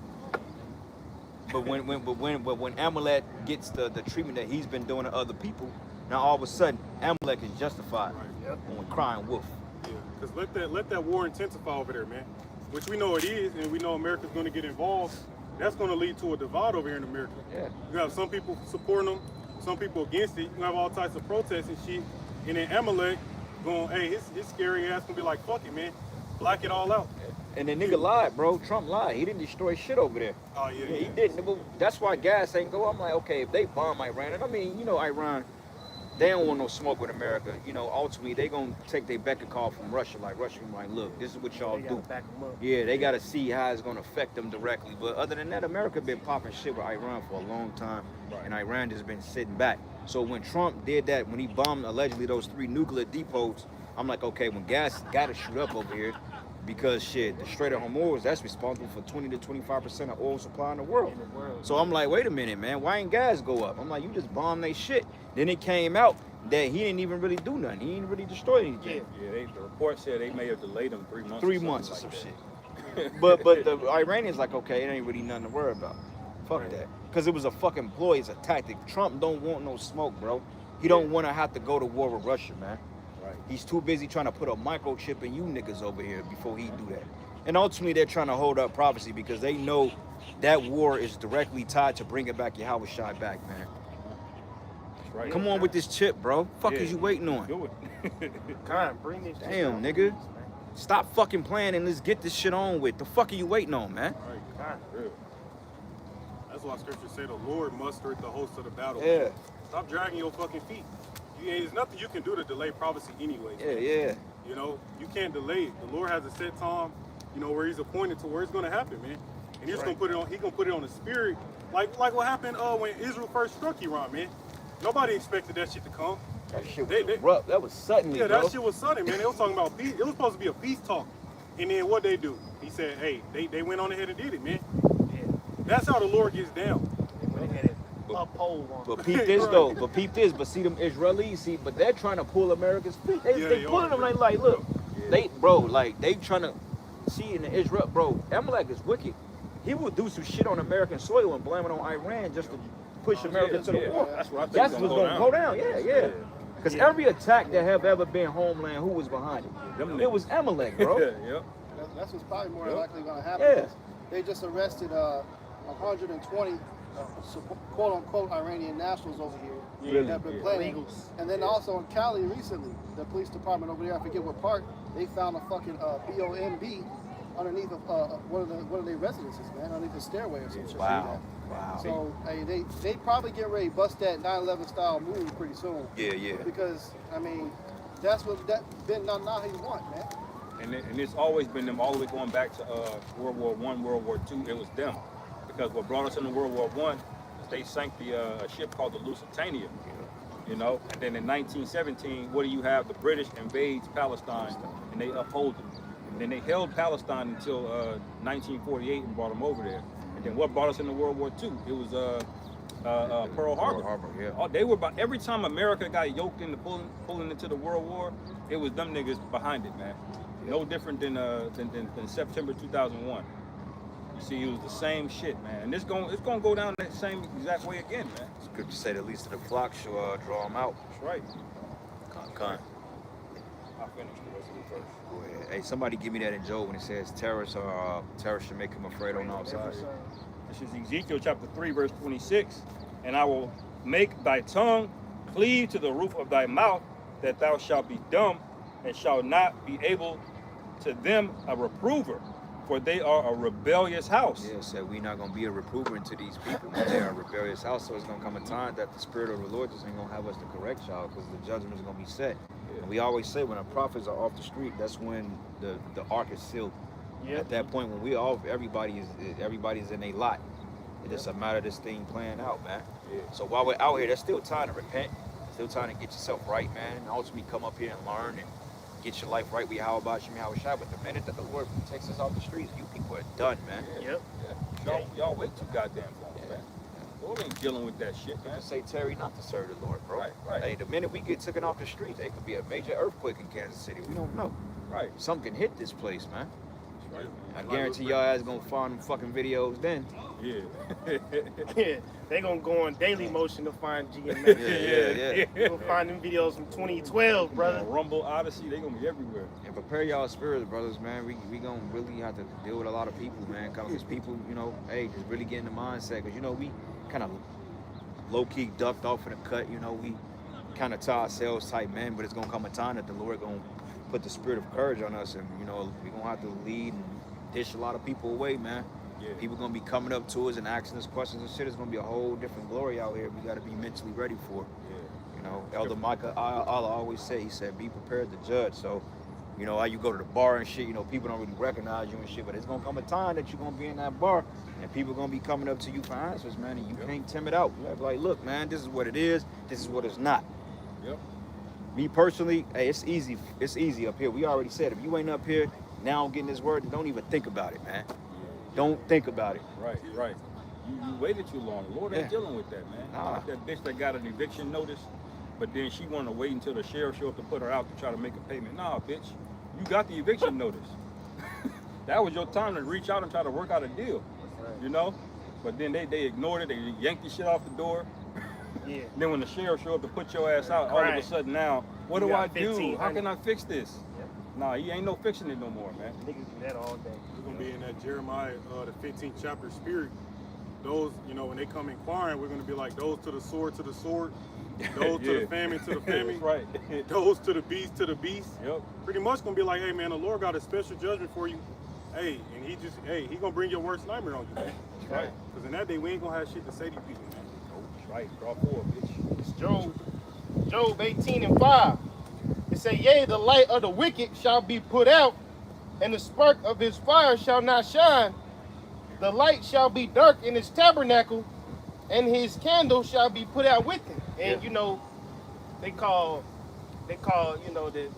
Speaker 4: But when Amalek gets the treatment that he's been doing to other people, now all of a sudden Amalek is justified
Speaker 2: Right.
Speaker 4: on crying wolf.
Speaker 2: Yeah, because let that war intensify over there, man. Which we know it is, and we know America's going to get involved. That's going to lead to a divide over here in America.
Speaker 4: Yeah.
Speaker 2: You have some people supporting them, some people against it. You have all types of protests and shit. And then Amalek going, hey, his scary ass gonna be like, fuck it, man, black it all out.
Speaker 4: And the nigga lied, bro. Trump lied. He didn't destroy shit over there.
Speaker 2: Oh yeah,
Speaker 4: Yeah, he didn't. But that's why gas ain't go. I'm like, okay, if they bomb Iran, and I mean, you know, Iran, they don't want no smoke with America. You know, ultimately, they gonna take their beck and call from Russia. Like, Russia gonna be like, look, this is what y'all
Speaker 3: They gotta
Speaker 4: do.
Speaker 3: back 'em up.
Speaker 4: Yeah, they gotta see how it's gonna affect them directly. But other than that, America been popping shit with Iran for a long time, and Iran just been sitting back. So when Trump did that, when he bombed allegedly those 3 nuclear depots, I'm like, okay, when gas gotta shoot up over here, because shit, the Strait of Hormuz, that's responsible for 20 to 25% of oil supply in the world. So I'm like, wait a minute, man, why ain't gas go up? I'm like, you just bombed they shit. Then it came out that he didn't even really do nothing. He didn't really destroy anything.
Speaker 1: Yeah, the report said they may have delayed them 3 months.
Speaker 4: 3
Speaker 1: or
Speaker 4: months or
Speaker 1: something
Speaker 4: some
Speaker 1: like
Speaker 4: shit. But the Iranians like, okay, it ain't really nothing to worry about. Fuck that. Because it was a fucking ploy, it's a tactic. Trump don't want no smoke, bro. He don't want to have to go to war with Russia, man.
Speaker 1: Right.
Speaker 4: He's too busy trying to put a microchip in you niggas over here before he do that. And ultimately, they're trying to hold up prophecy because they know that war is directly tied to bringing back Yahweh Shai back, man.
Speaker 1: That's right.
Speaker 4: Come on with this chip, bro. Fuck
Speaker 1: Yeah.
Speaker 4: is you waiting on?
Speaker 1: Do it.
Speaker 3: Con, bring this.
Speaker 4: Damn, nigga. Stop fucking playing and let's get this shit on with. The fuck are you waiting on, man?
Speaker 2: All right.
Speaker 3: Con.
Speaker 1: Real.
Speaker 2: That's why scriptures say the Lord mustered the host of the battle.
Speaker 4: Yeah.
Speaker 2: Stop dragging your fucking feet. There's nothing you can do to delay prophecy anyways.
Speaker 4: Yeah, yeah.
Speaker 2: You know, you can't delay it. The Lord has a set time, you know, where he's appointed to where it's gonna happen, man. And he's gonna put it on, he's gonna put it on the spirit. Like what happened when Israel first struck Iran, man. Nobody expected that shit to come.
Speaker 4: That shit was rough. That was suddenly,
Speaker 2: Yeah,
Speaker 4: bro.
Speaker 2: that shit was sudden, man. They was talking about peace. It was supposed to be a peace talk. And then what they do? He said, hey, they went on ahead and did it, man.
Speaker 3: Yeah.
Speaker 2: That's how the Lord gets down.
Speaker 3: They went ahead and uphold on.
Speaker 4: But peep this though. But peep this. But see them Israelis. But they're trying to pull America's feet. They pulling them like look. They they trying to see in the Israel, bro. Amalek is wicked. He will do some shit on American soil and blame it on Iran just to push America to the war.
Speaker 1: That's what I think.
Speaker 4: That's what's gonna go down. Yeah. Because every attack that have ever been homeland, who was behind it? It was Amalek, bro.
Speaker 1: Yep.
Speaker 5: That's what's probably more likely going to happen.
Speaker 4: Yeah.
Speaker 5: They just arrested 120 quote unquote Iranian nationals over here
Speaker 4: Really?
Speaker 5: that have been playing.
Speaker 3: Illegals.
Speaker 5: And then also in Cali recently, the police department over there, I forget what part, they found a fucking BOMB underneath of one of their residences, man, underneath the stairway or some shit.
Speaker 4: Wow.
Speaker 5: So hey, they probably get ready to bust that 9/11 style move pretty soon.
Speaker 4: Yeah.
Speaker 5: Because I mean, that's what that Ben Nanahi want, man.
Speaker 1: And it's always been them all the way going back to World War I, World War II. It was them. Because what brought us into World War I, they sank a ship called the Lusitania. You know, and then in 1917, what do you have? The British invades Palestine and they uphold them. And then they held Palestine until 1948 and brought them over there. And then what brought us into World War II? It was Pearl Harbor.
Speaker 4: Yeah.
Speaker 1: Oh, they were about every time America got yoked into pulling into the World War, it was them niggas behind it, man. No different than September 2001. You see, it was the same shit, man. And it's gonna go down that same exact way again, man.
Speaker 4: Scripture said at least the flock shall draw them out.
Speaker 1: That's right.
Speaker 4: Con.
Speaker 1: I'll finish the rest of the verse.
Speaker 4: Go ahead. Hey, somebody give me that in Job when it says terrorists should make him afraid on all sides.
Speaker 1: This is Ezekiel chapter 3, verse 26. And I will make thy tongue cleave to the roof of thy mouth, that thou shalt be dumb, and shalt not be able to them a reprover, for they are a rebellious house.
Speaker 4: Yeah, said we're not gonna be a reprover to these people. They are a rebellious house, so it's gonna come a time that the spirit of the Lord just ain't gonna have us to correct y'all, because the judgment is gonna be set. And we always say when our prophets are off the street, that's when the ark is sealed. At that point, when we all everybody's in a lot. It's just a matter of this thing playing out, man. So while we're out here, there's still time to repent, still time to get yourself right, man. And ultimately come up here and learn and get your life right with how about you, how shot. But the minute that the Lord takes us off the streets, you people are done, man.
Speaker 3: Yep.
Speaker 1: Y'all wait too goddamn long, man. Lord ain't dealing with that shit, man.
Speaker 4: Just say Terry not to serve the Lord, bro.
Speaker 1: Right.
Speaker 4: Hey, the minute we get taken off the streets, there could be a major earthquake in Kansas City. We don't know.
Speaker 1: Right.
Speaker 4: Something can hit this place, man.
Speaker 1: Right.
Speaker 4: I guarantee y'all ass gonna find them fucking videos then.
Speaker 1: Yeah.
Speaker 3: Yeah, they gonna go on daily motion to find GMX.
Speaker 4: Yeah.
Speaker 3: You gonna find them videos from 2012, brother.
Speaker 1: Rumble, Odyssey, they gonna be everywhere.
Speaker 4: And prepare y'all spirits, brothers, man. We gonna really have to deal with a lot of people, man. Because people, you know, hey, just really get in the mindset. Because, you know, we kind of low-key ducked off in the cut. You know, we kind of to ourselves type, man. But it's gonna come a time that the Lord gonna put the spirit of courage on us. And, you know, we gonna have to lead and dish a lot of people away, man.
Speaker 1: Yeah.
Speaker 4: People gonna be coming up to us and asking us questions and shit. It's gonna be a whole different glory out here. We gotta be mentally ready for.
Speaker 1: Yeah.
Speaker 4: You know, Elder Micah Allah always say, he said, be prepared to judge. So, you know, how you go to the bar and shit, you know, people don't really recognize you and shit, but it's gonna come a time that you're gonna be in that bar and people gonna be coming up to you for answers, man, and you can't tim it out. You have to like, look, man, this is what it is, this is what it's not.
Speaker 1: Yep.
Speaker 4: Me personally, hey, it's easy up here. We already said, if you ain't up here, now I'm getting this word, don't even think about it, man. Don't think about it.
Speaker 1: Right. You waited too long. The Lord ain't dealing with that, man.
Speaker 4: Nah.
Speaker 1: Like that bitch that got an eviction notice, but then she wanted to wait until the sheriff showed up to put her out to try to make a payment. Nah, bitch. You got the eviction notice. That was your time to reach out and try to work out a deal. You know? But then they ignored it. They yanked the shit off the door.
Speaker 3: Yeah.
Speaker 1: Then when the sheriff showed up to put your ass out, all of a
Speaker 3: Right.
Speaker 1: sudden now, what
Speaker 3: You
Speaker 1: do I
Speaker 3: got
Speaker 1: do? How
Speaker 3: 1500.
Speaker 1: can I fix this?
Speaker 3: Yep.
Speaker 1: Nah, he ain't no fixing it no more, man.
Speaker 3: Niggas do that all day.
Speaker 2: We're gonna be in that Jeremiah, the 15th chapter spirit. Those, you know, when they come inquiring, we're gonna be like those to the sword, those to the famine,
Speaker 1: That's right.
Speaker 2: those to the beast.
Speaker 1: Yep.
Speaker 2: Pretty much gonna be like, hey man, the Lord got a special judgment for you. Hey, and he gonna bring your worst nightmare on you, man.
Speaker 1: right.
Speaker 2: Because in that day, we ain't gonna have shit to say to people, man.
Speaker 1: That's right. Draw forward, bitch.
Speaker 3: It's Job 18:5. It say, yea, the light of the wicked shall be put out, and the spark of his fire shall not shine. The light shall be dark in his tabernacle, and his candle shall be put out with him. And you know, they call you know the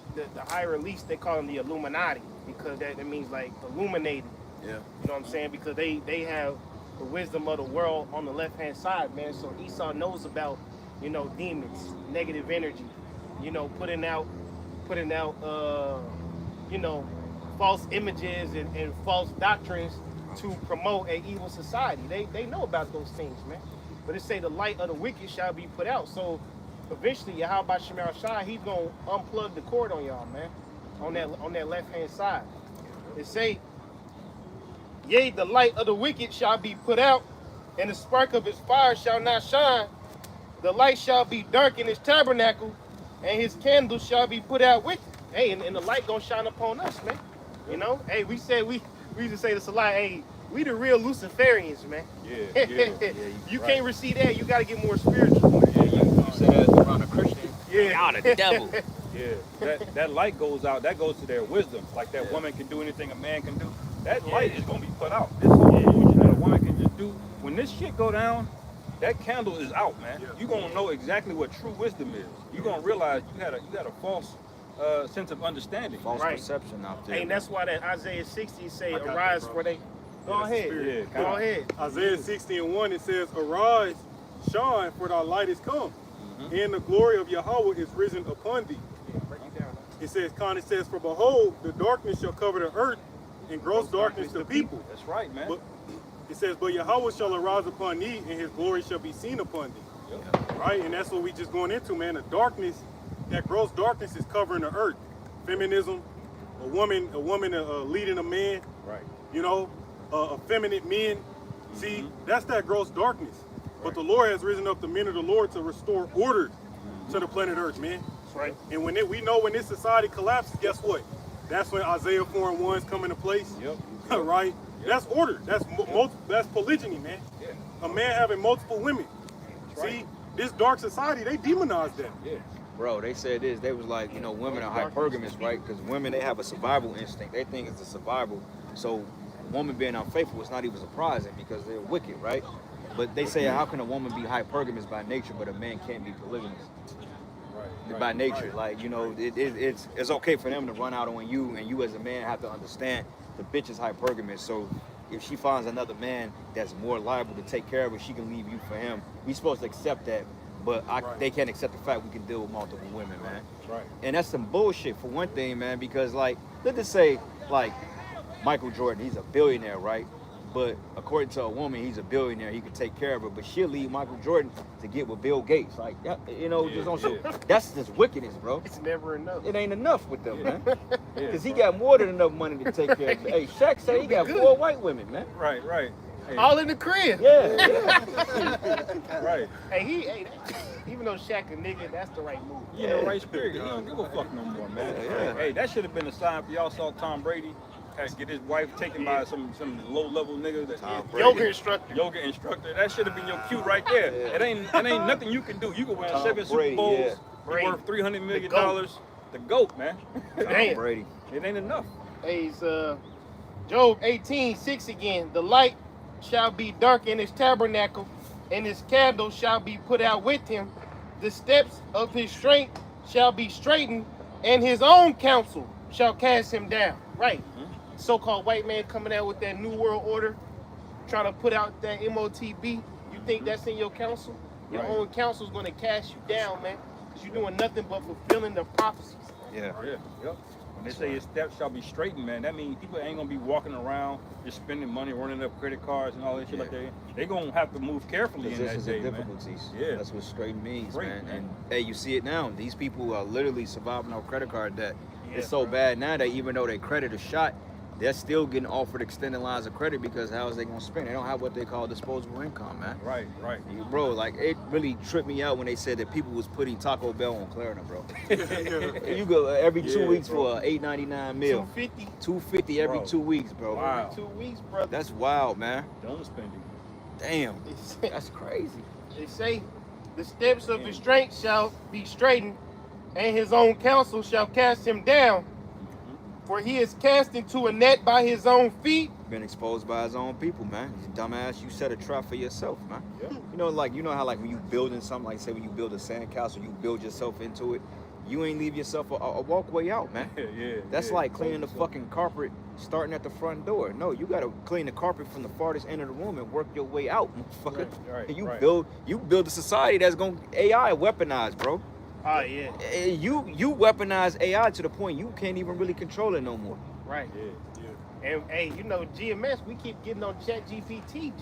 Speaker 3: higher release, they call them the Illuminati, because that means like illuminated.
Speaker 4: Yeah.
Speaker 3: You know what I'm saying? Because they have the wisdom of the world on the left hand side, man. So Esau knows about, you know, demons, negative energy, you know, putting out you know, false images and false doctrines to promote an evil society. They know about those things, man. But it say the light of the wicked shall be put out. So eventually, Yahweh Shemar Shai, he's gonna unplug the cord on y'all, man. On that left hand side. It say, yea, the light of the wicked shall be put out, and the spark of his fire shall not shine. The light shall be dark in his tabernacle, and his candle shall be put out with him. Hey, and the light gonna shine upon us, man. You know? Hey, we used to say this a lot. Hey, we the real Luciferians, man.
Speaker 1: Yeah.
Speaker 3: You can't receive that. You gotta get more spiritual.
Speaker 4: Yeah, you say that around a Christian.
Speaker 3: Yeah.
Speaker 4: Y'all the devil.
Speaker 1: Yeah, that light goes out. That goes to their wisdom. Like that woman can do anything a man can do. That light is gonna be put out. This whole illusion that a woman can just do. When this shit go down, that candle is out, man. You gonna know exactly what true wisdom is. You gonna realize you had a false sense of understanding.
Speaker 4: False
Speaker 3: Right.
Speaker 4: perception out there.
Speaker 3: Hey, and that's why that Isaiah 60 say,
Speaker 2: I got
Speaker 3: arise
Speaker 2: that, bro.
Speaker 3: for they. Go
Speaker 2: Yeah,
Speaker 3: ahead.
Speaker 2: spirit.
Speaker 1: Yeah,
Speaker 3: Go ahead.
Speaker 2: Isaiah 60:1, it says, arise, shine, for thy light is come, and the glory of Yahweh is risen upon thee.
Speaker 3: Break it down.
Speaker 2: It says, for behold, the darkness shall cover the earth, and gross darkness the people.
Speaker 1: That's right, man.
Speaker 2: But it says, but Yahweh shall arise upon thee, and his glory shall be seen upon thee.
Speaker 1: Yep.
Speaker 2: Right? And that's what we just going into, man. The darkness, that gross darkness is covering the earth. Feminism, a woman leading a man,
Speaker 1: Right.
Speaker 2: you know, effeminate men. See, that's that gross darkness. But the Lord has risen up the men of the Lord to restore order to the planet Earth, man.
Speaker 3: That's right.
Speaker 2: And we know when this society collapses, guess what? That's when Isaiah 4:1 come into place.
Speaker 1: Yep.
Speaker 2: Right? That's order. That's that's polygyny, man.
Speaker 1: Yeah.
Speaker 2: A man having multiple women.
Speaker 1: That's
Speaker 2: See,
Speaker 1: right.
Speaker 2: this dark society, they demonize that.
Speaker 1: Yeah.
Speaker 4: Bro, they said this. They was like, you know, women are hypergamous, right? Because women, they have a survival instinct. They think it's a survival. So, a woman being unfaithful is not even surprising because they're wicked, right? But they say, how can a woman be hypergamous by nature, but a man can't be polygamous
Speaker 1: Right.
Speaker 4: by nature? Like, you know, it's okay for them to run out on you, and you as a man have to understand the bitch is hypergamous. So, if she finds another man that's more liable to take care of her, she can leave you for him. We supposed to accept that. But they can't accept the fact we can deal with multiple women, man.
Speaker 1: Right.
Speaker 4: And that's some bullshit for one thing, man, because like, let's just say, like, Michael Jordan, he's a billionaire, right? But according to a woman, he's a billionaire, he could take care of her, but she'll leave Michael Jordan to get with Bill Gates. Like, you know,
Speaker 1: Yeah,
Speaker 4: just on some,
Speaker 1: yeah.
Speaker 4: that's just wickedness, bro.
Speaker 3: It's never enough.
Speaker 4: It ain't enough with them, man.
Speaker 1: Yeah,
Speaker 4: Because he
Speaker 1: bro.
Speaker 4: got more than enough money to take care of her. Hey, Shaq said he got 4 white women, man.
Speaker 1: Right. Hey,
Speaker 3: All in the crib.
Speaker 4: Yeah.
Speaker 1: right.
Speaker 3: Hey, even though Shaq a nigga, that's the right move.
Speaker 1: You in the right spirit. He don't give a fuck no more, man.
Speaker 4: Yeah.
Speaker 1: Hey, that should have been a sign for y'all saw Tom Brady had to get his wife taken by some low-level nigga that
Speaker 4: Tom Brady.
Speaker 3: Yoga instructor.
Speaker 1: yoga instructor. That should have been your cue right there.
Speaker 4: Yeah.
Speaker 1: It ain't nothing you can do. You can win
Speaker 4: Tom
Speaker 1: 7
Speaker 4: Brady,
Speaker 1: Super Bowls.
Speaker 4: yeah.
Speaker 1: You're worth $300 million.
Speaker 3: GOAT.
Speaker 1: The GOAT, man.
Speaker 3: Damn.
Speaker 4: Brady.
Speaker 1: It ain't enough.
Speaker 3: Hey, it's Job 18:6 again. The light shall be dark in his tabernacle, and his candle shall be put out with him. The steps of his strength shall be straightened, and his own counsel shall cast him down. Right. So-called white man coming out with that New World Order, trying to put out that MOTB. You think that's in your counsel? Your
Speaker 1: Right.
Speaker 3: own counsel is going to cast you down, man, because you're doing nothing but fulfilling the prophecies.
Speaker 4: Yeah.
Speaker 1: Yeah. Yep. When they say his steps shall be straightened, man, that means people ain't gonna be walking around just spending money, running up credit cards and all that shit like that. They gonna have to move carefully in that
Speaker 4: Positions
Speaker 1: day,
Speaker 4: and
Speaker 1: man.
Speaker 4: difficulties.
Speaker 1: Yeah.
Speaker 4: That's what straight means,
Speaker 1: Straight,
Speaker 4: man.
Speaker 1: man.
Speaker 4: And hey, you see it now. These people are literally surviving off credit card debt.
Speaker 3: Yeah,
Speaker 4: It's so
Speaker 3: bro.
Speaker 4: bad now that even though their credit is shot, they're still getting offered extended lines of credit because how is they gonna spend? They don't have what they call disposable income, man.
Speaker 1: Right.
Speaker 4: Bro, like it really tripped me out when they said that people was putting Taco Bell on Klarna, bro. You go every 2
Speaker 1: Yeah,
Speaker 4: weeks
Speaker 1: bro.
Speaker 4: for a $8.99 meal.
Speaker 3: 250
Speaker 4: $2.50 every
Speaker 1: Bro.
Speaker 4: 2 weeks, bro.
Speaker 1: Wow.
Speaker 3: every 2 weeks, brother.
Speaker 4: That's wild, man.
Speaker 1: Don't spend it.
Speaker 4: Damn,
Speaker 3: They say,
Speaker 4: that's crazy.
Speaker 3: they say the steps of his strength shall be straightened, and his own counsel shall cast him down. For he is cast into a net by his own feet.
Speaker 4: Been exposed by his own people, man. You dumbass, you set a trap for yourself, man.
Speaker 1: Yeah.
Speaker 4: You know how like when you building something, like say when you build a sandcastle, you build yourself into it. You ain't leave yourself a walkway out, man.
Speaker 1: Yeah.
Speaker 4: That's
Speaker 1: yeah.
Speaker 4: like cleaning the fucking carpet starting at the front door. No, you gotta clean the carpet from the farthest end of the room and work your way out, motherfucker.
Speaker 1: Right,
Speaker 4: And you
Speaker 1: right.
Speaker 4: build a society that's gonna AI weaponized, bro.
Speaker 3: Oh yeah,
Speaker 4: You weaponize AI to the point you can't even really control it no more.
Speaker 3: right.
Speaker 1: Yeah.
Speaker 3: And hey, you know, GMS, we keep getting on ChatGPT.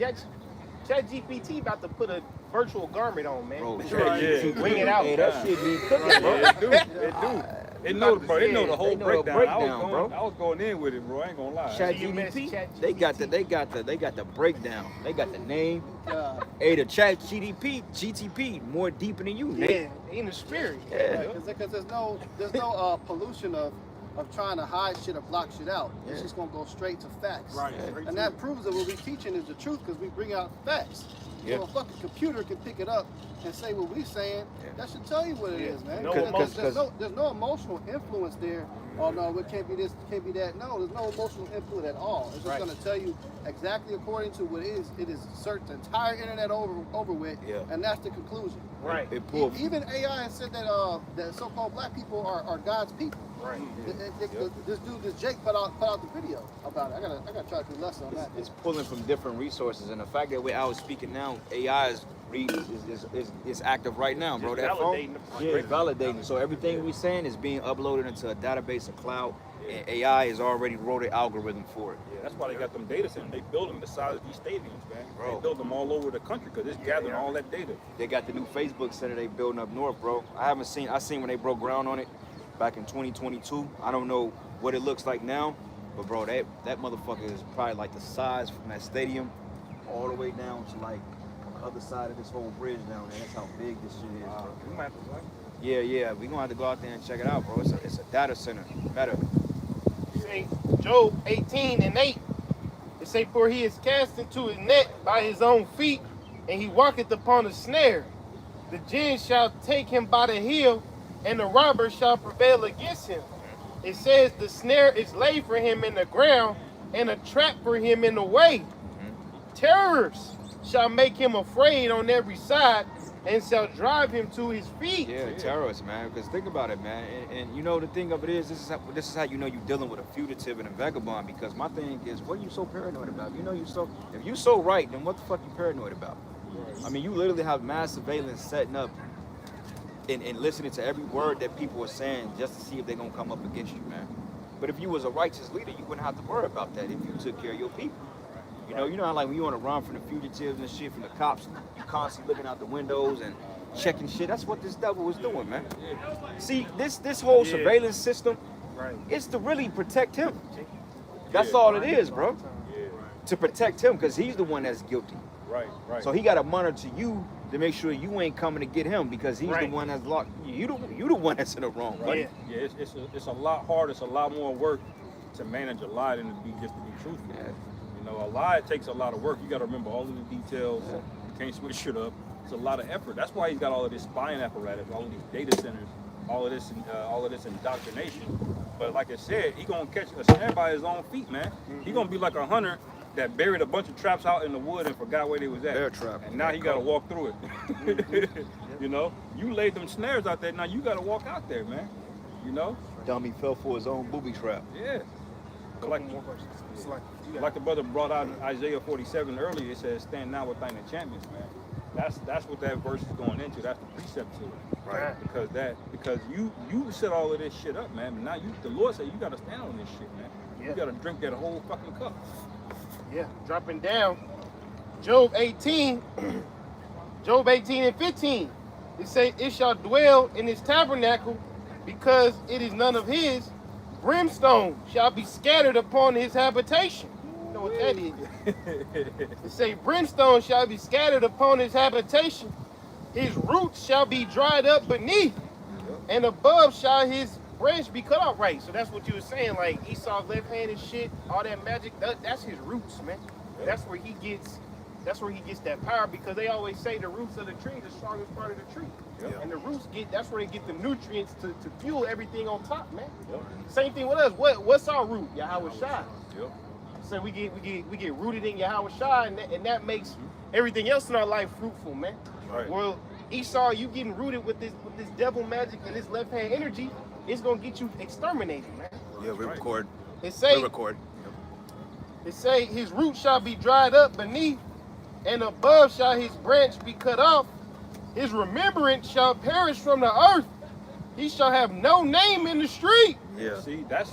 Speaker 3: ChatGPT about to put a virtual garment on, man.
Speaker 4: Bro,
Speaker 1: Yeah.
Speaker 3: Wing it out.
Speaker 4: Hey, that shit be cooking, bro.
Speaker 1: Yeah, it do. It do. It know, bro. It know the whole
Speaker 4: They know the
Speaker 1: breakdown.
Speaker 4: breakdown, bro.
Speaker 1: I was going in with it, bro. I ain't gonna lie.
Speaker 4: ChatGPT, they got the breakdown. They got the name.
Speaker 5: God.
Speaker 4: Hey, the GTP more deeper than you, Nate.
Speaker 3: Yeah, in the spirit.
Speaker 4: Yeah.
Speaker 5: Because there's no pollution of trying to hide shit or block shit out. It's
Speaker 4: Yeah.
Speaker 5: just gonna go straight to facts.
Speaker 2: Right.
Speaker 5: And that proves that what we're teaching is the truth because we bring out facts.
Speaker 4: Yeah.
Speaker 5: So a fucking computer can pick it up and say what we're saying.
Speaker 4: Yeah.
Speaker 5: That should tell you what it
Speaker 3: Yeah.
Speaker 5: is, man.
Speaker 3: No
Speaker 5: Because
Speaker 3: emotion.
Speaker 5: there's no emotional influence there. Oh no, it can't be this, it can't be that. No, there's no emotional influence at all. It's just
Speaker 3: Right.
Speaker 5: gonna tell you exactly according to what it is. It is searched the entire internet over with,
Speaker 4: Yeah.
Speaker 5: and that's the conclusion.
Speaker 3: Right.
Speaker 4: It pulled.
Speaker 5: Even AI has said that that so-called black people are God's people.
Speaker 3: Right.
Speaker 5: This dude, this Jake, put out the video about it. I gotta try to do less on that.
Speaker 4: It's pulling from different resources, and the fact that we're out speaking now, AI is active right now, bro.
Speaker 3: Just
Speaker 4: That phone,
Speaker 3: validating the
Speaker 4: yeah, it's validating. So everything we're saying is being uploaded into a database, a cloud, and AI has already wrote an algorithm for it.
Speaker 1: Yeah, that's why they got them data centers. They build them the size of these stadiums, man.
Speaker 4: Bro.
Speaker 1: They build them all over the country because it's gathering all that data.
Speaker 4: They got the new Facebook center they building up north, bro. I seen when they broke ground on it back in 2022. I don't know what it looks like now, but bro, that motherfucker is probably like the size from that stadium all the way down to like on the other side of this whole bridge down there. That's how big this shit is, bro.
Speaker 1: You might have to, like,
Speaker 4: Yeah, we gonna have to go out there and check it out, bro. It's a data center. Better.
Speaker 3: Say Job 18:8. It say, for he is cast into his net by his own feet, and he walketh upon a snare. The gin shall take him by the heel, and the robber shall prevail against him. It says the snare is laid for him in the ground, and a trap for him in the way. Terrors shall make him afraid on every side, and shall drive him to his feet.
Speaker 4: Yeah, terrorists, man. Because think about it, man. And you know the thing of it is, this is how you know you're dealing with a fugitive and a vagabond. Because my thing is, what are you so paranoid about? You know if you so right, then what the fuck you paranoid about? I mean, you literally have mass surveillance setting up and listening to every word that people are saying just to see if they're gonna come up against you, man. But if you was a righteous leader, you wouldn't have to worry about that if you took care of your people. You know how like when you on a run from the fugitives and shit, from the cops, you constantly looking out the windows and checking shit. That's what this devil was doing, man. See, this whole
Speaker 3: Yeah.
Speaker 4: surveillance system,
Speaker 3: Right.
Speaker 4: it's to really protect him. That's all it is, bro.
Speaker 1: yeah,
Speaker 4: To protect him, because he's the one that's guilty.
Speaker 1: right.
Speaker 4: So he got to monitor you to make sure you ain't coming to get him, because he's
Speaker 3: Right.
Speaker 4: the one that's locked. You the one that's in the wrong, buddy.
Speaker 1: Yeah, it's a lot harder. It's a lot more work to manage a lie than to be truthful.
Speaker 4: Yeah.
Speaker 1: You know, a lie takes a lot of work. You got to remember all of the details. You can't switch shit up. It's a lot of effort. That's why he's got all of this spying apparatus, all of these data centers, all of this indoctrination. But like I said, he gonna catch a snare by his own feet, man. He gonna be like a hunter that buried a bunch of traps out in the wood and forgot where they was at.
Speaker 4: Bear trap.
Speaker 1: And now he got to walk through it. You know, you laid them snares out there. Now you got to walk out there, man. You know,
Speaker 4: Dummy fell for his own booby trap.
Speaker 1: yeah. But like,
Speaker 3: More verses. It's like, you got-
Speaker 1: like the brother brought out in Isaiah 47 earlier, it says, "Stand now with thine enchantments, man." That's what that verse is going into. That's the precept to it.
Speaker 3: Right.
Speaker 1: Because you set all of this shit up, man. But now the Lord said you got to stand on this shit, man.
Speaker 3: Yeah.
Speaker 1: You got to drink that whole fucking cup.
Speaker 3: Yeah, dropping down. Job 18, Job 18:15. It say, it shall dwell in his tabernacle, because it is none of his. Brimstone shall be scattered upon his habitation. You know what that is? It say, brimstone shall be scattered upon his habitation. His roots shall be dried up beneath, and above shall his branch be cut off. Right, so that's what you were saying, like Esau's left hand and shit, all that magic, that's his roots, man. That's where he gets That's where he gets that power, because they always say the roots of the tree is the strongest part of the tree.
Speaker 1: Yep.
Speaker 3: And the roots that's where they get the nutrients to fuel everything on top, man.
Speaker 1: Yep.
Speaker 3: Same thing with us. What's our root? Yahweh Shai.
Speaker 1: Yep.
Speaker 3: So we get rooted in Yahweh Shai, and that makes everything else in our life fruitful, man.
Speaker 1: Right.
Speaker 3: Well, Esau, you getting rooted with this devil magic and this left hand energy, it's gonna get you exterminated, man.
Speaker 4: Yeah, we
Speaker 1: Right.
Speaker 4: record.
Speaker 3: It say
Speaker 4: We record.
Speaker 3: his root shall be dried up beneath, and above shall his branch be cut off. His remembrance shall perish from the earth. He shall have no name in the street.
Speaker 4: Yeah.
Speaker 1: See, that's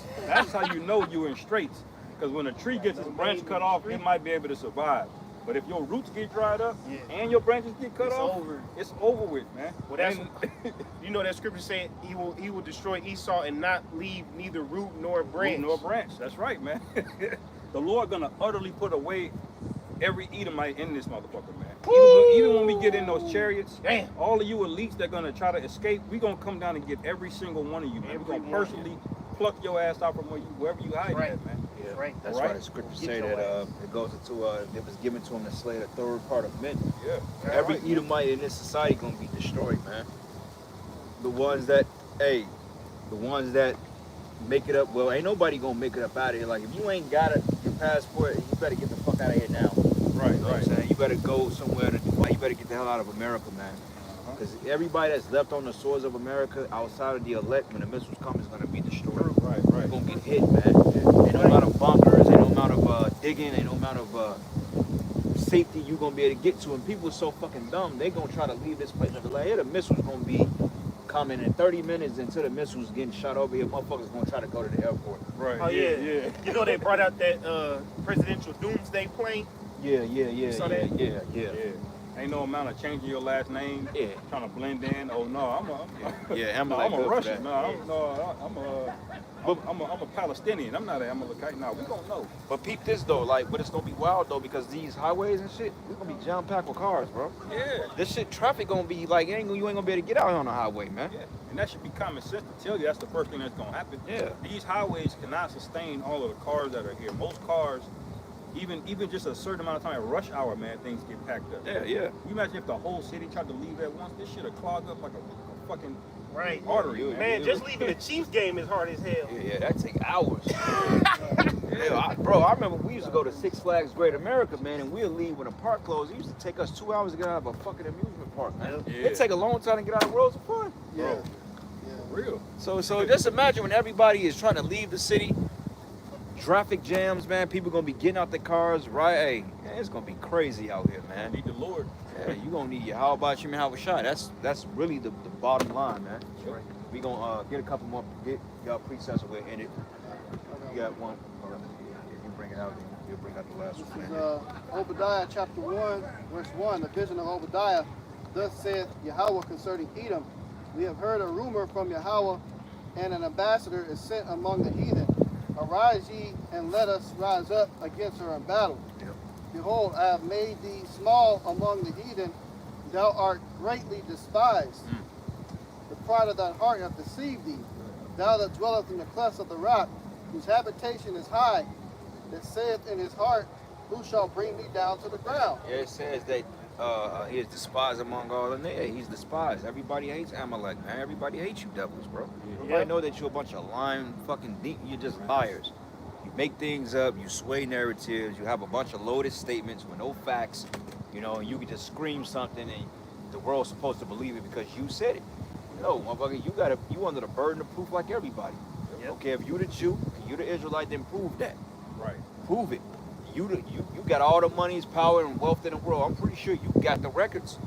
Speaker 1: how you know you're in straits. Because when a tree gets its branch cut off, it might be able to survive. But if your roots get dried up and your branches get cut off, it's over with, man.
Speaker 3: Well, that's you know that scripture saying he will destroy Esau and not leave neither root nor branch.
Speaker 1: Root nor branch. That's right, man. The Lord gonna utterly put away every Edomite in this motherfucker, man. Even when we get in those chariots,
Speaker 3: Damn.
Speaker 1: all of you elites that gonna try to escape, we gonna come down and get every single one of you, man. We're gonna
Speaker 3: Every one,
Speaker 1: personally pluck your ass out from wherever you hide
Speaker 3: Right.
Speaker 1: at, man.
Speaker 3: Yeah. Right.
Speaker 4: That's
Speaker 1: Right.
Speaker 4: why the scriptures
Speaker 3: Get
Speaker 4: say
Speaker 3: your
Speaker 4: that
Speaker 3: ass.
Speaker 4: it goes into it was given to him to slay the third part of men.
Speaker 1: Yeah.
Speaker 4: Every
Speaker 3: Right.
Speaker 4: Edomite in this society gonna be destroyed, man. The ones that make it up, well, ain't nobody gonna make it up out of here. Like if you ain't got your passport, you better get the fuck out of here now.
Speaker 1: Right,
Speaker 4: You know what I'm saying? You better go somewhere to Dubai. You better get the hell out of America, man. Because everybody that's left on the shores of America outside of the elect, when the missiles come, is gonna be destroyed.
Speaker 1: Right,
Speaker 4: You're
Speaker 1: right.
Speaker 4: gonna get hit, man. Ain't no amount of bunkers, ain't no amount of digging, ain't no amount of safety you gonna be able to get to. And people are so fucking dumb, they gonna try to leave this place. Like, the missiles gonna be coming in 30 minutes until the missiles getting shot over here. Motherfuckers gonna try to go to the airport.
Speaker 1: Right.
Speaker 3: Oh yeah.
Speaker 1: yeah.
Speaker 3: You know they brought out that presidential doomsday plane.
Speaker 4: Yeah.
Speaker 3: saw that?
Speaker 1: Yeah. Ain't no amount of changing your last name,
Speaker 4: Yeah.
Speaker 1: trying to blend in. Oh no,
Speaker 4: Yeah,
Speaker 1: I'm
Speaker 4: Amalek
Speaker 1: a
Speaker 4: good for
Speaker 1: Russian.
Speaker 4: that.
Speaker 1: I'm a Palestinian. I'm not an Amalekite. No, we gonna know.
Speaker 4: But peep this though, like, but it's gonna be wild though, because these highways and shit, we're gonna be jam packed with cars, bro.
Speaker 1: Yeah.
Speaker 4: This shit, traffic gonna be like, you ain't gonna be able to get out here on the highway, man.
Speaker 1: Yeah, and that should be common sense to tell you that's the first thing that's gonna happen.
Speaker 4: Yeah.
Speaker 1: These highways cannot sustain all of the cars that are here. Most cars, even just a certain amount of time at rush hour, man, things get packed up.
Speaker 4: Yeah.
Speaker 1: You imagine if the whole city tried to leave at once, this shit would clog up like a fucking
Speaker 3: Right.
Speaker 1: artery,
Speaker 4: Yeah,
Speaker 1: man.
Speaker 3: Man, just leaving the Chiefs game is hard as hell.
Speaker 4: Yeah, that take hours. I remember we used to go to Six Flags Great America, man, and we'd leave when the park closed. It used to take us 2 hours to get out of a fucking amusement park, man.
Speaker 1: Yeah.
Speaker 4: It take a long time to get out of Worlds of Fun.
Speaker 5: Yeah.
Speaker 1: Real.
Speaker 4: So just imagine when everybody is trying to leave the city, traffic jams, man, people gonna be getting out their cars, right? Hey, man, it's gonna be crazy out here, man.
Speaker 1: Need the Lord.
Speaker 4: Yeah, you gonna need your how about you, man, how a shot. That's really the bottom line, man.
Speaker 1: Sure.
Speaker 4: We gonna get a couple more, get y'all precepts and we'll end it. You got one. If you bring it out, then you'll bring out the last
Speaker 5: This
Speaker 4: one.
Speaker 5: is
Speaker 4: man.
Speaker 5: Obadiah chapter 1, verse 1, the vision of Obadiah. Thus saith Yahweh concerning Edom. We have heard a rumor from Yahweh, and an ambassador is sent among the heathen. Arise ye, and let us rise up against her in battle.
Speaker 4: Yep.
Speaker 5: Behold, I have made thee small among the heathen. Thou art greatly despised. The pride of thine heart hath deceived thee. Thou that dwellest in the clefts of the rock, whose habitation is high, that saith in his heart, who shall bring me down to the ground?
Speaker 4: Yeah, it says that he is despised among all the nations. He's despised. Everybody hates Amalek, man. Everybody hates you devils, bro. Everybody know that you're a bunch of lying fucking deep. You're just liars. You make things up. You sway narratives. You have a bunch of loaded statements with no facts. You know, and you can just scream something and the world's supposed to believe it because you said it. No, motherfucker, you under the burden of proof like everybody.
Speaker 3: Yep.
Speaker 4: Okay, if you the Jew, you the Israelite, then prove that.
Speaker 1: Right.
Speaker 4: Prove it. You got all the monies, power, and wealth in the world. I'm pretty sure you got the records.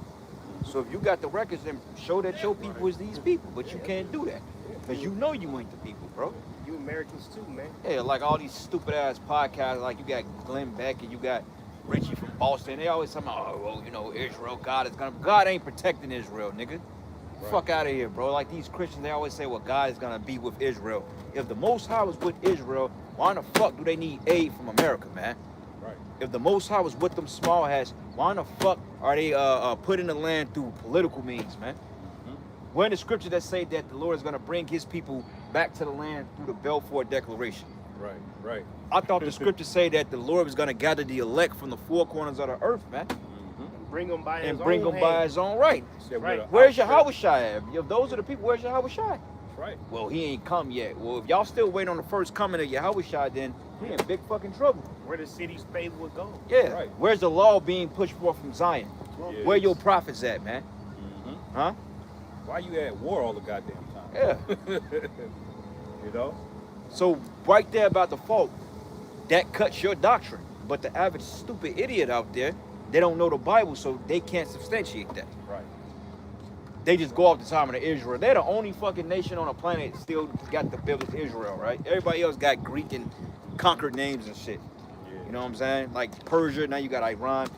Speaker 4: So if you got the records, then show that your people is these people. But you can't do that because you know you ain't the people, bro.
Speaker 3: You Americans too, man.
Speaker 4: Yeah, like all these stupid ass podcasts, like you got Glenn Beck and you got Richie from Boston. They always talking about, oh, well, you know, Israel, God ain't protecting Israel, nigga. Fuck out of here, bro. Like these Christians, they always say, well, God is gonna be with Israel. If the Most High was with Israel, why in the fuck do they need aid from America, man?
Speaker 1: Right.
Speaker 4: If the Most High was with them small hats, why in the fuck are they put in the land through political means, man? Where in the scripture that say that the Lord is gonna bring his people back to the land through the Balfour Declaration?
Speaker 1: Right.
Speaker 4: I thought the scriptures say that the Lord was gonna gather the elect from the four corners of the earth, man,
Speaker 3: Bring them by his
Speaker 4: and bring
Speaker 3: own
Speaker 4: them by
Speaker 3: hand.
Speaker 4: his own right.
Speaker 1: Said
Speaker 3: Right.
Speaker 1: with a
Speaker 4: Where's your
Speaker 1: outstretched-
Speaker 4: Yahushua? If those are the people, where's your Yahushua?
Speaker 1: That's right.
Speaker 4: Well, he ain't come yet. Well, if y'all still waiting on the first coming of Yahushua, then we in big fucking trouble.
Speaker 3: Where the city's paved with gold.
Speaker 4: Yeah.
Speaker 1: Right.
Speaker 4: Where's the law being pushed forth from Zion?
Speaker 1: Yeah.
Speaker 4: Where your prophets at, man?
Speaker 1: Mhm.
Speaker 4: Huh?
Speaker 1: Why you at war all the goddamn time?
Speaker 4: Yeah.
Speaker 1: You know?
Speaker 4: So right there about the fault, that cuts your doctrine. But the average stupid idiot out there, they don't know the Bible, so they can't substantiate that.
Speaker 1: Right.
Speaker 4: They just go off the time of the Israel. They're the only fucking nation on the planet still got the biblical Israel, right? Everybody else got Greek and conquered names and shit.
Speaker 1: Yeah.
Speaker 4: You know what I'm saying? Like Persia, now you got Iran.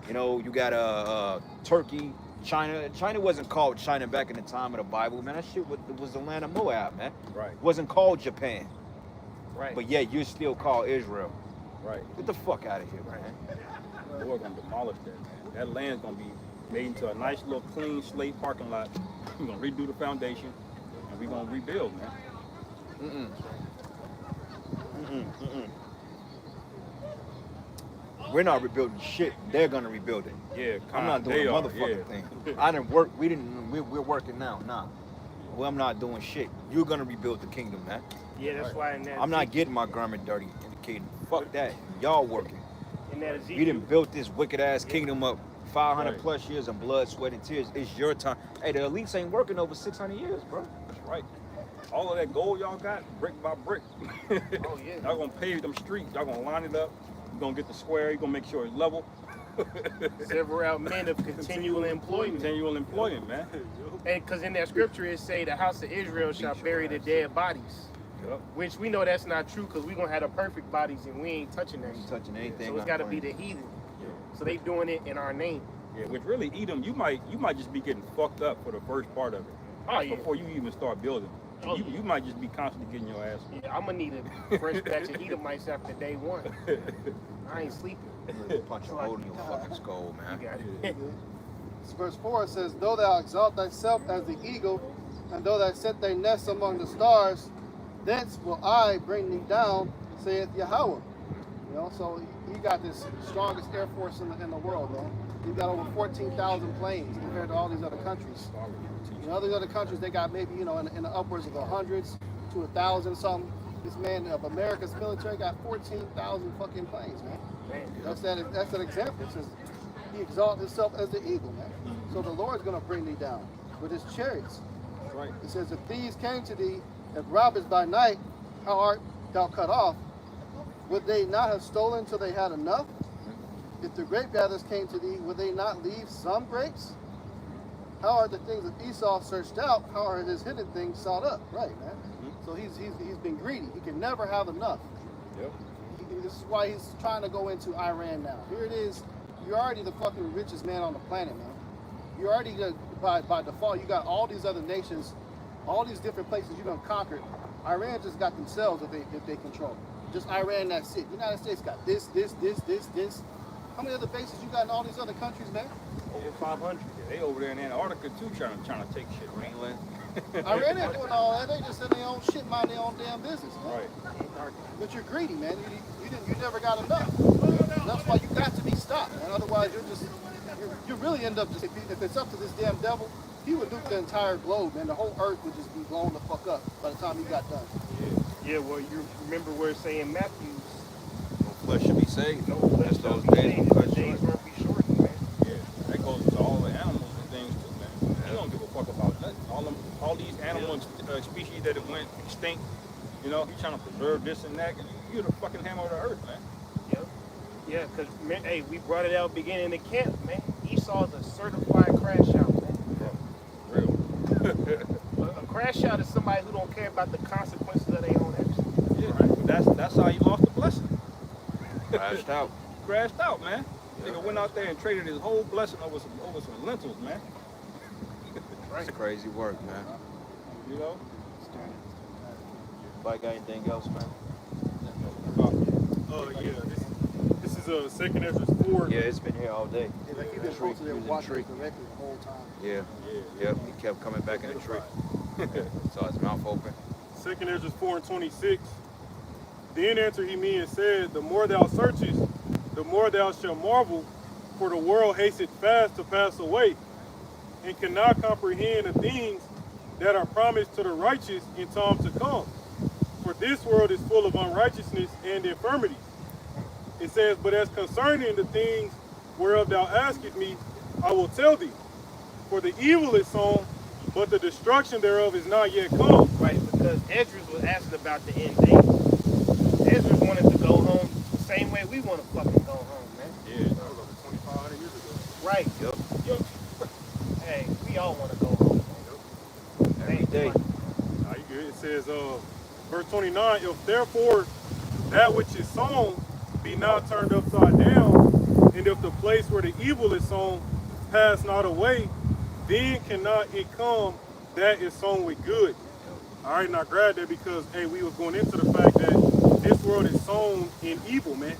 Speaker 4: You know, you got Turkey, China. China wasn't called China back in the time of the Bible, man. That shit was the land of Moab, man.
Speaker 1: Right.
Speaker 4: It wasn't called Japan.
Speaker 3: Right.
Speaker 4: But yet you're still called Israel.
Speaker 1: Right.
Speaker 4: Get the fuck out of here, man.
Speaker 1: We're gonna demolish that, man. That land's gonna be made into a nice little clean slate parking lot. We're gonna redo the foundation, and we're gonna rebuild, man.
Speaker 4: We're not rebuilding shit. They're gonna rebuild it.
Speaker 1: Yeah,
Speaker 4: I'm not doing
Speaker 1: they
Speaker 4: a
Speaker 1: are,
Speaker 4: motherfucking
Speaker 1: yeah.
Speaker 4: thing. I didn't work. We're working now. Nah. Well, I'm not doing shit. You're gonna rebuild the kingdom, man.
Speaker 3: Yeah, that's why in that
Speaker 4: I'm not getting my garment dirty in the kingdom. Fuck that. Y'all working.
Speaker 3: in that Ezekiel.
Speaker 4: You done built this wicked ass kingdom up 500
Speaker 1: Right.
Speaker 4: plus years of blood, sweat, and tears. It's your time. Hey, the elites ain't working over 600 years, bro.
Speaker 1: That's right. All of that gold y'all got, brick by brick.
Speaker 3: Oh, yeah.
Speaker 1: Y'all gonna pave them streets. Y'all gonna line it up. You're gonna get the square. You're gonna make sure it's level.
Speaker 3: Several men of continual employment.
Speaker 1: Continual employment, man.
Speaker 3: And because in that scripture it say the house of Israel shall bury the dead bodies.
Speaker 1: Yep.
Speaker 3: Which we know that's not true because we gonna have the perfect bodies and we ain't touching that
Speaker 4: Ain't
Speaker 3: shit.
Speaker 4: touching anything.
Speaker 3: So it's gotta be the heathen. So they doing it in our name.
Speaker 1: Yeah, which really Edom, you might just be getting fucked up for the first part of it.
Speaker 3: Oh yeah.
Speaker 1: Before you even start building.
Speaker 3: Oh,
Speaker 1: you,
Speaker 3: yeah.
Speaker 1: you might just be constantly getting your ass.
Speaker 3: Yeah, I'm gonna need a fresh batch of Edomites after day one. I ain't sleeping.
Speaker 4: Punch a hole in your fucking skull,
Speaker 3: You
Speaker 4: man.
Speaker 3: got it.
Speaker 5: Verse 4 says, Though thou exalt thyself as the eagle, and though thou set thy nest among the stars, thence will I bring thee down, saith Yahweh. You know, so he got this strongest air force in the world, man. He got over 14,000 planes compared to all these other countries. You know, these other countries, they got maybe, you know, in the upwards of the hundreds to 1,000 something. This man of America's military got 14,000 fucking planes, man. That's that example. It says he exalted himself as the eagle, man. So the Lord's gonna bring thee down with his chariots.
Speaker 1: That's right.
Speaker 5: It says, if thieves came to thee, if robbers by night, how art thou cut off? Would they not have stolen till they had enough? If the grape gatherers came to thee, would they not leave some grapes? How are the things of Esau searched out? How are his hidden things sought up? Right, man. So he's been greedy. He can never have enough.
Speaker 1: Yep.
Speaker 5: This is why he's trying to go into Iran now. Here it is. You're already the fucking richest man on the planet, man. You're already by default. You got all these other nations, all these different places you done conquered. Iran just got themselves if they control. Just Iran, that's it. United States got this. How many other bases you got in all these other countries, man?
Speaker 1: Over 500. Yeah, they over there in Antarctica too, trying to take shit.
Speaker 4: Greenland.
Speaker 5: Iran ain't doing all that. They just in their own shit, mind their own damn business, man.
Speaker 1: Right.
Speaker 5: But you're greedy, man. You never got enough. That's why you got to be stopped, man. Otherwise, you really end up just if it's up to this damn devil, he would nuke the entire globe, man. The whole earth would just be blown the fuck up by the time he got done.
Speaker 3: Yeah, well you remember where it's saying Matthew,
Speaker 4: No flesh should be saved.
Speaker 3: no flesh
Speaker 4: That's
Speaker 3: shall
Speaker 4: those
Speaker 3: be
Speaker 4: days
Speaker 3: saved,
Speaker 4: will
Speaker 3: the
Speaker 4: cut
Speaker 3: days
Speaker 4: short.
Speaker 3: won't be shortened, man.
Speaker 1: Yeah, that goes to all the animals and things too, man. They don't give a fuck about nothing. All these animal species that it went extinct. You know, he's trying to preserve this and that. You're the fucking hammer of the earth, man.
Speaker 3: Yep. Yeah, because, hey, we brought it out beginning of the camp, man. Esau's a certified crash out, man.
Speaker 1: Real.
Speaker 3: A crash out is somebody who don't care about the consequences of their own actions.
Speaker 1: Yeah, right. That's how he lost the blessing.
Speaker 4: Crashed out.
Speaker 1: Crashed out, man. Nigga went out there and traded his whole blessing over some lentils, man.
Speaker 4: It's crazy work, man.
Speaker 1: You know?
Speaker 4: Anybody got anything else, man?
Speaker 2: Yeah, this is Second Ezra 4.
Speaker 4: Yeah, it's been here all day.
Speaker 5: Yeah, like you've been
Speaker 4: Tree.
Speaker 5: posted there
Speaker 4: He was in the
Speaker 5: watching
Speaker 4: tree.
Speaker 5: it directly the whole time.
Speaker 4: Yeah.
Speaker 1: Yeah.
Speaker 4: Yep. He kept coming back in the tree. Saw his mouth open.
Speaker 2: Second Ezra 4 and 26. Then answered he me and said, the more thou searchest, the more thou shalt marvel, for the world hasteth fast to pass away, and cannot comprehend the things that are promised to the righteous in time to come. For this world is full of unrighteousness and infirmities. It says, but as concerning the things whereof thou askest me, I will tell thee. For the evil is sown, but the destruction thereof is not yet come.
Speaker 3: Right, because Esdras was asking about the end date. Esdras wanted to go home the same way we want to fucking go home, man.
Speaker 2: Yeah, that was over 2,500 years ago.
Speaker 3: Right.
Speaker 4: Yep.
Speaker 3: Hey, we all want to go home.
Speaker 4: Every day.
Speaker 2: Nah, you good. It says, verse 29, if therefore that which is sown be not turned upside down, and if the place where the evil is sown pass not away, then cannot it come that is sown with good. All right, now grab that because, hey, we was going into the fact that this world is sown in evil, man.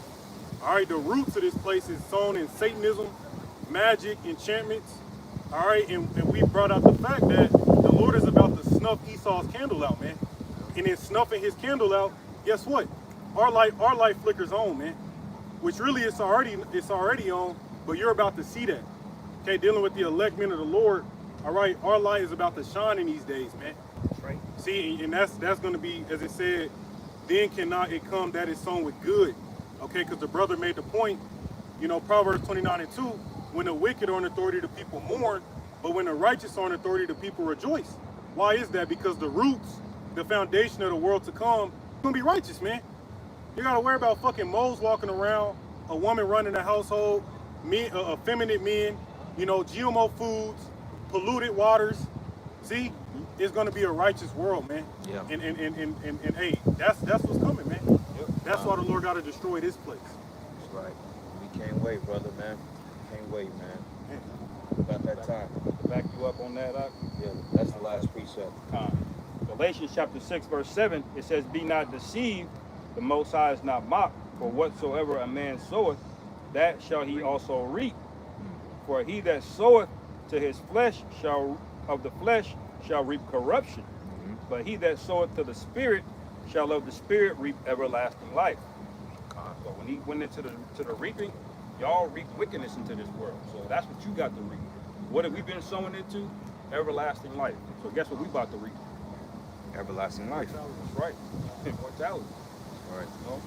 Speaker 2: All right, the roots of this place is sown in Satanism, magic, enchantments. All right, and we brought out the fact that the Lord is about to snuff Esau's candle out, man. And in snuffing his candle out, guess what? Our light flickers on, man. Which really it's already on, but you're about to see that. Okay, dealing with the elect men of the Lord. All right, our light is about to shine in these days, man.
Speaker 3: That's right.
Speaker 2: See, and that's going to be, as it said, then cannot it come that is sown with good. Okay, because the brother made the point, you know, Proverbs 29:2, when the wicked are in authority, the people mourn, but when the righteous are in authority, the people rejoice. Why is that? Because the roots, the foundation of the world to come, gonna be righteous, man. You gotta worry about fucking moles walking around, a woman running a household, men, effeminate men, you know, GMO foods, polluted waters. See, it's gonna be a righteous world, man.
Speaker 4: Yeah.
Speaker 2: And hey, that's what's coming, man.
Speaker 4: Yep.
Speaker 2: That's why the Lord gotta destroy this place.
Speaker 4: That's right. We can't wait, brother, man. Can't wait, man. About that time.
Speaker 1: To back you up on that,
Speaker 4: Yeah, that's the last precept.
Speaker 1: Galatians chapter 6, verse 7, it says, be not deceived, the Most High is not mocked, for whatsoever a man soweth, that shall he also reap. For he that soweth to his flesh of the flesh shall reap corruption, but he that soweth to the Spirit shall of the Spirit reap everlasting life. So when he went into the reaping, y'all reap wickedness into this world. So that's what you got to reap. What have we been sowing into? Everlasting life. So guess what we about to reap?
Speaker 4: Everlasting life.
Speaker 1: That's right. Immortality.
Speaker 4: All right.
Speaker 1: You know?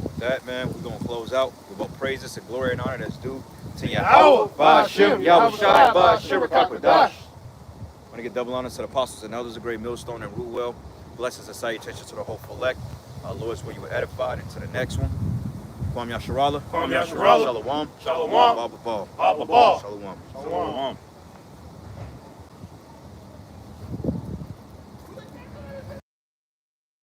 Speaker 4: With that, man, we're going to close out with what praises and glory and honor that's due to
Speaker 3: Yahweh,
Speaker 4: Ba'ashem, Yahweh Shai,
Speaker 3: Ba'ashem,
Speaker 4: Ba'ashem, I want to give double honors to the apostles and elders of Great Millstone and Ruwell. Blessings and salutations to the hopeful elect. Lord, where you were edified. And to the next one. Kwam Yasharallah.
Speaker 3: Kwam Yasharallah.
Speaker 4: Shalom.
Speaker 3: Shalom.
Speaker 4: Abba Ball.
Speaker 3: Abba Ball.
Speaker 4: Shalom.
Speaker 1: Shalom.